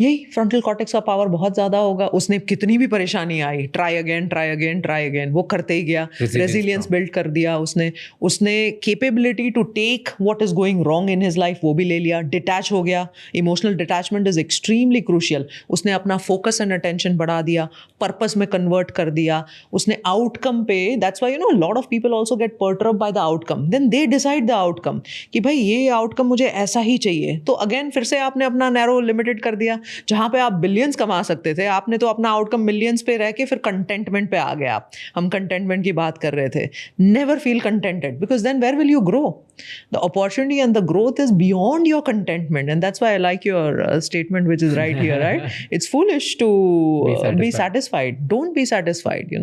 यही फ्रंटल कॉर्टेक्स का पावर बहुत ज्यादा होगा. उसने कितनी भी परेशानी आई, ट्राई अगेन, वो करते ही गया. रेजिलियंस बिल्ड कर दिया उसने capability to take what is going wrong in his life, वो भी ले लिया. डिटैच हो गया. Emotional detachment is extremely crucial. उसने अपना फोकस एंड अटेंशन बढ़ा दिया, पर्पस में कन्वर्ट कर दिया. उसने आउटकम पे, that's why lot of people also get perturbed by the outcome. Then they decide the outcome कि भाई ये आउटकम मुझे ऐसा ही चाहिए. तो अगेन फिर से आपने अपना नैरो लिमिटेड कर दिया. जहां पे आप बिलियंस कमा सकते थे, आपने तो अपना आउटकम मिलियंस पे रह के फिर कंटेंटमेंट पे आ गए. हम कंटेंटमेंट की बात कर रहे थे. Never feel contented because then where will you grow? The opportunity and the growth is beyond your contentment. And that's why I like your statement which is right here, right? It's foolish to be satisfied. Don't be satisfied,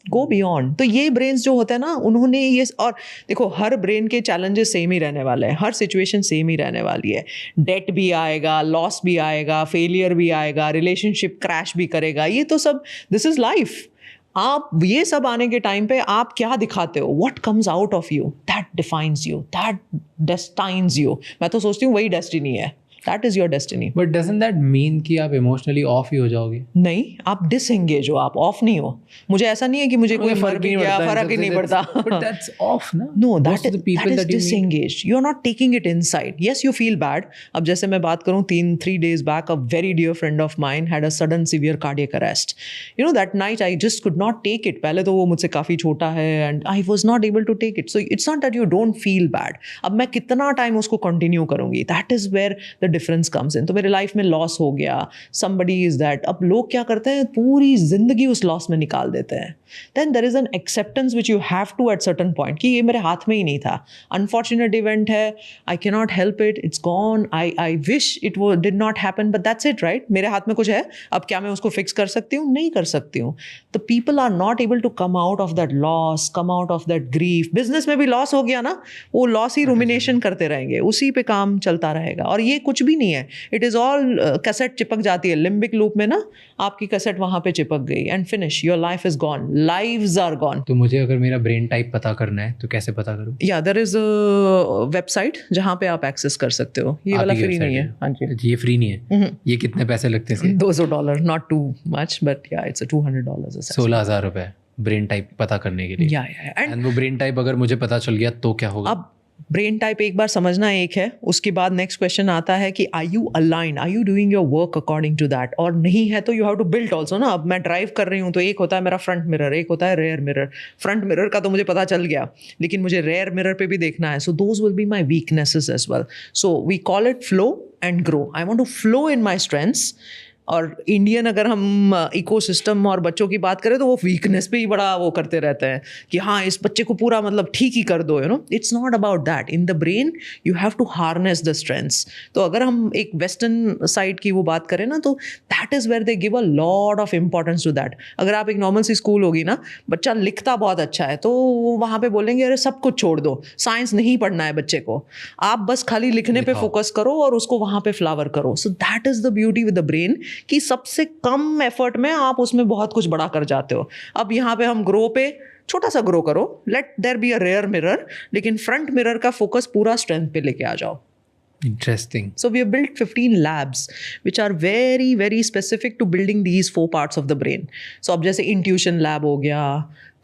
go beyond. तो ये brains जो होते हैं ना, उन्होंने ये, और देखो हर ब्रेन के चैलेंजेस सेम ही रहने वाले हैं, हर सिचुएशन सेम ही रहने वाली है. डेट भी आएगा, लॉस भी आएगा, फेलियर भी आएगा, रिलेशनशिप क्रैश भी करेगा. ये तो सब, दिस इज लाइफ. आप ये सब आने के टाइम पे आप क्या दिखाते हो, what comes out of you, that defines you, that destines you. मैं तो सोचती हूँ वही डेस्टिनी है. That is your destiny. But doesn't that mean कि आप emotionally off ही हो जाओगे? नहीं, आप disengage हो, आप off नहीं हो. मुझे ऐसा नहीं है कि मुझे कोई फर्क ही नहीं पड़ता. But that's off ना? No, that is disengaged. You are not taking it inside. Yes, you feel bad. अब जैसे मैं बात करूँ, 3 days back, a very dear friend of mine had a sudden severe cardiac arrest. That night I just could not take it. पहले तो वो मुझसे काफ़ी छोटा है and I was not able to take it. So it's not that you don't feel bad. अब मैं कितना टाइम उसको continue करूँगी? That is where the difference comes in. तो मेरे लाइफ में लॉस हो गया, somebody is that. अब लोग क्या करते हैं, पूरी जिंदगी उस लॉस में निकाल देते हैं. Then there is an acceptance which you have to at certain point कि ये मेरे हाथ में ही नहीं था, अनफॉर्चुनेट इवेंट है, I cannot help it, it's gone, I wish it did not happen, but that's it, right? मेरे हाथ में कुछ है, अब क्या मैं उसको फिक्स कर सकती हूँ? नहीं कर सकती हूँ. The people are not able to come out of that loss, come out of that grief. Business में भी लॉस हो गया ना, वो लॉस ही रुमिनेशन करते रहेंगे, उसी पे काम चलता रहेगा. और ये कुछ भी नहीं है, इट इज ऑल कैसेट चिपक जाती है लिम्बिक लूप में ना, आपकी कैसेट वहां पे चिपक गई and finish, your life is gone, lives are gone. तो मुझे अगर मेरा ब्रेन टाइप पता करना है तो कैसे पता करूं? या देयर इज अ वेबसाइट जहां पे आप एक्सेस कर सकते हो. ये वाला फ्री नहीं है. हाँ जी, ये फ्री नहीं है. ये कितने पैसे लगते हैं? $200, नॉट टू मच, बट या इट्स $200. 16,000 रुपए ब्रेन टाइप पता करने के लिए. एंड वो ब्रेन टाइप अगर मुझे पता चल गया तो क्या होगा? अब ब्रेन टाइप एक बार समझना एक है, उसके बाद नेक्स्ट क्वेश्चन आता है कि are you aligned, are you doing your work according to that, और नहीं है तो you have to build also ना. अब मैं ड्राइव कर रही हूँ तो एक होता है मेरा फ्रंट मिरर, एक होता है रेयर मिरर. फ्रंट मिरर का तो मुझे पता चल गया, लेकिन मुझे रेयर मिरर पे भी देखना है. So those will be my weaknesses as well. So we call it flow and grow. I want to flow in my strengths. और इंडियन अगर हम इकोसिस्टम और बच्चों की बात करें तो वो वीकनेस पे ही बड़ा वो करते रहते हैं कि हाँ इस बच्चे को पूरा मतलब ठीक ही कर दो. It's not about that. In the brain you have to harness the strengths. तो अगर हम एक वेस्टर्न साइड की वो बात करें ना, तो that is where they give a lot of importance to that. अगर आप एक नॉर्मल सी स्कूल होगी ना, बच्चा लिखता बहुत अच्छा है तो वहाँ पे बोलेंगे अरे सब कुछ छोड़ दो, साइंस नहीं पढ़ना है बच्चे को, आप बस खाली लिखने पे फोकस करो और उसको वहाँ पे फ्लावर करो. So that is the beauty with the brain कि सबसे कम एफर्ट में आप उसमें बहुत कुछ बड़ा कर जाते हो. अब यहाँ पे हम ग्रो पे छोटा सा ग्रो करो, let there be a rare mirror, लेकिन फ्रंट मिरर का फोकस पूरा स्ट्रेंथ पे लेके आ जाओ. Interesting. So we have built 15 labs which are very very specific to building these 4 parts of the brain. So अब जैसे intuition lab हो गया,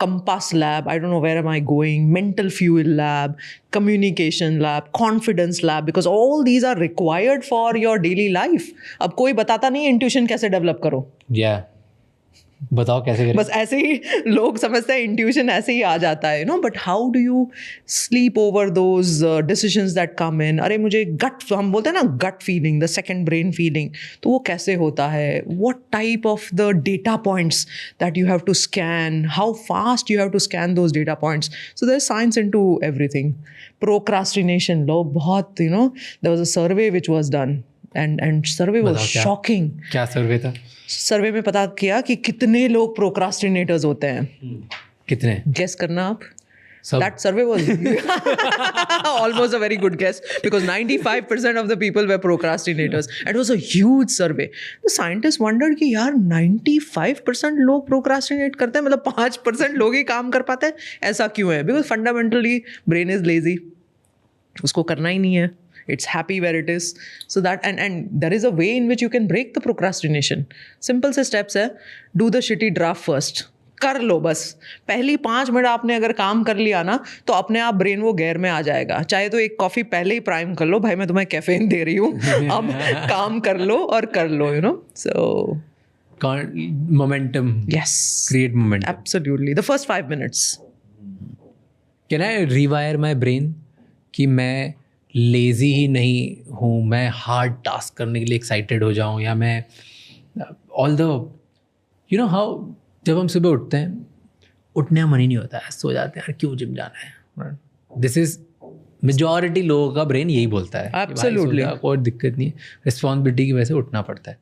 compass lab, I don't know where am I going, mental fuel lab, communication lab, confidence lab, because all these are required for your daily life. अब कोई बताता नहीं intuition कैसे develop करो. Yeah. बताओ कैसे करें? बस ऐसे ही लोग समझते हैं इंट्यूशन ऐसे ही आ जाता है, but how do you sleep over those decisions that come in? अरे मुझे गट, हम बोलते हैं ना gut feeling, the second brain feeling, तो वो कैसे होता है? What type of the data points that you have to scan, how fast you have to scan those data points? So there is science into everything. Procrastination, लोग बहुत, there was a survey which was done and survey was shocking. क्या सर्वे था? सर्वे में पता किया कि कितने लोग प्रोक्रास्टिनेटर्स होते हैं. कितने? गेस करना आप. सब. That survey was almost a very good guess, because 95% of the people were procrastinators. It was a huge survey. The scientists wondered कि यार 95% लोग प्रोक्रास्टिनेट करते हैं, मतलब 5% लोग ही काम कर पाते हैं, ऐसा क्यों है? Because fundamentally brain is lazy, उसको करना ही नहीं है. It's happy where it is. So that, and there is a way in which you can break the procrastination. Simple से steps है. Do the shitty draft first. कर लो बस. पहली 5 minute आपने अगर काम कर लिया ना, तो अपने आप ब्रेन वो गेयर में आ जाएगा. चाहे तो एक कॉफ़ी पहले ही प्राइम कर लो, भाई मैं तुम्हें कैफीन दे रही हूँ, अब काम कर लो और कर लो, So momentum. Yes. Create momentum. Absolutely. The first 5 minutes. Can I rewire my brain कि मैं लेज़ी ही नहीं हूँ, मैं हार्ड टास्क करने के लिए एक्साइटेड हो जाऊँ, या मैं ऑल द हाउ जब हम सुबह उठते हैं, उठने का मन ही नहीं होता है, सो जाते हैं, यार क्यों जिम जाना है. दिस इज मेजॉरिटी लोगों का ब्रेन यही बोलता है. एब्सोल्युटली. कोई दिक्कत नहीं है, रिस्पॉन्सिबिलिटी की वजह से उठना पड़ता है.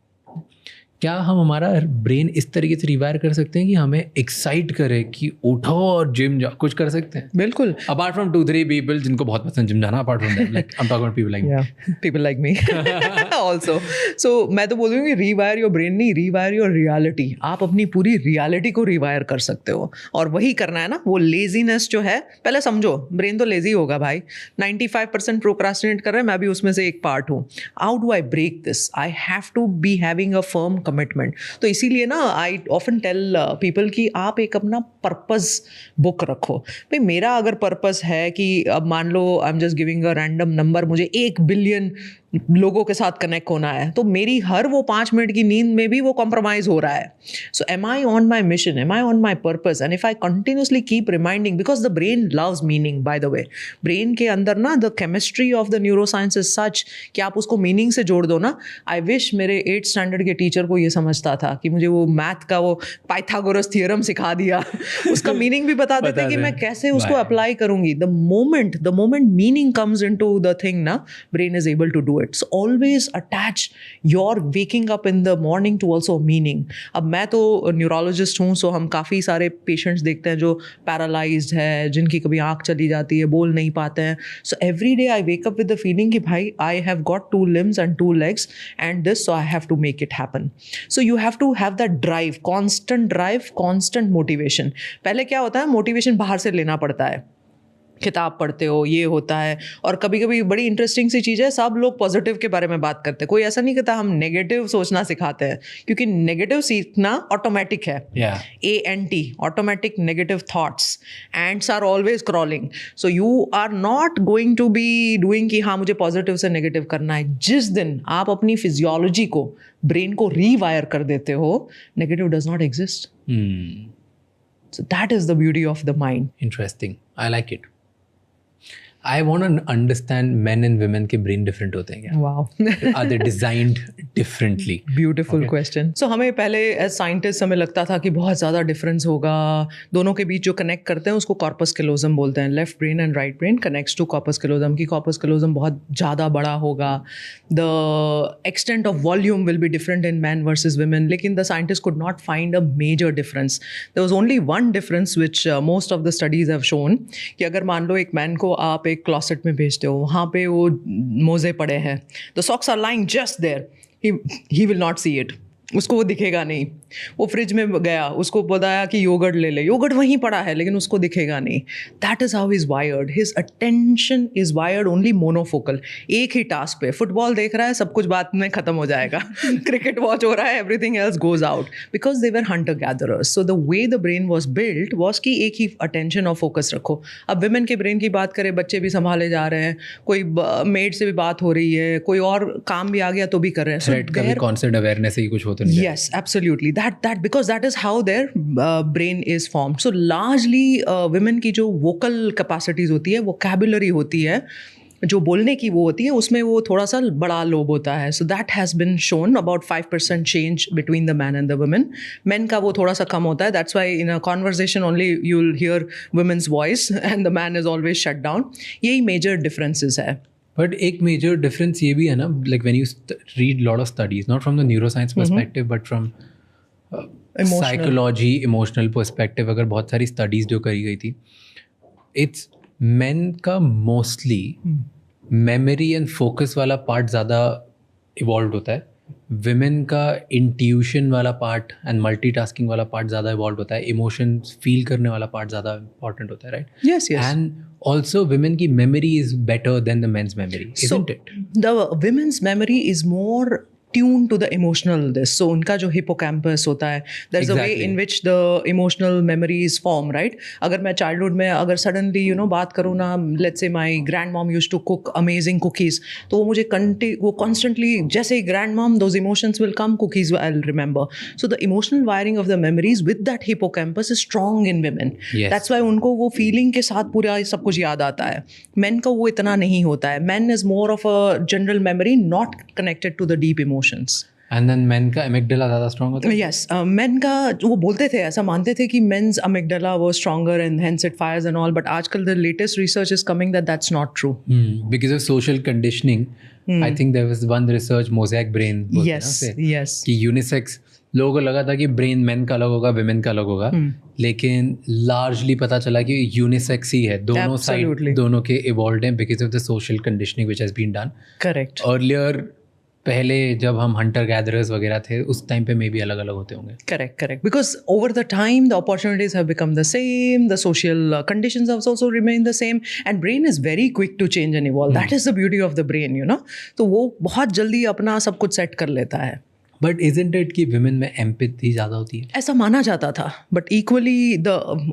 क्या हम हमारा ब्रेन इस तरीके से रिवायर कर सकते हैं कि हमें एक्साइट करे कि उठो और जिम जाओ? कुछ कर सकते हैं? बिल्कुल. अपार्ट फ्रॉम 2-3 पीपल जिनको बहुत पसंद जिम जाना, apart from that, like I am talking about people like me also. So मैं तो बोलूँगी रिवायर योर ब्रेन नहीं, रिवायर योर रियलिटी. आप अपनी पूरी रियलिटी को रिवायर कर सकते हो, और वही करना है ना. वो लेजीनेस जो है, पहले समझो ब्रेन तो लेजी होगा भाई. 95% प्रोक्रास्टिनेट कर रहे हैं, मैं भी उसमें से एक पार्ट हूँ. How do I break this? I have to be having a firm commitment. तो इसीलिए ना आई ऑफन टेल पीपल कि आप एक अपना पर्पस बुक रखो. भाई मेरा अगर पर्पस है कि अब मान लो I am just giving a random number, मुझे 1 बिलियन लोगों के साथ कनेक्ट होना है, तो मेरी हर वो 5 मिनट की नींद में भी वो कॉम्प्रोमाइज हो रहा है. So am I on my mission, am I on my purpose? And if I continuously keep reminding, because the brain loves meaning. By the way, brain के अंदर ना the chemistry of the neuroscience is such कि आप उसको meaning से जोड़ दो ना. आई विश मेरे 8th स्टैंडर्ड के टीचर को ये समझता था कि मुझे वो मैथ का वो पाइथागोरस थियरम सिखा दिया, उसका मीनिंग भी बता देते कि मैं कैसे उसको अप्लाई करूंगी. The moment meaning comes into the thing ना, brain is able to do it. So always attach your waking up in the morning to also meaning. अब मैं तो न्यूरोलॉजिस्ट हूँ, सो हम काफ़ी सारे पेशेंट्स देखते हैं जो पैरालाइज्ड है, जिनकी कभी आँख चली जाती है, बोल नहीं पाते हैं. So every day I wake up with the feeling कि भाई I have got 2 limbs and 2 legs and this, so I have to make it happen. So you have to have that drive, constant motivation. पहले क्या होता है, motivation बाहर से लेना पड़ता है, किताब पढ़ते हो, ये होता है. और कभी कभी बड़ी इंटरेस्टिंग सी चीज़ है, सब लोग पॉजिटिव के बारे में बात करते हैं, कोई ऐसा नहीं कहता हम नेगेटिव सोचना सिखाते हैं, क्योंकि नेगेटिव सीखना ऑटोमेटिक है. ANT, automatic negative thoughts, ANTs are always crawling. So you are not going to be doing कि हाँ मुझे पॉजिटिव से नेगेटिव करना है. जिस दिन आप अपनी फिजियोलॉजी को, ब्रेन को रीवायर कर देते हो, negative does not exist. So that is the beauty of the mind. Interesting. I like it. I want to understand men and women के brain different होते हैं क्या? Wow. Are they designed differently? Beautiful question. So हमें पहले as scientists हमें लगता था कि बहुत ज़्यादा difference होगा. दोनों के बीच जो connect करते हैं उसको corpus callosum बोलते हैं. Left brain and right brain connects to corpus callosum. कि corpus callosum बहुत ज़्यादा बड़ा होगा. The extent of volume will be different in men versus women. लेकिन the scientists could not find a major difference. There was only one difference which most of the studies have shown, कि अगर मान लो एक man को आप एक closet में भेजते हो, वहाँ पे वो मोजे पड़े हैं, the socks are lying just there, he will not see it, उसको वो दिखेगा नहीं. वो फ्रिज में गया, उसको बताया कि योगर्ट ले ले, योगर्ट वहीं पड़ा है लेकिन उसको दिखेगा नहीं. That is how is wired. His attention is wired only monofocal. एक ही टास्क पे, फुटबॉल देख रहा है, सब कुछ बात में ख़त्म हो जाएगा. क्रिकेट वॉच हो रहा है, everything else goes out, because they were Hunter gatherers. So the way the brain was built was कि एक ही अटेंशन और फोकस रखो. अब विमेन के ब्रेन की बात करें, बच्चे भी संभाले जा रहे हैं, कोई मेड से भी बात हो रही है, कोई और काम भी आ गया तो भी कर रहे हैं. कॉन्सेप्ट अवेयरनेस ही कुछ होता तो नहीं Yes, absolutely. That because that is how their brain is formed. So largely women की जो vocal capacities होती है, vocabulary होती है, जो बोलने की वो होती है, उसमें वो थोड़ा सा बड़ा लोब होता है. So that has been shown about 5% change between the man and the women. Men का वो थोड़ा सा कम होता है. That's why in a conversation only you'll hear women's voice and the man is always shut down. यही major differences है. But एक major difference ये भी है ना, like when you read lot of studies, not from the neuroscience perspective but from psychology, emotional perspective, अगर बहुत सारी स्टडीज जो करी गई थी, इट्स मेन का मोस्टली मेमोरी एंड फोकस वाला पार्ट ज़्यादा इवॉल्व होता है. विमेन का इंट्यूशन वाला पार्ट एंड मल्टीटास्किंग वाला पार्ट ज़्यादा इवॉल्व होता है. इमोशंस फील करने वाला पार्ट ज़्यादा इंपॉर्टेंट होता है, right? Yes, yes. And also women की memory is better than the men's memory, isn't it? The women's memory is more tuned to the emotional this. So उनका जो hippocampus होता है, there's a way Exactly. in which the emotional memories form, right? अगर मैं childhood में अगर suddenly बात करूँ ना, let's say my grandmom used to cook amazing cookies, तो वो मुझे वो constantly, जैसे ही grandmom, those emotions will come, cookies I'll remember. So the emotional wiring of the memories with that hippocampus is strong in women. Yes. That's why उनको वो feeling के साथ पूरा सब कुछ याद आता है. Men का वो इतना नहीं होता है. Men is more of a general memory, not connected to the deep emotions. And then men का एमिगडाला ज़्यादा स्ट्रॉन्ग होता है. Yes, men का वो बोलते थे, ऐसा मानते थे कि men's amygdala was stronger and hence it fires and all, but आजकल the latest research is coming that that's not true. Because of social conditioning, I think there was one research, mosaic brain बोलते हैं ना Yes, उसे, yes. कि unisex लोगों को लगा था कि ब्रेन मेन का अलग होगा, विमेन का अलग होगा, लेकिन लार्जली पता चला कि यूनिसेक्स ही है. दोनों Absolutely. साइड दोनों के इवॉल्व हैं because of the social conditioning which has been done. Correct. Earlier पहले जब हम हंटर गैदरर्स वगैरह थे, उस टाइम पे मे बी अलग अलग होते होंगे. Correct. Because over the time, the opportunities have become the same, the social conditions have also remained the same, and brain is very quick to change and evolve. That is the beauty of the brain, तो वो बहुत जल्दी अपना सब कुछ set कर लेता है. बट इजंट इट कि विमेन में एम्पैथी ज़्यादा होती है? ऐसा माना जाता था, but equally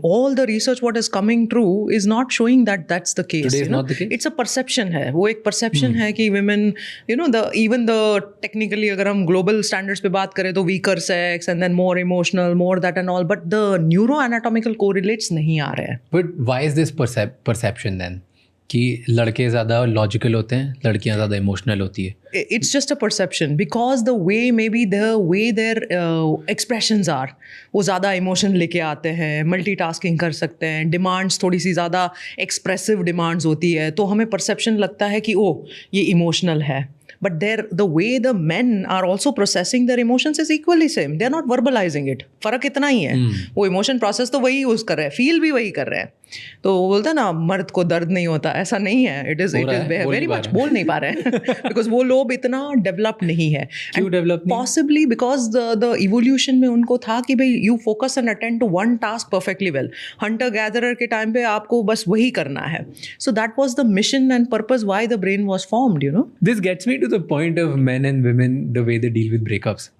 all the research what is coming true is not showing that that's the case. Today is not the case? It's a perception है, वो एक perception है कि women, even the technically अगर हम global standards पे बात करें तो weaker sex and then more emotional, more that and all, but the neuroanatomical correlates नहीं आ रहे हैं. But why is this perception then कि लड़के ज़्यादा लॉजिकल होते हैं, लड़कियाँ ज़्यादा इमोशनल होती है? It's just a perception because the way their expressions are, वो ज़्यादा emotion लेके आते हैं, multitasking कर सकते हैं, demands थोड़ी सी ज़्यादा expressive demands होती है, तो हमें perception लगता है कि ये emotional है. But the way the men are also processing their emotions is equally same. They are not verbalizing it. फर्क इतना ही है. वो emotion process तो वही यूज़ कर रहे हैं, feel भी वही कर रहे हैं. तो वो बोलते हैं ना, मर्द को दर्द नहीं होता, ऐसा नहीं है. It is very much बोल नहीं पा रहे हैं because वो लोग इतना डेवलप नहीं है. क्यों डेवलप नहीं? Possibly because the evolution में उनको था कि भाई you focus and attend to one task perfectly well. Hunter gatherer के टाइम पे आपको बस वही करना है. So that was the mission and purpose why the brain was formed. This gets me to the point of men and women, the way they deal with breakups.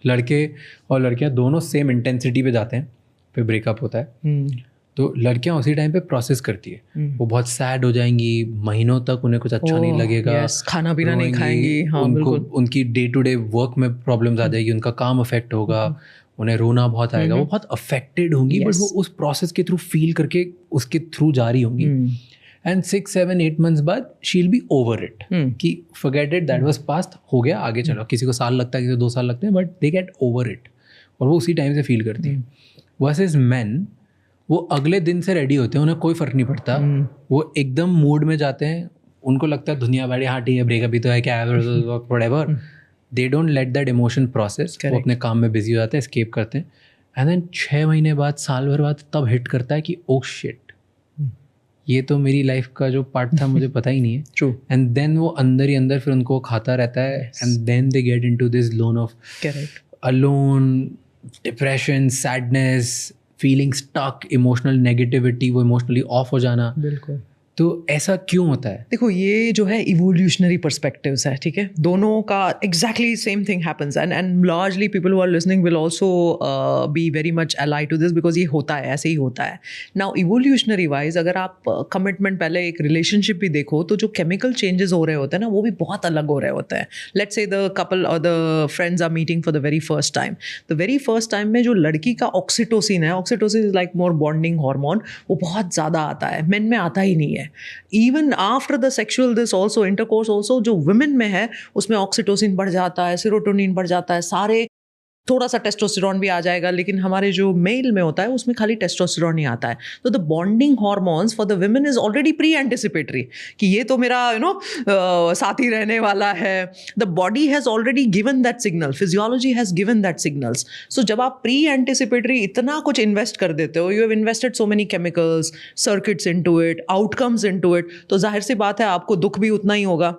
लड़के और लड़कियां दोनों सेम इंटेंसिटी पे जाते हैं, फिर ब्रेकअप होता है. तो लड़कियां उसी टाइम पे प्रोसेस करती है. वो बहुत सैड हो जाएंगी, महीनों तक उन्हें कुछ अच्छा नहीं लगेगा, खाना पीना नहीं खाएंगी, उनको उनकी डे टू डे वर्क में प्रॉब्लम्स आ जाएगी, उनका काम अफेक्ट होगा, उन्हें रोना बहुत आएगा, वो बहुत अफेक्टेड होंगी. बट वो उस प्रोसेस के थ्रू फील करके उसके थ्रू जा रही होंगी. एंड 6, 7, 8 months बाद she will be over it, कि forget it, that was past, हो गया, आगे चलो. किसी को साल लगता है, किसी को 2 साल लगते हैं, but they get over it, और वो उसी टाइम से फील करती है. वर्सेस मेन, वो अगले दिन से रेडी होते हैं, उन्हें कोई फर्क नहीं पड़ता. वो एकदम मूड में जाते हैं, उनको लगता है दुनिया बड़ी, हाँ ठीक है, ब्रेकअप ही तो है, क्या है, whatever. They don't let that emotion process. वो अपने काम में बिजी हो जाते हैं, एस्केप करते हैं. एंड देन 6 महीने बाद, साल भर बाद तब हिट करता है कि ओह शिट, ये तो मेरी लाइफ का जो पार्ट था, मुझे पता ही नहीं है. True. एंड देन वो अंदर ही अंदर फिर उनको खाता रहता है. And then they get into this lone of alone, depression, sadness, feeling stuck, emotional negativity, वो इमोशनली ऑफ हो जाना. बिल्कुल. तो ऐसा क्यों होता है? देखो ये जो है इवोल्यूशनरी पर्सपेक्टिव्स है, ठीक है, दोनों का exactly same thing happens and largely people who are listening will also be very much allied to this because ये होता है, ऐसे ही होता है. नाउ इवोल्यूशनरी वाइज अगर आप कमिटमेंट पहले एक रिलेशनशिप भी देखो तो जो केमिकल चेंजेस हो रहे होते हैं ना वो भी बहुत अलग हो रहे होते हैं. लेट्स से द कपल और the friends are meeting for the very first time. The very first time में जो लड़की का ऑक्सीटोसिन है, oxytocin is like more bonding hormone, वो बहुत ज़्यादा आता है, मेन में आता ही नहीं है. Even after the sexual this also intercourse also जो वुमेन में है उसमें ऑक्सीटोसिन बढ़ जाता है, सेरोटोनिन बढ़ जाता है, सारे थोड़ा सा टेस्टोस्टेरॉन भी आ जाएगा, लेकिन हमारे जो मेल में होता है उसमें खाली टेस्टोस्टेरॉन ही आता है. तो the bonding hormones for the women is already pre anticipatory कि ये तो मेरा साथी रहने वाला है. The body has already given that signal, physiology has given that signals. So जब आप प्री एंटिसिपेटरी इतना कुछ इन्वेस्ट कर देते हो, you have invested so many chemicals, circuits into it, outcomes into it, तो जाहिर सी बात है आपको दुख भी उतना ही होगा.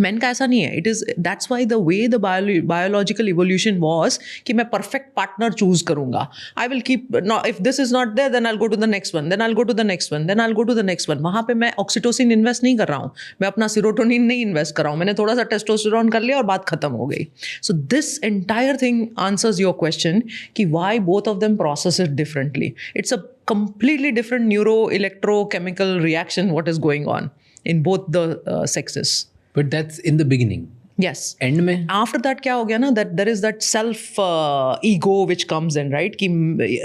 मैन का ऐसा नहीं है. It is that's why the way the biological evolution was कि मैं परफेक्ट पार्टनर चूज करूंगा. I will keep, if this is not there then I will go to the next one, then I will go to the next one, then I will go to the next one. वहाँ पे मैं oxytocin invest नहीं कर रहा हूँ, मैं अपना serotonin नहीं इन्वेस्ट कर रहा हूँ, मैंने थोड़ा सा टेस्टोस्टेरॉन कर लिया और बात खत्म हो गई. So this entire thing answers your question कि why both of them process it differently. It's a completely different neuro-electrochemical reaction what is going on in both the sexes. But that's in the beginning. Yes. End में After that क्या हो गया ना, that there is that self ego which comes in, right? कि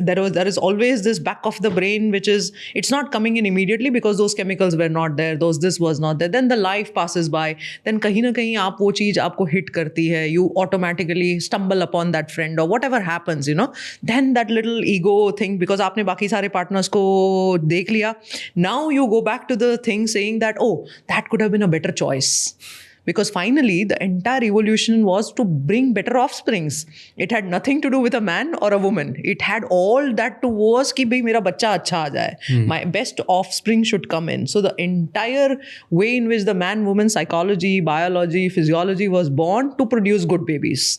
there is always this back of the brain which is, it's not coming in immediately because those chemicals were not there, this was not there. Then the life passes by, then कहीं ना कहीं आप वो चीज़ आपको hit करती है, you automatically stumble upon that friend or whatever happens, you know. Then that little ego thing, because आपने बाकी सारे partners को देख लिया, now you go back to the thing saying that, oh, that could have been a better choice. Because finally, the entire evolution was to bring better offsprings. It had nothing to do with a man or a woman. It had all that to was कि भाई मेरा बच्चा अच्छा आ जाए. My best offspring should come in. So the entire way in which the man-woman psychology, biology, physiology was born to produce good babies.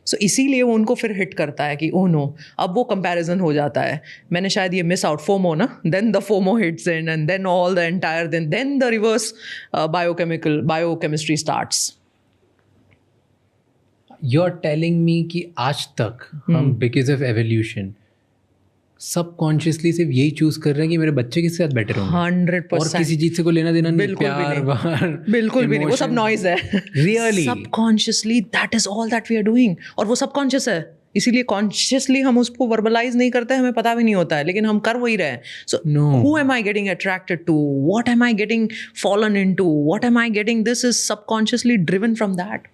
सो इसीलिए वो उनको फिर हिट करता है कि ओह नो, अब वो कंपैरिजन हो जाता है, मैंने शायद ये मिस आउट, फोमो ना, then the FOMO hits in and then all the entire then the reverse biochemistry starts. You are telling me कि आज तक हम बिकॉज ऑफ एवोल्यूशन सबकॉन्शियसली सिर्फ यही चूज कर रहे हैं कि मेरे बच्चे किसके साथ बेटर होंगे, 100%. और किसी चीज से कोई लेना देना नहीं, बिल्कुल प्यार भी वार नहीं, बिल्कुल भी नहीं, वो सब नॉइज है. Really subconsciously that is all that we are doing. और वो सबकॉन्शियस है, इसीलिए कॉन्शियसली हम उसको वर्बलाइज नहीं करते, हमें पता भी नहीं होता है, लेकिन हम कर वही रहे हैं. So who am I getting attracted to, what am I getting fallen into, what am I getting, this is subconsciously driven from that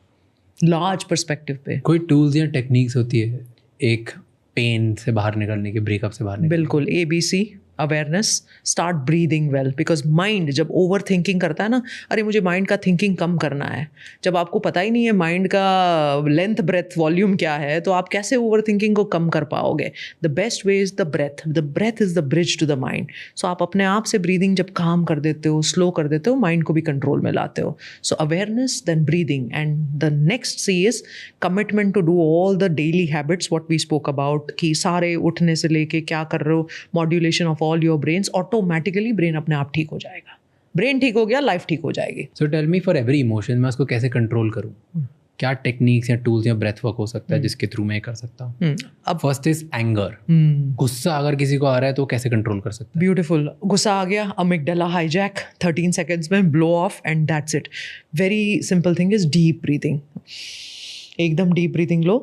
large perspective पे. कोई टूल्स या टेक्निक्स होती है एक पेन से बाहर निकलने के, ब्रेकअप से बाहर निकलने? बिल्कुल. ABC awareness, start breathing well, because mind जब ओवर थिंकिंग करता है ना, अरे मुझे माइंड का थिंकिंग कम करना है, जब आपको पता ही नहीं है माइंड का लेंथ ब्रेथ वॉल्यूम क्या है, तो आप कैसे ओवर थिंकिंग को कम कर पाओगे? The best way is the breath is the bridge to the mind. So आप अपने आप से ब्रीदिंग जब काम कर देते हो, स्लो कर देते हो, माइंड को भी कंट्रोल में लाते हो. So awareness, then breathing, and the next C is commitment to do all the daily habits what we spoke about, कि सारे उठने से लेके क्या कर रहे हो, modulation of all your brains, automatically brain अपने आप ठीक हो जाएगा. ब्रेन ठीक हो गया, लाइफ ठीक हो जाएगी. So tell me, for every emotion मैं उसको कैसे कंट्रोल करूँ? क्या टेक्निक्स या टूल्स या ब्रेथ वर्क हो सकता है जिसके थ्रू मैं कर सकता हूँ? अब फर्स्ट इज एंगर. गुस्सा अगर किसी को आ रहा है तो कैसे कंट्रोल कर सकता है? ब्यूटीफुल. गुस्सा आ गया, अमिगडाला हाईजैक, 13 सेकेंड्स में blow off and that's it. Very simple thing is deep breathing. एकदम डीप ब्रीथिंग लो,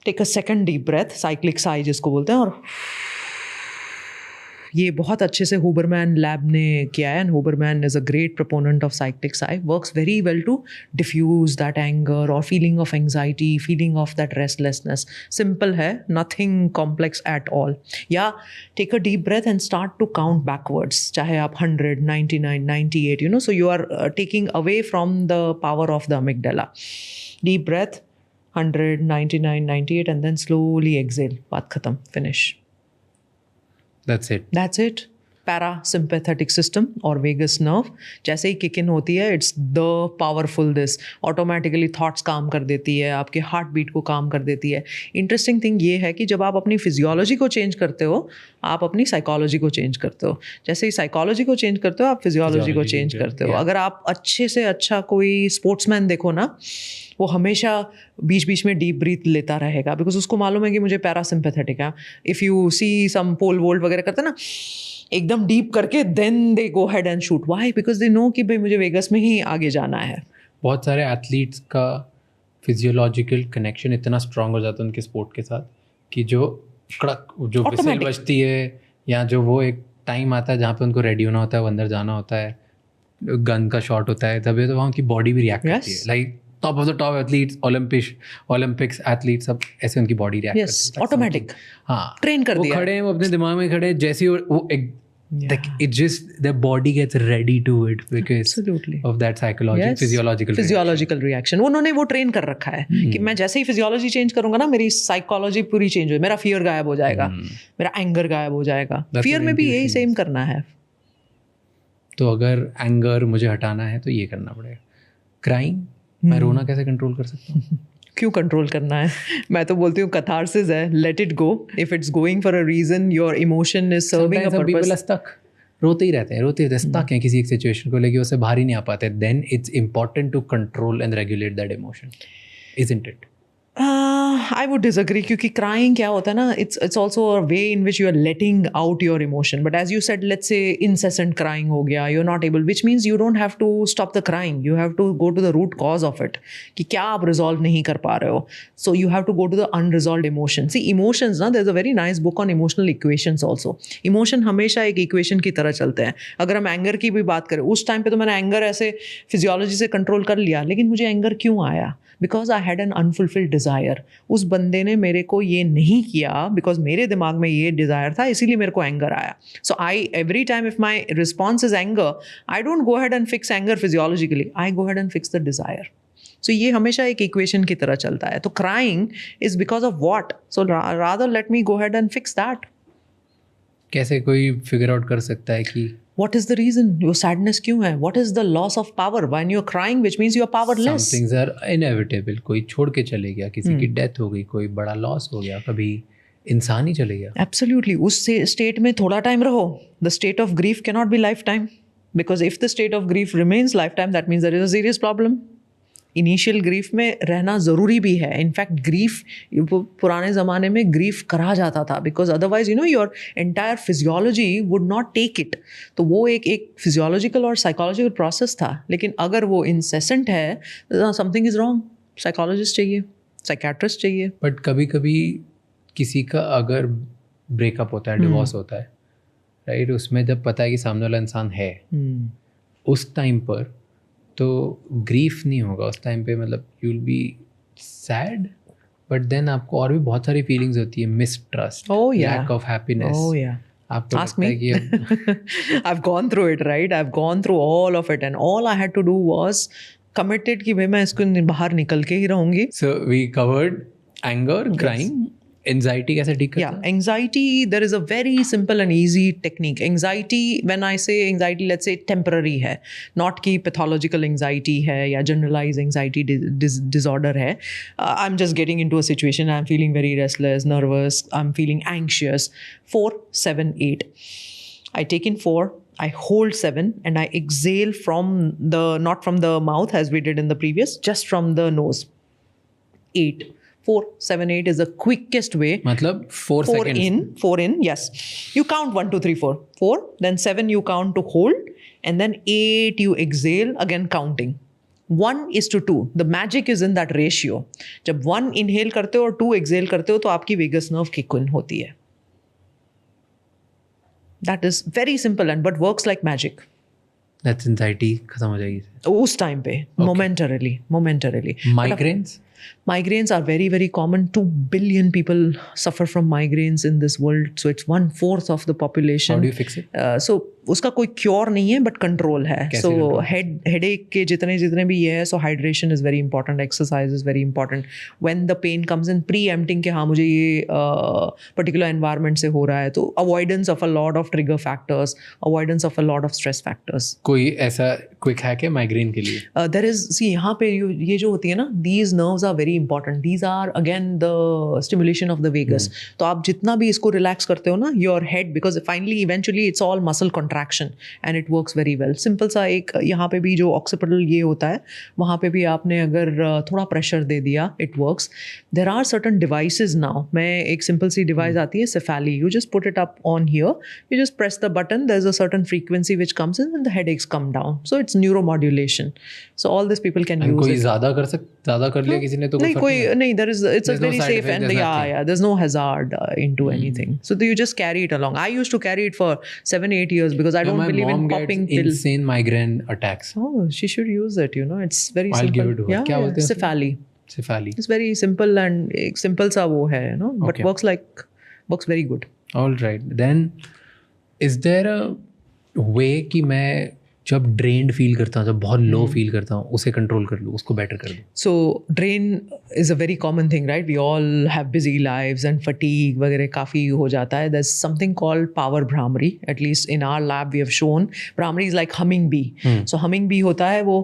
take a second deep breath, cyclic sigh जिसको बोलते हैं, और ये बहुत अच्छे से हुबरमैन लैब ने किया है. And Huberman is a great proponent of cyclic sigh, works very well to diffuse that anger और feeling of anxiety, feeling of that restlessness. Simple है, नथिंग कॉम्प्लेक्स एट ऑल. या take a deep breath and start to count backwards, चाहे आप 100, 99, 98, you know, so you are taking away from the power of the amygdala. Deep breath, 100, 99, 98, and then slowly exhale. बात खत्म, finish. That's it. That's it. Parasympathetic system और vagus nerve जैसे ही kick in होती है, it's the powerful this, automatically thoughts काम कर देती है, आपके हार्ट बीट को काम कर देती है. इंटरेस्टिंग थिंग ये है कि जब आप अपनी फिजियोलॉजी को चेंज करते हो, आप अपनी साइकोलॉजी को चेंज करते हो. जैसे ही साइकोलॉजी को चेंज करते हो, आप फिजियोलॉजी को चेंज करते हो. अगर आप अच्छे से अच्छा कोई स्पोर्ट्समैन देखो ना, वो हमेशा बीच बीच में डीप ब्रीथ लेता रहेगा, बिकॉज उसको मालूम है कि मुझे पैरासिम्पैथेटिक है. If you see some pole vault वगैरह करते ना, एकदम डीप करके then they go head and shoot. Why? Because they know कि भाई मुझे वेगस में ही आगे जाना है. बहुत सारे एथलीट्स का फिजियोलॉजिकल कनेक्शन इतना स्ट्रांग हो जाता है उनके स्पोर्ट के साथ कि जो कड़क जो विसल बजती है, या जो वो एक टाइम आता है जहाँ पे उनको रेडी होना होता है, वो अंदर जाना होता है, गन का शॉट होता है, तभी तो वहाँ उनकी बॉडी भी रिएक्ट करती है. Like top of the top athletes, Olympics athletes, सब ऐसे उनकी बॉडी रिएक्ट करती है. ऑटोमेटिक. हाँ, ट्रेन कर दिया. वो खड़े हैं, वो अपने दिमाग में खड़े हैं, जैसे ही वो एक like it just their body gets ready to it because Absolutely. of that physiological reaction. उन्होंने वो ट्रेन कर रखा है कि मैं जैसे ही फिजियोलॉजी चेंज करूंगा ना, मेरी साइकोलॉजी पूरी चेंज हो, मेरा फियर गायब हो जाएगा, मेरा एंगर गायब हो जाएगा. फियर में भी यही सेम करना है. तो अगर एंगर मुझे हटाना है तो ये करना पड़ेगा. क्राइंग, मैं रोना कैसे कंट्रोल कर सकता हूँ? क्यों कंट्रोल करना है? मैं तो बोलती हूँ कैथारसिस है, let it go. If it's going for a reason, your emotion is serving a purpose. रोते ही रहते हैं, स्टक हैं किसी एक सिचुएशन को लेके, उससे बाहर ही नहीं आ पाते. Then it's important to control and regulate that emotion, isn't it? I would disagree, क्योंकि crying क्या होता है ना, it's also a way in which you are letting out your emotion. But as you said, let's say incessant crying हो गया, you're not able, which means you don't have to stop the crying. You have to go to the root cause of it. कि क्या आप resolve नहीं कर पा रहे हो. So you have to go to the unresolved emotion. See, emotions ना, there's a very nice book on emotional equations also. Emotion हमेशा एक equation की तरह चलते हैं. अगर हम anger की भी बात करें, उस टाइम पे तो मैंने anger ऐसे physiology से control कर लिया, लेकिन मुझे anger क्यों आया? Because I had an unfulfilled desire. उस बंदे ने मेरे को ये नहीं किया बिकॉज मेरे दिमाग में ये डिज़ायर था, इसीलिए मेरे को एंगर आया. So I every time if my response is anger, I don't go head and fix anger physiologically, I go head and fix the desire. So ये हमेशा एक इक्वेशन की तरह चलता है. तो crying is because of what, so rather let me go head and fix that. कैसे कोई फिगर आउट कर सकता है कि what is the reason your sadness क्यों है? What is the loss of power when you're crying, which means you're powerless? Some things are inevitable. कोई छोड़ के चले गया, किसी की डेथ हो गई, कोई बड़ा लॉस हो गया, कभी इंसान ही चले गया. Absolutely. उस स्टेट में थोड़ा टाइम रहो. The state of grief cannot be lifetime, because if the state of grief remains lifetime, that means there is a serious problem. Initial grief में रहना ज़रूरी भी है. इनफैक्ट ग्रीफ पुराने ज़माने में ग्रीफ करा जाता था, because otherwise your entire physiology would not take it. तो वो एक फिजियोलॉजिकल और साइकोलॉजिकल प्रोसेस था. लेकिन अगर वो इंसेसेंट है, समथिंग इज़ रॉन्ग. साइकोलॉजिस्ट चाहिए, साइकेट्रिस्ट चाहिए. बट कभी कभी किसी का अगर ब्रेकअप होता है, डिवोर्स होता है, राइट, उसमें जब पता है कि सामने वाला इंसान है, उस टाइम पर तो ग्रीफ नहीं होगा. उस टाइम पे मतलब you will be sad, but then आपको और भी बहुत सारी फीलिंग्स होती है. Mistrust, lack of happiness. आपको Ask me. I've gone through it, right? I've gone through all of it, and all I had to do was committed कि भाई मैं इसको बाहर निकल के ही रहूँगी. So we covered anger, crying. Anxiety कैसे ठीक करते हैं? Yeah, anxiety, there is a very simple and easy technique. Anxiety, when I say anxiety, let's say temporary है, not कि pathological anxiety है या generalized anxiety disorder है. I'm just getting into a situation, I'm feeling very restless, nervous, I'm feeling anxious. 4, 7, 8. I take in 4, I hold 7, and I exhale not from the mouth as we did in the previous, just from the nose. 8. 4, 7, 8 is the quickest way. मतलब 4 seconds. 4 in, yes. You count 1, 2, 3, 4. 4, then 7 you count to hold, and then 8 you exhale, again counting. 1:2. The magic is in that ratio. जब 1 inhale करते हो और 2 exhale करते हो तो आपकी vagus nerve kick in होती है. That is very simple and but works like magic. That's anxiety खत्म हो जाएगी उस टाइम पे, momentarily. Migraines? Migraines are very, very common. 2 billion people suffer from migraines in this world. So it's 1/4 of the population. How do you fix it? So उसका कोई cure नहीं है but control है. सो हेडेक के जितने भी ये है, so hydration is very important, exercise is very important. When the pain comes in pre empting के हाँ मुझे ये पर्टिकुलर एनवायरनमेंट से हो रहा है, तो avoidance of a lot of trigger factors, avoidance of a lot of stress factors. कोई ऐसा क्विक हैक है माइग्रेन के लिए? देयर इज, सी यहाँ पे ये जो होती है ना, these nerves are very important. These are again the stimulation of the vagus. तो आप जितना भी इसको रिलैक्स करते हो ना, your head, because finally eventually it's all muscle contraction and it works very well. Simple सा एक यहाँ पे भी जो ऑक्सीपिटल ये होता है, वहाँ पे भी आपने अगर थोड़ा प्रेशर दे दिया, it works. There are certain devices now. मैं एक सिंपल सी डिवाइस आती है Cefaly. You just put it up on here, you just press the button, there is a certain frequency which comes in and the headaches come down. So it's neuromodulation. So all this people can use. कोई ज़्यादा कर लिया किसी ने तो नहीं, कोई नहीं. There is, it's a very safe and there is no hazard into anything. So you just carry it along. I used to carry it for 7-8 years because I don't believe in popping pills. Insane migraine attacks. Oh, she should use it. You know, it's very I'll simple. give it to her. क्या बोलते हैं? Cephali. Cephali. It's very simple and एक simple सा वो है, you know, but Okay. works very good. All right. Then, is there a way कि मैं जब ड्रेन्ड फील करता हूँ, जब बहुत लो फील करता हूँ, उसे कंट्रोल कर लूँ, उसको बेटर कर दूँ? So drain is a very common thing, right? We all have busy lives and fatigue वगैरह काफ़ी हो जाता है. There's something called power Brahmari. At least in our lab we have shown Brahmari is like humming bee. So humming bee होता है, वो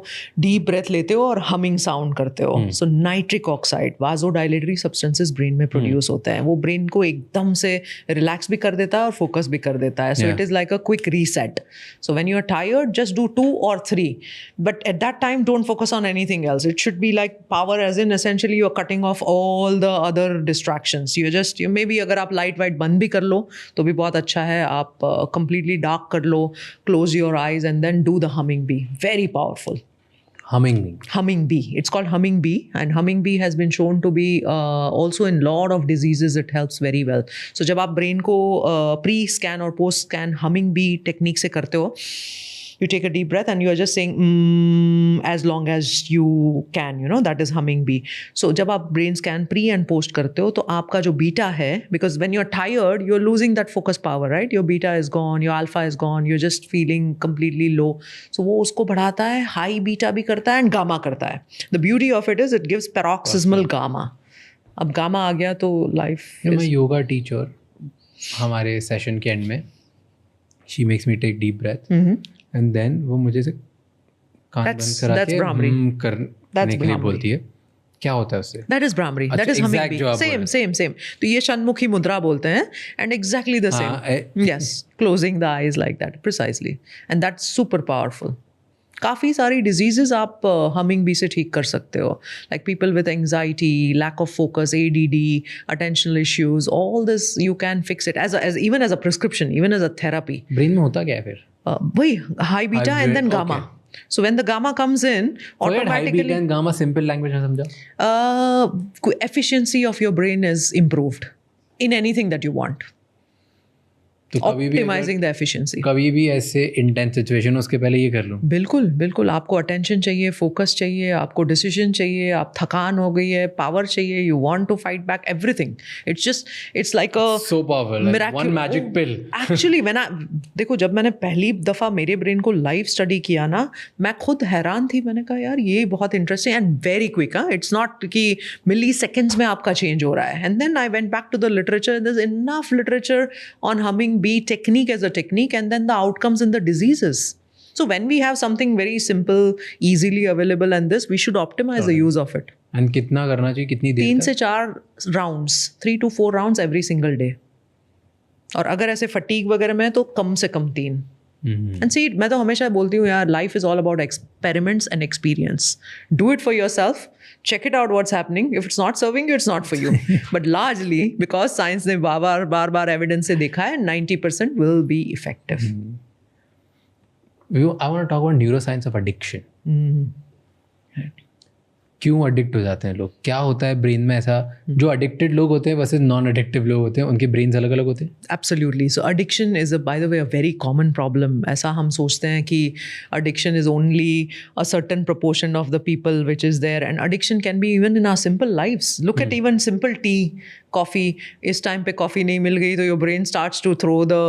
deep breath लेते हो और humming sound करते हो. So nitric oxide, vasodilatory substances brain में produce होते हैं. वो brain को एकदम से relax भी कर देता है और focus भी कर देता है. So it is like a quick reset. So when you are tired, just do 2 or 3, but at that time don't focus on anything else. It should be like power, as in essentially you're cutting off all the other distractions. You maybe अगर आप light white बंद भी कर लो तो भी बहुत अच्छा है. आप completely dark कर लो, close your eyes and then do the humming bee. Very powerful. Humming bee. It's called humming bee, and humming bee has been shown to be also in lot of diseases. It helps very well. So जब आप brain को pre-scan और post-scan humming bee technique से करते हो, you take a deep breath and you are just saying as long as you can, you know, that is humming bee. So जब आप brain scan pre and post करते हो, तो आपका जो beta है, because when you're tired you're losing that focus power, right? Your beta is gone, your alpha is gone, you're just feeling completely low. So वो उसको बढ़ाता है, high beta भी करता है and gamma करता है. The beauty of it is it gives paroxysmal gamma. अब gamma आ गया तो life is... My yoga teacher हमारे सेशन के एंड में, she makes me take deep breath. And then वो मुझे से कान बंद करा के करने के लिए बोलती है. क्या होता है उससे? That is Brahmari. That is humming bee. Same. तो ये षण्मुखी मुद्रा बोलते हैं, and exactly the same. Yes, closing the eyes like that, precisely. And that's super powerful. काफ़ी सारी diseases आप humming bee से ठीक कर सकते हो. Like people with anxiety, lack of focus, ADD, attentional issues, all this you can fix it even as a prescription, even as a therapy. Brain में होता क्या है फिर? वही high beta and then gamma. Okay. So when the gamma comes in, automatically high beta and gamma simple language में समझा. Efficiency of your brain is improved in anything that you want. तो optimising the efficiency. कभी भी ऐसे intense situation उसके पहले ये कर लूँ. बिल्कुल आपको अटेंशन चाहिए, फोकस चाहिए, आपको डिसीजन चाहिए, आप थकान हो गई है, पावर चाहिए, you want to fight back everything. It's like a so powerful, one magic pill. Actually देखो जब मैंने पहली दफ़ा मेरे ब्रेन को लाइव स्टडी किया ना, मैं खुद हैरान थी. मैंने कहा यार ये बहुत interesting and very quick. It's not कि मिली सेकेंड्स में आपका चेंज हो रहा है. And then I went back to the literature. There is enough literature on humming bee technique as a technique, and then the outcomes in the diseases. So when we have something very simple, easily available and this, we should optimize the use of it. And कितना करना चाहिए, कितनी देर? 3 से 4 rounds, 3 to 4 rounds every single day. और अगर ऐसे fatigue वगैरह में तो कम से कम 3. And see, मैं तो हमेशा बोलती हूँ यार, life is all about experiments and experience. Do it for yourself. Check it out what's happening. If it's not serving you, it's not for you. But largely, because science ने बार evidence से देखा है, 90% will be effective. I want to talk about neuroscience of addiction. क्यों addict हो जाते हैं लोग? क्या होता है ब्रेन में ऐसा? जो एडिक्टेड लोग होते हैं वर्सेस नॉन एडिक्टिव लोग होते हैं, उनके ब्रेन्स अलग अलग होते हैं? Absolutely. So addiction is, by the way, a very common problem. ऐसा हम सोचते हैं कि addiction is only a certain proportion of the people which is there, and addiction can be even in our simple lives. Look at even simple tea, coffee. इस time पे coffee नहीं मिल गई तो your brain starts to throw the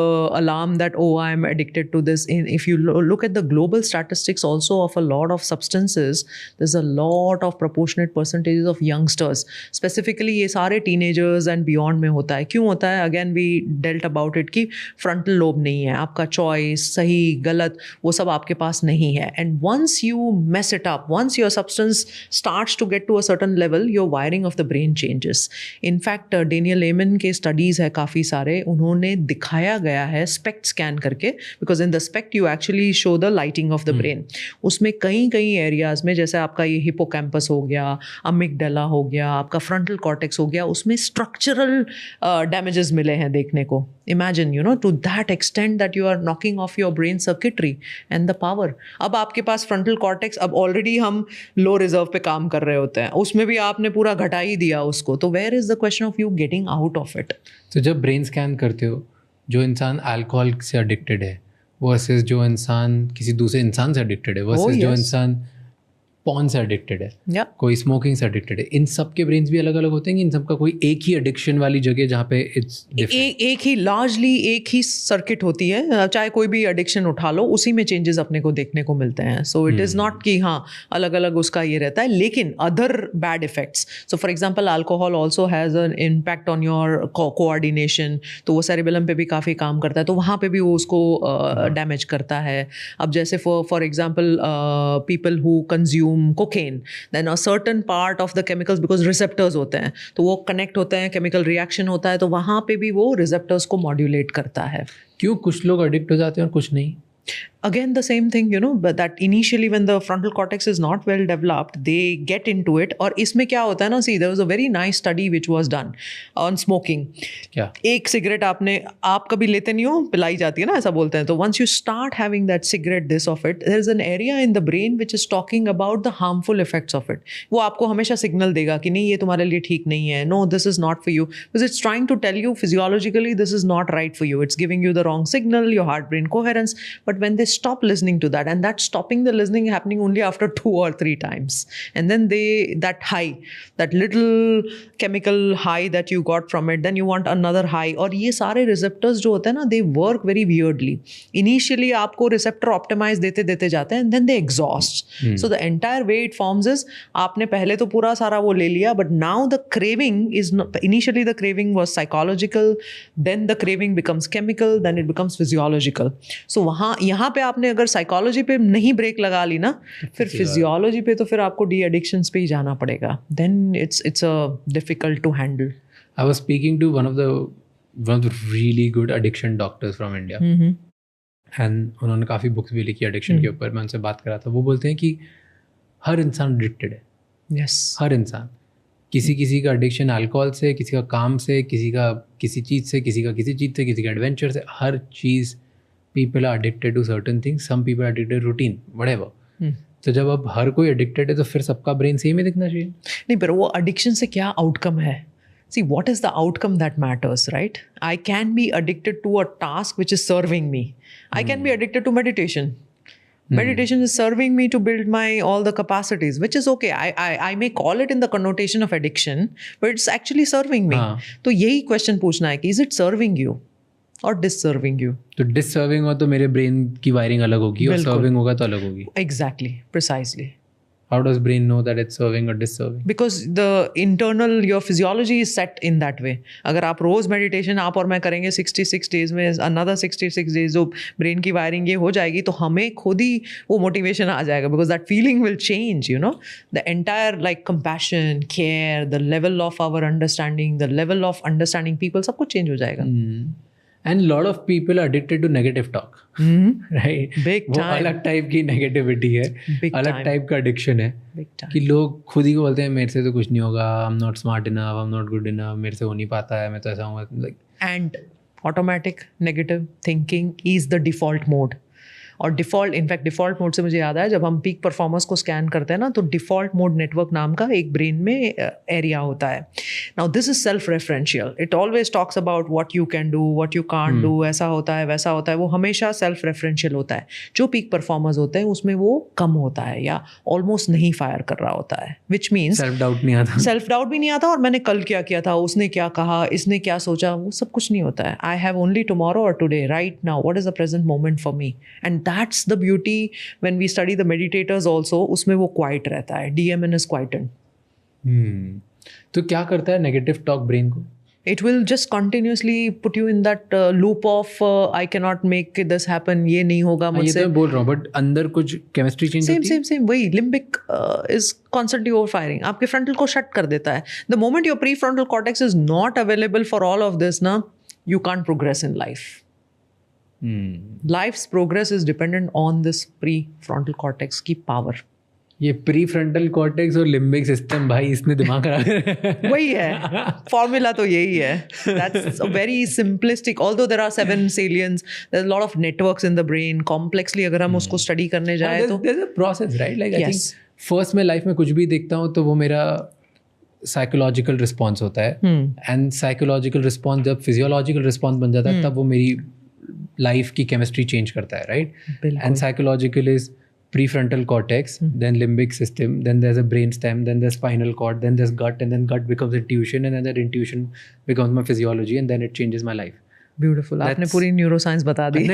alarm that, oh, I am addicted to this. If you look at the global statistics also of a lot of substances, there's a lot of proportionate percentages of youngsters. Specifically ये सारे teenagers and beyond में होता है. क्यों होता है? Again we dealt about it कि frontal lobe नहीं है, आपका choice सही गलत वो सब आपके पास नहीं है. And once you mess it up, once your substance starts to get to a certain level, your wiring of the brain changes. In fact Daniel Lemon के स्टडीज़ है काफ़ी सारे, उन्होंने दिखाया गया है स्पेक्ट स्कैन करके, because in the SPECT you actually show the lighting of the brain. उसमें कई एरियाज़ में, जैसे आपका ये हिपोकैम्पस हो गया, अमिगडाला हो गया, आपका फ्रंटल कॉर्टेक्स हो गया, उसमें स्ट्रक्चरल डैमेजेस मिले हैं देखने को. Imagine to that extent that you are knocking off your brain circuitry and the power. अब आपके पास फ्रंटल कॉर्टेक्स, अब ऑलरेडी हम लो रिजर्व पे काम कर रहे होते हैं, उसमें भी आपने पूरा घटा ही दिया उसको, तो where is the question of you getting out of it? तो जब ब्रेन स्कैन करते हो, जो इंसान अल्कोहल से एडिक्टेड है वर्सेस जो इंसान किसी दूसरे इंसान से एडिक्टेड है वर्सेस जो इंसान पॉर्न से एडिक्टेड है, कोई स्मोकिंग से एडिक्टेड है, इन सब के ब्रेन्स भी अलग अलग होते हैं कि इन सब का कोई एक ही एडिक्शन वाली जगह जहाँ पे इट्स एक ही लार्जली एक ही सर्किट होती है, चाहे कोई भी एडिक्शन उठा लो, उसी में चेंजेस अपने को देखने को मिलते हैं. सो इट इज़ नॉट कि हाँ अलग अलग उसका ये रहता है, लेकिन other bad effects. So for example alcohol also has an impact on your coordination, तो वो सेरेबेलम पे भी काफ़ी काम करता है, तो वहाँ पे भी वो उसको डैमेज करता है. अब जैसे for example people who consume cocaine, then a certain part of the chemicals, because receptors होते हैं तो वो connect होते हैं, chemical reaction होता है, तो वहाँ पे भी वो receptors को modulate करता है. क्यों कुछ लोग एडिक्ट हो जाते हैं और कुछ नहीं? Again the same thing, but that initially when the frontal cortex is not well developed, they get into it. और इसमें क्या होता है ना, see there was a very nice study which was done on smoking. क्या? एक cigarette आप कभी लेते नहीं हो, पिलाई जाती है ना, ऐसा बोलते हैं. तो once you start having that cigarette this of it, there is an area in the brain which is talking about the harmful effects of it. वो आपको हमेशा सिग्नल देगा कि नहीं ये तुम्हारे लिए ठीक नहीं है, no this is not for you, because it's trying to tell you physiologically this is not right for you. It's giving you the wrong signal, your heart brain coherence. But when they stop listening to that, and that stopping the listening happening only after 2 or 3 times, and then that high, that little chemical high that you got from it, then you want another high. और ये सारे receptors जो होते हैं ना, they work very weirdly. Initially आपको receptor optimize देते जाते हैं, and then they exhaust. So the entire way it forms is, आपने पहले तो पूरा सारा वो ले लिया, but now the craving is not, initially the craving was psychological, then the craving becomes chemical, then it becomes physiological. So यहाँ पे आपने अगर साइकोलॉजी पे नहीं ब्रेक लगा ली ना, फिर फिजियोलॉजी पे तो फिर आपको डी एडिक्शंस पे ही जाना पड़ेगा. Then it's a difficult to handle. I was speaking to one of the really good addiction doctors from India, and उन्होंने काफ़ी बुक्स भी लिखी एडिक्शन के ऊपर. मैं उनसे बात कर रहा था, वो बोलते हैं कि हर इंसान एडिक्टेड है. यस, हर इंसान, किसी का एडिक्शन अल्कोहल से, किसी का काम से, किसी का किसी चीज़ से, किसी का किसी चीज़ से, किसी का एडवेंचर से, हर चीज़. People are addicted to certain things. Some people are addicted to routine, whatever. तो जब अब हर कोई addicted है तो फिर सबका ब्रेन सेम ही दिखना चाहिए? नहीं, पर वो addiction से क्या आउटकम है? See, what is the outcome that matters, right? I can be addicted to a task which is serving me. I can be addicted to meditation. Meditation is serving me to build my all the capacities, which is okay. I may call it in the connotation of addiction, but it's actually serving me. तो यही question पूछना है कि is it serving you और डिसर्विंग you? तो डिसर्विंग हो तो मेरे ब्रेन की वायरिंग अलग होगी, और सर्विंग होगा तो अलग होगी. Exactly, precisely. How does brain know that it's serving or disserving? Because the internal, your physiology is set in that way. अगर आप रोज मेडिटेशन आप और मैं करेंगे 66 डेज में, another 66 डेज जो ब्रेन की वायरिंग ये हो जाएगी, तो हमें खुद ही वो मोटिवेशन आ जाएगा, because that feeling will change, the entire like compassion, care, the level of our understanding, the level of understanding people, सब कुछ change हो जाएगा. And lot of people are addicted to negative talk, right? Big time. वो अलग type की negativity है, अलग type का एडिक्शन है कि लोग खुद ही को बोलते हैं मेरे से तो कुछ नहीं होगा, I'm not smart enough, I'm not good enough, मेरे से हो नहीं पाता है, मैं तो ऐसा हूँ. And automatic negative thinking is the default mode. और डिफ़ॉल्ट मोड से मुझे याद आया, जब हम पीक परफॉर्मर्स को स्कैन करते हैं ना, तो डिफ़ॉल्ट मोड नेटवर्क नाम का एक ब्रेन में एरिया होता है. Now this is self referential. It always talks about what you can do, what you can't do, ऐसा होता है वैसा होता है. वो हमेशा सेल्फ रेफरेंशियल होता है. जो पीक परफॉर्मर्स होते हैं उसमें वो कम होता है या ऑलमोस्ट नहीं फायर कर रहा होता है, विच मीन्स सेल्फ डाउट नहीं आता. सेल्फ डाउट भी नहीं आता, और मैंने कल क्या किया था, उसने क्या कहा, इसने क्या सोचा, वो सब कुछ नहीं होता है. आई हैव ओनली टुमारो और today, right now, what is the present moment for me. And that's the beauty when we study the meditators also. उसमें वो क्वाइट रहता है. DMN is quietened. तो क्या करता है नेगेटिव टॉक ब्रेन को? It will just continuously put you in that loop of I cannot make this happen, ये नहीं होगा मुझसे. ये तो मैं बोल रहा हूँ, बट अंदर कुछ केमिस्ट्री चेंज होती है. सेम वही लिम्बिक is constantly overfiring. आपके फ्रंटल को शट कर देता है. The moment your prefrontal cortex is not available for all of this ना, you can't progress in life. Life's progress is dependent on this prefrontal cortex की power. ये pre frontal cortex और limbic system, भाई इसने दिमाग खराब. वही है फॉर्मूला, तो यही है. That's a very simplistic, although there are 7 salients, there's a lot of networks in the brain. Complexly अगर हम उसको स्टडी करने जाए तो there's a process, right? Like I think first मैं लाइफ में कुछ भी देखता हूँ तो वो मेरा साइकोलॉजिकल रिस्पॉन्स होता है. एंड साइकोलॉजिकल रिस्पॉन्स जब फिजियोलॉजिकल रिस्पॉन्स बन जाता है तब वो मेरी लाइफ की केमिस्ट्री चेंज करता है, right? And psychological is prefrontal cortex, then limbic system, then there's a brain stem, then there's spinal cord, then there's gut, and then gut becomes intuition, and then that intuition becomes my physiology, and then it changes my life. Beautiful. आपने पूरी neuroscience बता दी.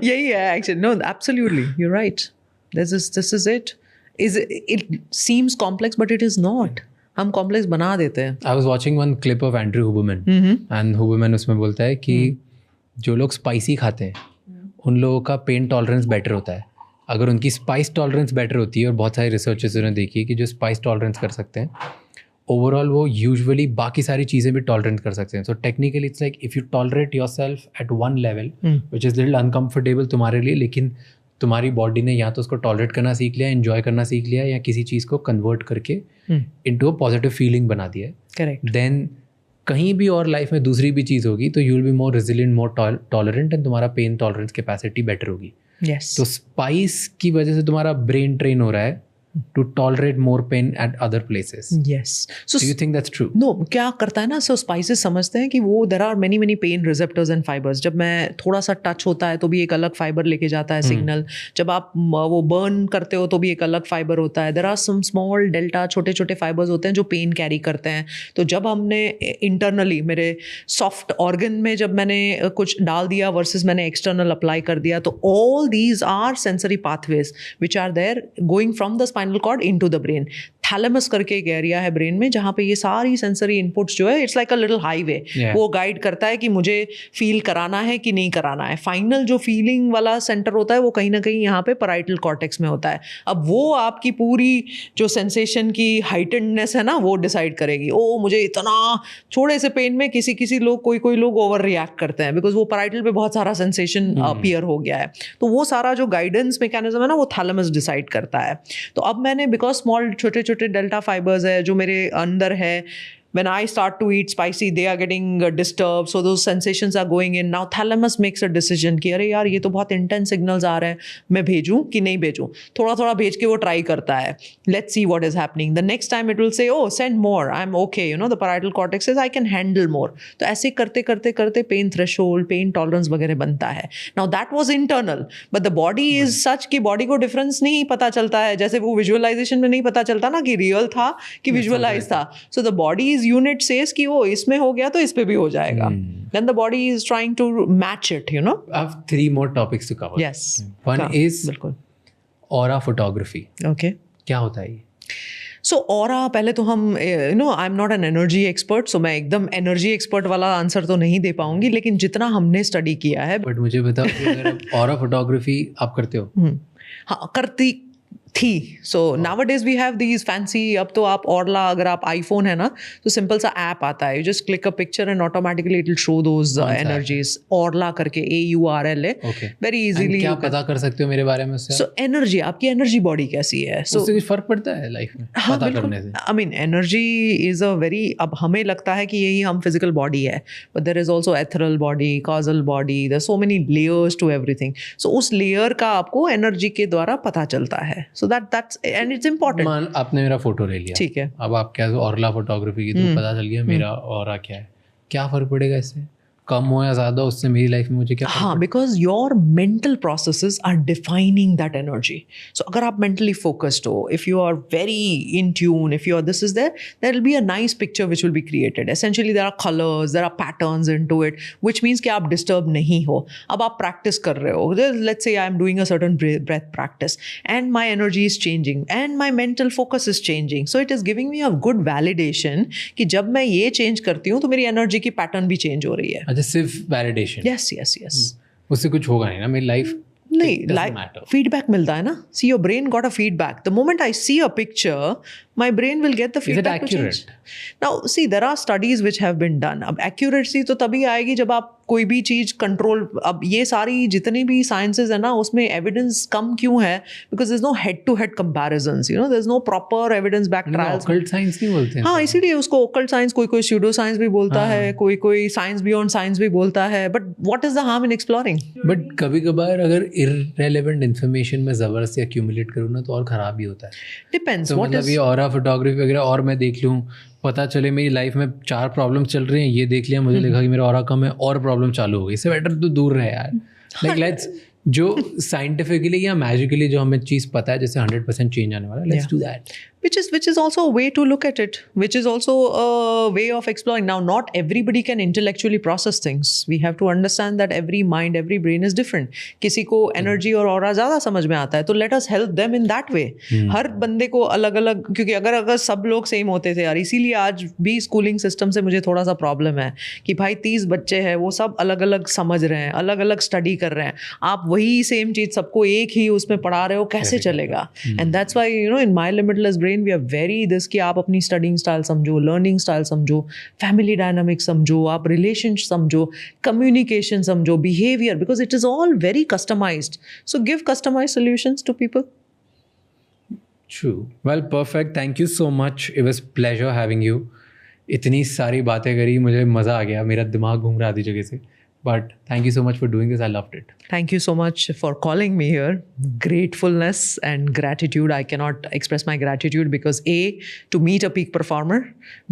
यही है actually. No, absolutely. You're right. This is it. It seems complex, but it is not. हम complex बना देते हैं. I was watching one clip of Andrew Huberman, and Huberman उसमें बोलता है कि जो लोग स्पाइसी खाते हैं उन लोगों का पेन टॉलरेंस बेटर होता है. अगर उनकी स्पाइस टॉलरेंस बेटर होती है, और बहुत सारे रिसर्चर्स ने देखी है कि जो स्पाइस टॉलरेंस कर सकते हैं ओवरऑल वो यूजुअली बाकी सारी चीज़ें भी टॉलरेंस कर सकते हैं. So technically it's like if you tolerate your self eight one level which is little uncomfortable तुम्हारे लिए, लेकिन तुम्हारी बॉडी ने या तो उसको टॉलरेट करना सीख लिया, एंजॉय करना सीख लिया, या किसी चीज़ को कन्वर्ट करके इनटू अ पॉजिटिव फीलिंग बना दिया है. करेक्ट. देन कहीं भी और लाइफ में दूसरी भी चीज़ होगी तो you will be more resilient, more tolerant, and तुम्हारा पेन टॉलरेंस कैपेसिटी बेटर होगी. Yes. तो स्पाइस की वजह से तुम्हारा ब्रेन ट्रेन हो रहा है to tolerate more pain at other places. Yes. So do you think that's true? No, क्या करता है ना, so spices समझते हैं कि वो there are many pain receptors and fibers. जब मैं थोड़ा सा टच होता है तो भी एक अलग फाइबर लेके जाता है सिग्नल. जब आप वो बर्न करते हो तो भी एक अलग फाइबर होता है. there are some small delta, छोटे छोटे फाइबर्स होते हैं जो पेन कैरी करते हैं. तो जब हमने इंटरनली मेरे सॉफ्ट ऑर्गन में जब मैंने कुछ डाल दिया वर्सेस मैंने एक्सटर्नल अप्लाई कर दिया, तो all these are sensory pathways which are there going from the spinal cord into the brain. Thalamus करके एक एरिया है ब्रेन में जहाँ पे ये सारी सेंसरी इनपुट्स जो है it's like a little highway. वो गाइड करता है कि मुझे फील कराना है कि नहीं कराना है. फाइनल जो फीलिंग वाला सेंटर होता है वो कहीं ना कहीं यहाँ पे पैराइटल कॉर्टेक्स में होता है. अब वो आपकी पूरी जो सेंसेशन की हाइटेंडनेस है ना वो डिसाइड करेगी. ओ मुझे इतना छोटे से पेन में किसी लोग कोई लोग ओवर रिएक्ट करते हैं बिकॉज वो पैराइटल पे बहुत सारा सेंसेशन अपीयर हो गया है. तो वो सारा जो गाइडेंस मैकेनिज्म है ना वो थैलेमस डिसाइड करता है. तो अब मैंने बिकॉज स्मॉल छोटे डेल्टा फाइबर्स है जो मेरे अंदर है, when I start to eat spicy, they are getting disturbed, so those sensations are going in. Now thalamus makes a decision कि अरे यार ये तो बहुत intense signals आ रहे हैं, मैं भेजूँ कि नहीं भेजूँ. थोड़ा थोड़ा भेज के वो ट्राई करता है. Let's see what is happening. The next time it will say, oh send more, I'm okay. You know the parietal cortex says I can handle more. तो ऐसे करते करते करते pain threshold, pain tolerance वगैरह बनता है. Now that was internal, but the body is such कि body को difference नहीं पता चलता है. जैसे वो visualization में नहीं पता चलता ना कि real था कि visualize था. So the body is unit says कि वो इसमें हो गया तो इस पे भी हो जाएगा. Then the body is trying to match it, you know. I have 3 more topics to cover. Yes. One is बिल्कुल. aura photography. Okay. क्या होता है ये? So aura पहले तो हम I'm not an energy expert, so मैं एकदम energy expert वाला आंसर तो नहीं दे पाऊंगी, लेकिन जितना हमने स्टडी किया है. बट मुझे बताओ कि अगर aura photography आप करते हो? हाँ करती थी. So nowadays we have these fancy, अब तो आप Orla, अगर आप iPhone है ना तो सिंपल सा ऐप आता है, you just click a picture and automatically it will show those energies. Orla करके AURL है, very easily. क्या पता कर सकते हो मेरे बारे में उससे? So energy, आपकी energy body कैसी है? So उससे कुछ फर्क पड़ता है लाइफ में पता करने से? I mean energy is a very, अब हमें लगता है कि यही हम physical body है, but there is also ethereal body, causal body, there's so many layers to everything. So उस layer का आपको energy के द्वारा पता चलता है. So that's and it's important. मान आपने मेरा फोटो ले लिया, ठीक है, अब आप क्या ऑरला फोटोग्राफी की, तो पता चल गया मेरा ऑरा क्या है, क्या फर्क पड़ेगा इससे? कम हो या ज़्यादा, उससे मेरी लाइफ में मुझे क्या? हाँ, because your mental processes are defining that energy. So अगर आप मेंटली फोकस्ड हो, if you are very in tune, if you are this is there will be a nice picture which will be created. Essentially there are colours, there are patterns into it, which means कि आप disturb नहीं हो. अब आप practice कर रहे हो, let's say I am doing a certain breath practice and my energy is changing and my mental focus is changing. So it is giving me a good validation कि जब मैं ये चेंज करती हूँ तो मेरी एनर्जी की पैटर्न भी चेंज हो रही है. अच्छा, सिर्फ वैलिडेशन? yes. उससे कुछ होगा नहीं ना मेरी लाइफ? नहीं, लाइक फीडबैक मिलता है ना. See your brain got a feedback. The moment I see a picture, my brain will get the feedback. Is it accurate? Now see, there are studies which have been done. अब accuracy तो तभी आएगी जब आप कोई भी चीज control, अब ये सारी जितनी भी साइंसेज है ना उसमें एविडेंस कम क्यों है? Because there is no head to head comparisons, you know, there is no proper evidence back trials. Occult science नहीं बोलते हैं? हाँ, इसीलिए उसको ऑकल्ट साइंस, कोई स्यूडो साइंस भी बोलता है, कोई साइंस बियॉन्ड साइंस भी बोलता है. But what is the harm in exploring? But कभी कभार अगर इररेलेवेंट इन्फॉर्मेशन में जबरदस्ती एक्यूमुलेट करूँ ना तो और खराब भी होता है. डिपेंड्स व्हाट इज, ये ऑरा फोटोग्राफी वगैरह और मैं देख लूँ, पता चले मेरी लाइफ में 4 प्रॉब्लम चल रही हैं, ये देख लिया, मुझे लगा कि मेरा ऑरा कम है और प्रॉब्लम चालू हो गई. इससे बेटर तो दूर रहे यार. लाइक लेट्स, जो साइंटिफिकली या मैजिकली जो हमें चीज़ पता है जैसे 100% चेंज आने वाला है, let's do that. which is also a way to look at it, which is also a way of exploring. Now, not everybody can intellectually process things. We have to understand that every mind, every brain is different. किसी को energy और aura ज़्यादा समझ में आता है, तो let us help them in that way. हर बंदे को अलग अलग, क्योंकि अगर सब लोग सेम होते थे यार, इसीलिए आज भी स्कूलिंग सिस्टम से मुझे थोड़ा सा प्रॉब्लम है कि भाई 30 बच्चे हैं, वो सब अलग अलग समझ रहे हैं, अलग अलग स्टडी कर रहे हैं. आप वही सेम चीज़ सबको एक ही उसमें पढ़ा रहे हो, कैसे चलेगा? And that's why, you know, in my limitless brain we are very this कि आप अपनी स्टडिंग स्टाइल समझो, लर्निंग स्टाइल समझो, फैमिली डायनामिक समझो, आप रिलेशन समझो, कम्युनिकेशन समझो, behaviour, because it is all very customised. So give customised solutions to people. True. Well, perfect. Thank you so much. It was pleasure having you. इतनी सारी बातें करी, मुझे मज़ा आ गया, मेरा दिमाग घूम रहा आधी जगह से. But thank you so much for doing this. I loved it. Thank you so much for calling me here. Gratefulness and gratitude. I cannot express my gratitude because A, to meet a peak performer,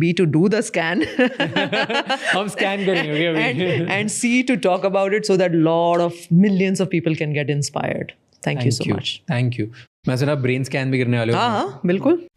B, to do the scan. हम scan करेंगे अभी. and C, to talk about it so that lot of millions of people can get inspired. Thank you so much. Thank you. मैं सुना brain scan भी करने वाले हो. हाँ, बिल्कुल.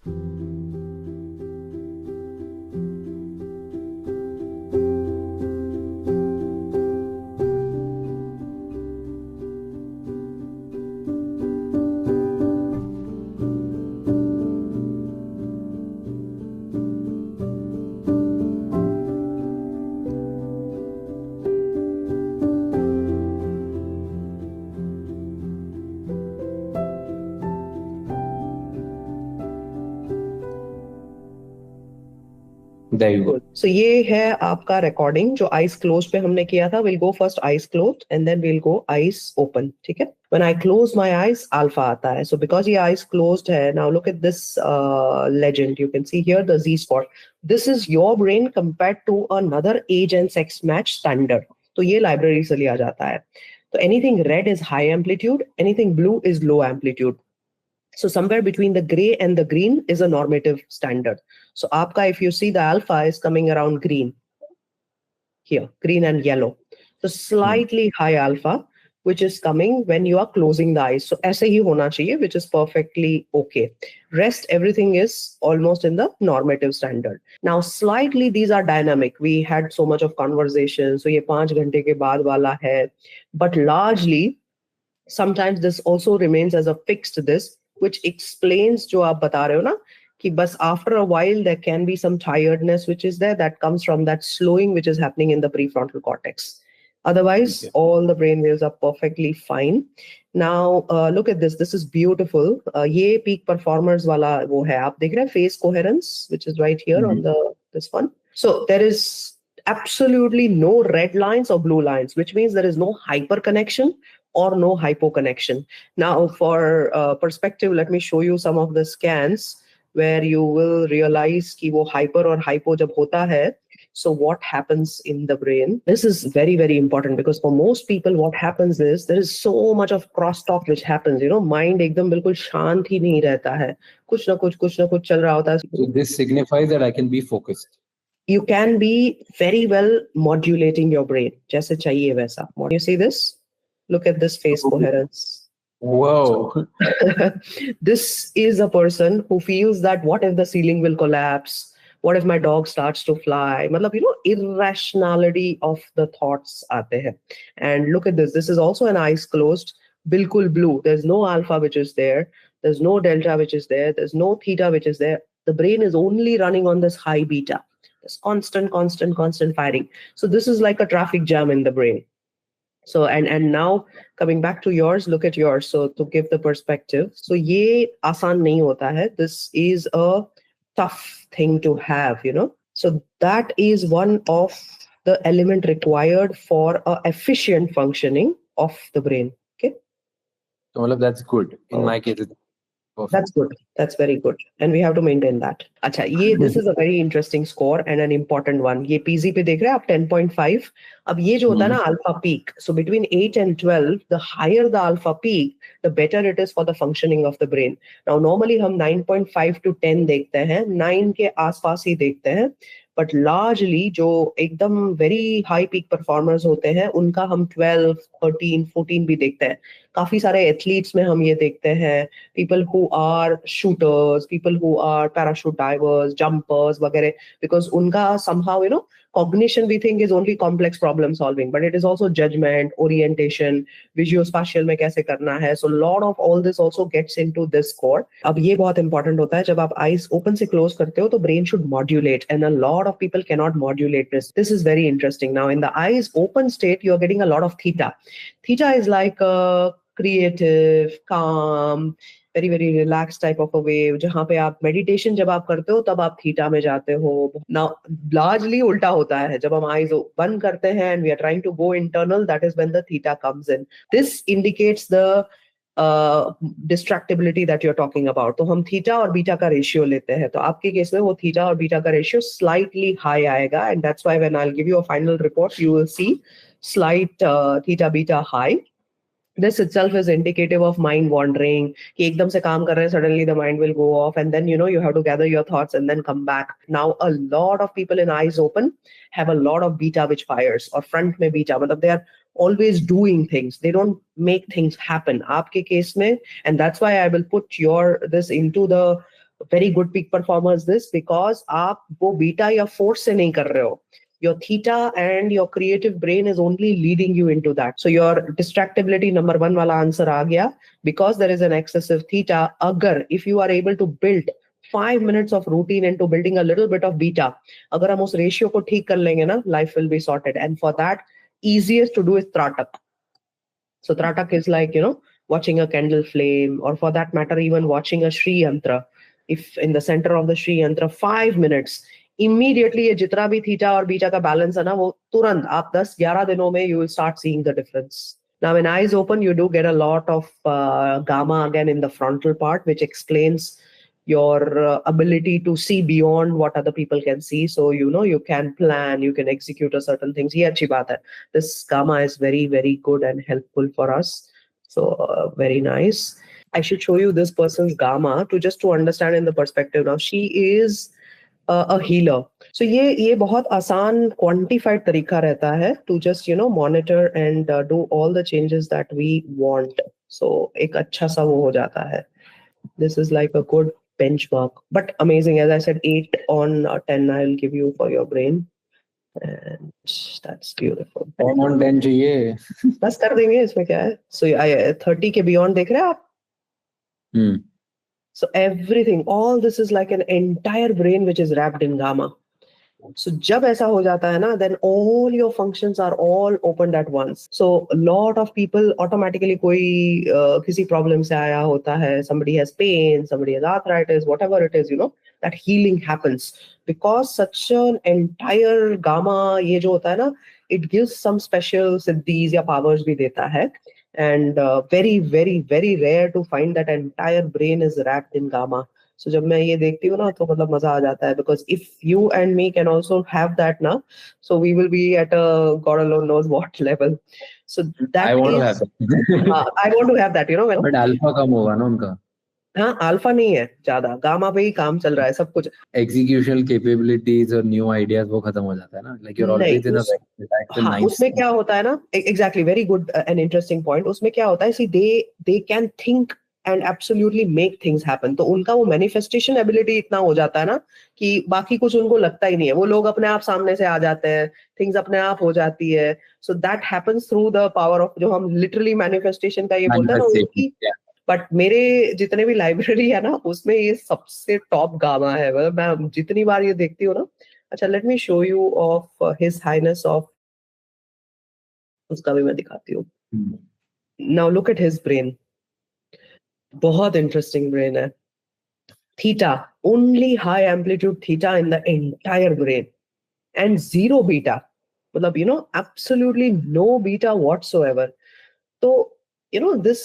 So ये है आपका recording जो eyes closed पे हमने किया था. We'll go first eyes closed and then we'll go eyes open. ठीक है? When I close my eyes, alpha आता है. So because ये eyes closed है, now look at this legend. You can see here the Z spot. This is your brain compared to another age and sex match standard. तो ये library से लिया जाता है. So anything red is high amplitude, anything blue is low amplitude. So somewhere between the gray and the green is a normative standard. So aapka, if you see the alpha is coming around green here, green and yellow. So slightly high alpha, which is coming when you are closing the eyes. So aise hi hona chahiye, which is perfectly okay. Rest, everything is almost in the normative standard. Now slightly these are dynamic. We had so much of conversation. So ye 5 ghante ke baad wala hai. But largely, sometimes this also remains as a fixed this, which explains जो आप बता रहे हो ना कि बस after a while there can be some tiredness which is there that comes from that slowing which is happening in the prefrontal cortex. Otherwise, all the brain waves are perfectly fine. Now, look at this. This is beautiful. ये peak performers वाला वो है. आप देख रहे हैं face coherence, which is right here on this one. So there is absolutely no red lines or blue lines, which means there is no hyper connection or no hypo connection. Now, for perspective, let me show you some of the scans where you will realize कि वो hyper और hypo जब होता है, so what happens in the brain? This is very, very important because for most people, what happens is there is so much of crosstalk which happens. You know, mind एकदम बिल्कुल शांत ही नहीं रहता है. कुछ ना कुछ चल रहा होता है. So this signifies that I can be focused. You can be very well modulating your brain. जैसे चाहिए वैसा. You see this? Look at this face coherence. Whoa. This is a person who feels that what if the ceiling will collapse? What if my dog starts to fly? मतलब, you know, irrationality of the thoughts आते हैं. And look at this. This is also an eyes closed. बिल्कुल blue. There's no alpha which is there. There's no delta which is there. There's no theta which is there. The brain is only running on this high beta. This constant firing. So this is like a traffic jam in the brain. So and now coming back to yours, look at yours. So to give the perspective, so ये आसान नहीं होता है. This is a tough thing to have, you know. So that is one of the element required for a efficient functioning of the brain. Okay. So that's good. In my case, it's perfect. That's good. That's very good. And we have to maintain that. अच्छा, this is a very interesting score and an important one. ये PZ पे देख रहे हैं आप 10.5. अब ये जो होता है ना alpha peak. So between 8 and 12, the higher the alpha peak, the better it is for the functioning of the brain. Now normally हम 9.5 to 10 देखते हैं, 9 के आसपास ही देखते हैं. But largely जो एकदम very high peak performers होते हैं, उनका हम 12, 13, 14 भी देखते हैं. काफी सारे athletes में हम ये देखते हैं. People who are shooters, people who are parachute divers, jumpers वगैरह, because उनका somehow, you know, cognition we think is only complex problem solving, but it is also judgment, orientation, visuospatial में कैसे करना है. So a lot of all this also gets into this score. अब ये बहुत important होता है, जब आप eyes open से close करते हो तो brain should modulate, and a lot of people cannot modulate this. This is very interesting. Now in the eyes open state, you are getting a lot of theta. Theta is like a creative, calm, very very relaxed type of a wave. जहाँ पे आप meditation जब आप करते हो तब आप theta में जाते हो. Now largely उल्टा होता है, जब हम eyes बंद करते हैं and we are trying to go internal, that is when the theta comes in. This indicates the distractibility that you're talking about. तो हम theta और beta का ratio लेते हैं. तो आपके केस में वो theta और beta का ratio slightly high आएगा, and that's why when I'll give you a final report, you will see slight theta beta high. This itself is indicative of mind wandering. कि एकदम से काम कर रहे हैं, suddenly the mind will go off, and then, you know, you have to gather your thoughts and then come back. Now a lot of people in eyes open have a lot of beta which fires, or front में beta, मतलब they are always doing things. They don't make things happen. आपके case में, and that's why I will put this into the very good peak performers this, because आप वो beta या force से नहीं कर रहे हो. Your theta and your creative brain is only leading you into that. So your distractibility number 1 वाला answer आ गया, because there is an excessive theta. अगर if you are able to build 5 minutes of routine into building a little bit of beta, अगर हम उस ratio को ठीक कर लेंगे ना, life will be sorted. And for that, easiest to do is Tratak. So Tratak is like, you know, watching a candle flame, or for that matter, even watching a Shri Yantra. If in the center of the Shri Yantra, 5 minutes, immediately ये जितना भी theta और beta का balance है ना, वो तुरंत आप 10-11 दिनों में you will start seeing the difference. Now when eyes open, you do get a lot of gamma again in the frontal part, which explains your ability to see beyond what other people can see. So, you know, you can plan, you can execute a certain things. ये अच्छी बात है. This gamma is very, very good and helpful for us. So very nice. I should show you this person's gamma to understand in the perspective. Now she is a healer. So ये बहुत आसान quantified तरीका रहता है to just, you know, monitor and do all the changes that we want. So एक अच्छा सा वो हो जाता है. This is like a good benchmark, but amazing. As I said, 8 on 10 I'll give you for your brain, and that's beautiful. 10 on 10 चाहिए. बस कर देंगे, इसमें क्या है. So 30 के beyond देख रहे हैं आप? So everything, all this is like an entire brain which is wrapped in gamma. So जब ऐसा हो जाता है ना, then all your functions are all opened at once. So a lot of people automatically कोई किसी problem से आया होता है, somebody has pain, somebody has arthritis, whatever it is, that healing happens because such an entire gamma ये जो होता है ना, it gives some special siddhis या powers भी देता है. And very very very rare to find that entire brain is wrapped in gamma. So जब मैं ये देखती हूँ ना तो मतलब मजा आ जाता है because if you and me can also have that now, so we will be at a God alone knows what level. So that I want is, to have that. I want to have that, But alpha कम होगा ना उनका. हाँ, alpha नहीं है ज्यादा, gamma पे ही काम चल रहा है सब कुछ. Executional capabilities और new ideas वो खत्म हो जाता है ना. Like you're always in a relaxed and हाँ, nice. उसमें क्या होता है ना, exactly, very good and interesting point. उसमें क्या होता है, see they can think and absolutely make things happen. तो उनका वो manifestation ability इतना हो जाता है ना कि बाकी कुछ उनको लगता ही नहीं है. वो लोग अपने आप सामने से आ जाते हैं, things अपने आप हो जाती है. So that happens through the power of, जो हम literally manifestation का ये बोलते हैं ना उनकी. बट मेरे जितने भी लाइब्रेरी है ना उसमें ये सबसे टॉप गामा है. मतलब मैं जितनी बार ये देखती हूँ ना. अच्छा, let me show you off his highness off, उसका भी मैं दिखाती हूँ. Now look at his brain. बहुत इंटरेस्टिंग ब्रेन है. Theta, only high amplitude theta in the entire brain and zero beta. मतलब एब्सोल्युटली नो बीटा व्हाटसोएवर. तो this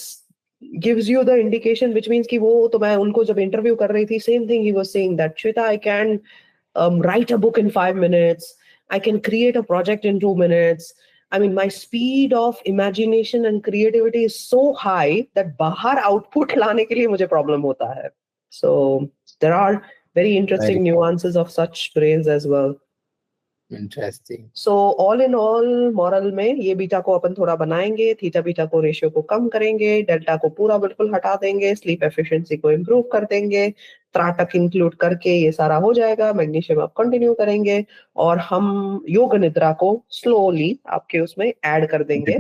gives you the indication, which means कि वो, तो मैं उनको जब इंटरव्यू कर रही थी, same thing he was saying that Shweta, I can write a book in 5 minutes, I can create a project in 2 minutes. I mean, my speed of imagination and creativity is so high that बाहर output लाने के लिए मुझे problem होता है. So there are very interesting nuances of such brains as well. Interesting. So all in all, moral में ये beta को अपन थोड़ा बनाएंगे, थीटा बीटा को रेशियो को कम करेंगे, डेल्टा को पूरा बिल्कुल हटा देंगे, स्लीप एफिशिएंसी को इम्प्रूव कर देंगे, त्राटक इंक्लूड करके ये सारा हो जाएगा. मैग्नीशियम आप कंटिन्यू करेंगे और हम योग निद्रा को स्लोली आपके उसमें ऐड कर देंगे.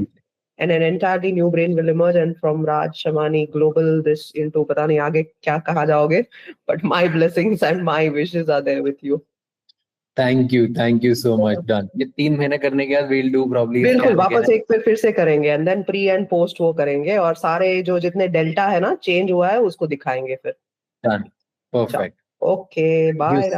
And an entirely new brain will emerge, and from Raj Shamani Global this into, पता नहीं आगे क्या कहा जाओगे, but my blessings and my wishes are there with you. Thank you so much. Done. ये 3 महीने करने के बाद we'll do probably. बिल्कुल वापस एक फिर से करेंगे and then pre and post वो करेंगे और सारे जो जितने डेल्टा है ना चेंज हुआ है उसको दिखाएंगे फिर. Done. Perfect. Okay, bye.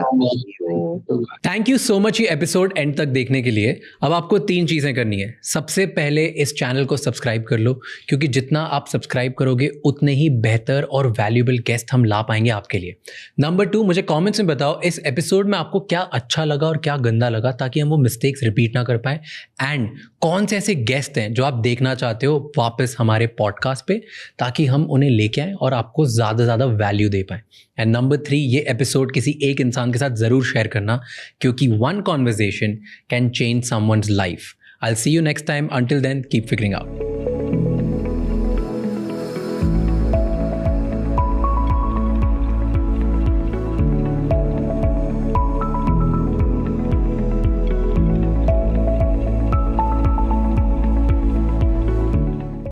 Thank you so much ये एपिसोड एंड तक देखने के लिए. अब आपको 3 चीज़ें करनी है. सबसे पहले इस चैनल को सब्सक्राइब कर लो, क्योंकि जितना आप सब्सक्राइब करोगे उतने ही बेहतर और वैल्यूएबल गेस्ट हम ला पाएंगे आपके लिए. नंबर 2, मुझे कमेंट्स में बताओ इस एपिसोड में आपको क्या अच्छा लगा और क्या गंदा लगा, ताकि हम वो मिस्टेक्स रिपीट ना कर पाए. एंड कौन से ऐसे गेस्ट हैं जो आप देखना चाहते हो वापस हमारे पॉडकास्ट पे, ताकि हम उन्हें लेके आएँ और आपको ज़्यादा से ज़्यादा वैल्यू दे पाएँ. एंड नंबर 3, ये एपिसोड किसी एक इंसान के साथ ज़रूर शेयर करना, क्योंकि one conversation can change someone's life. I'll see you next time. Until then, keep figuring out.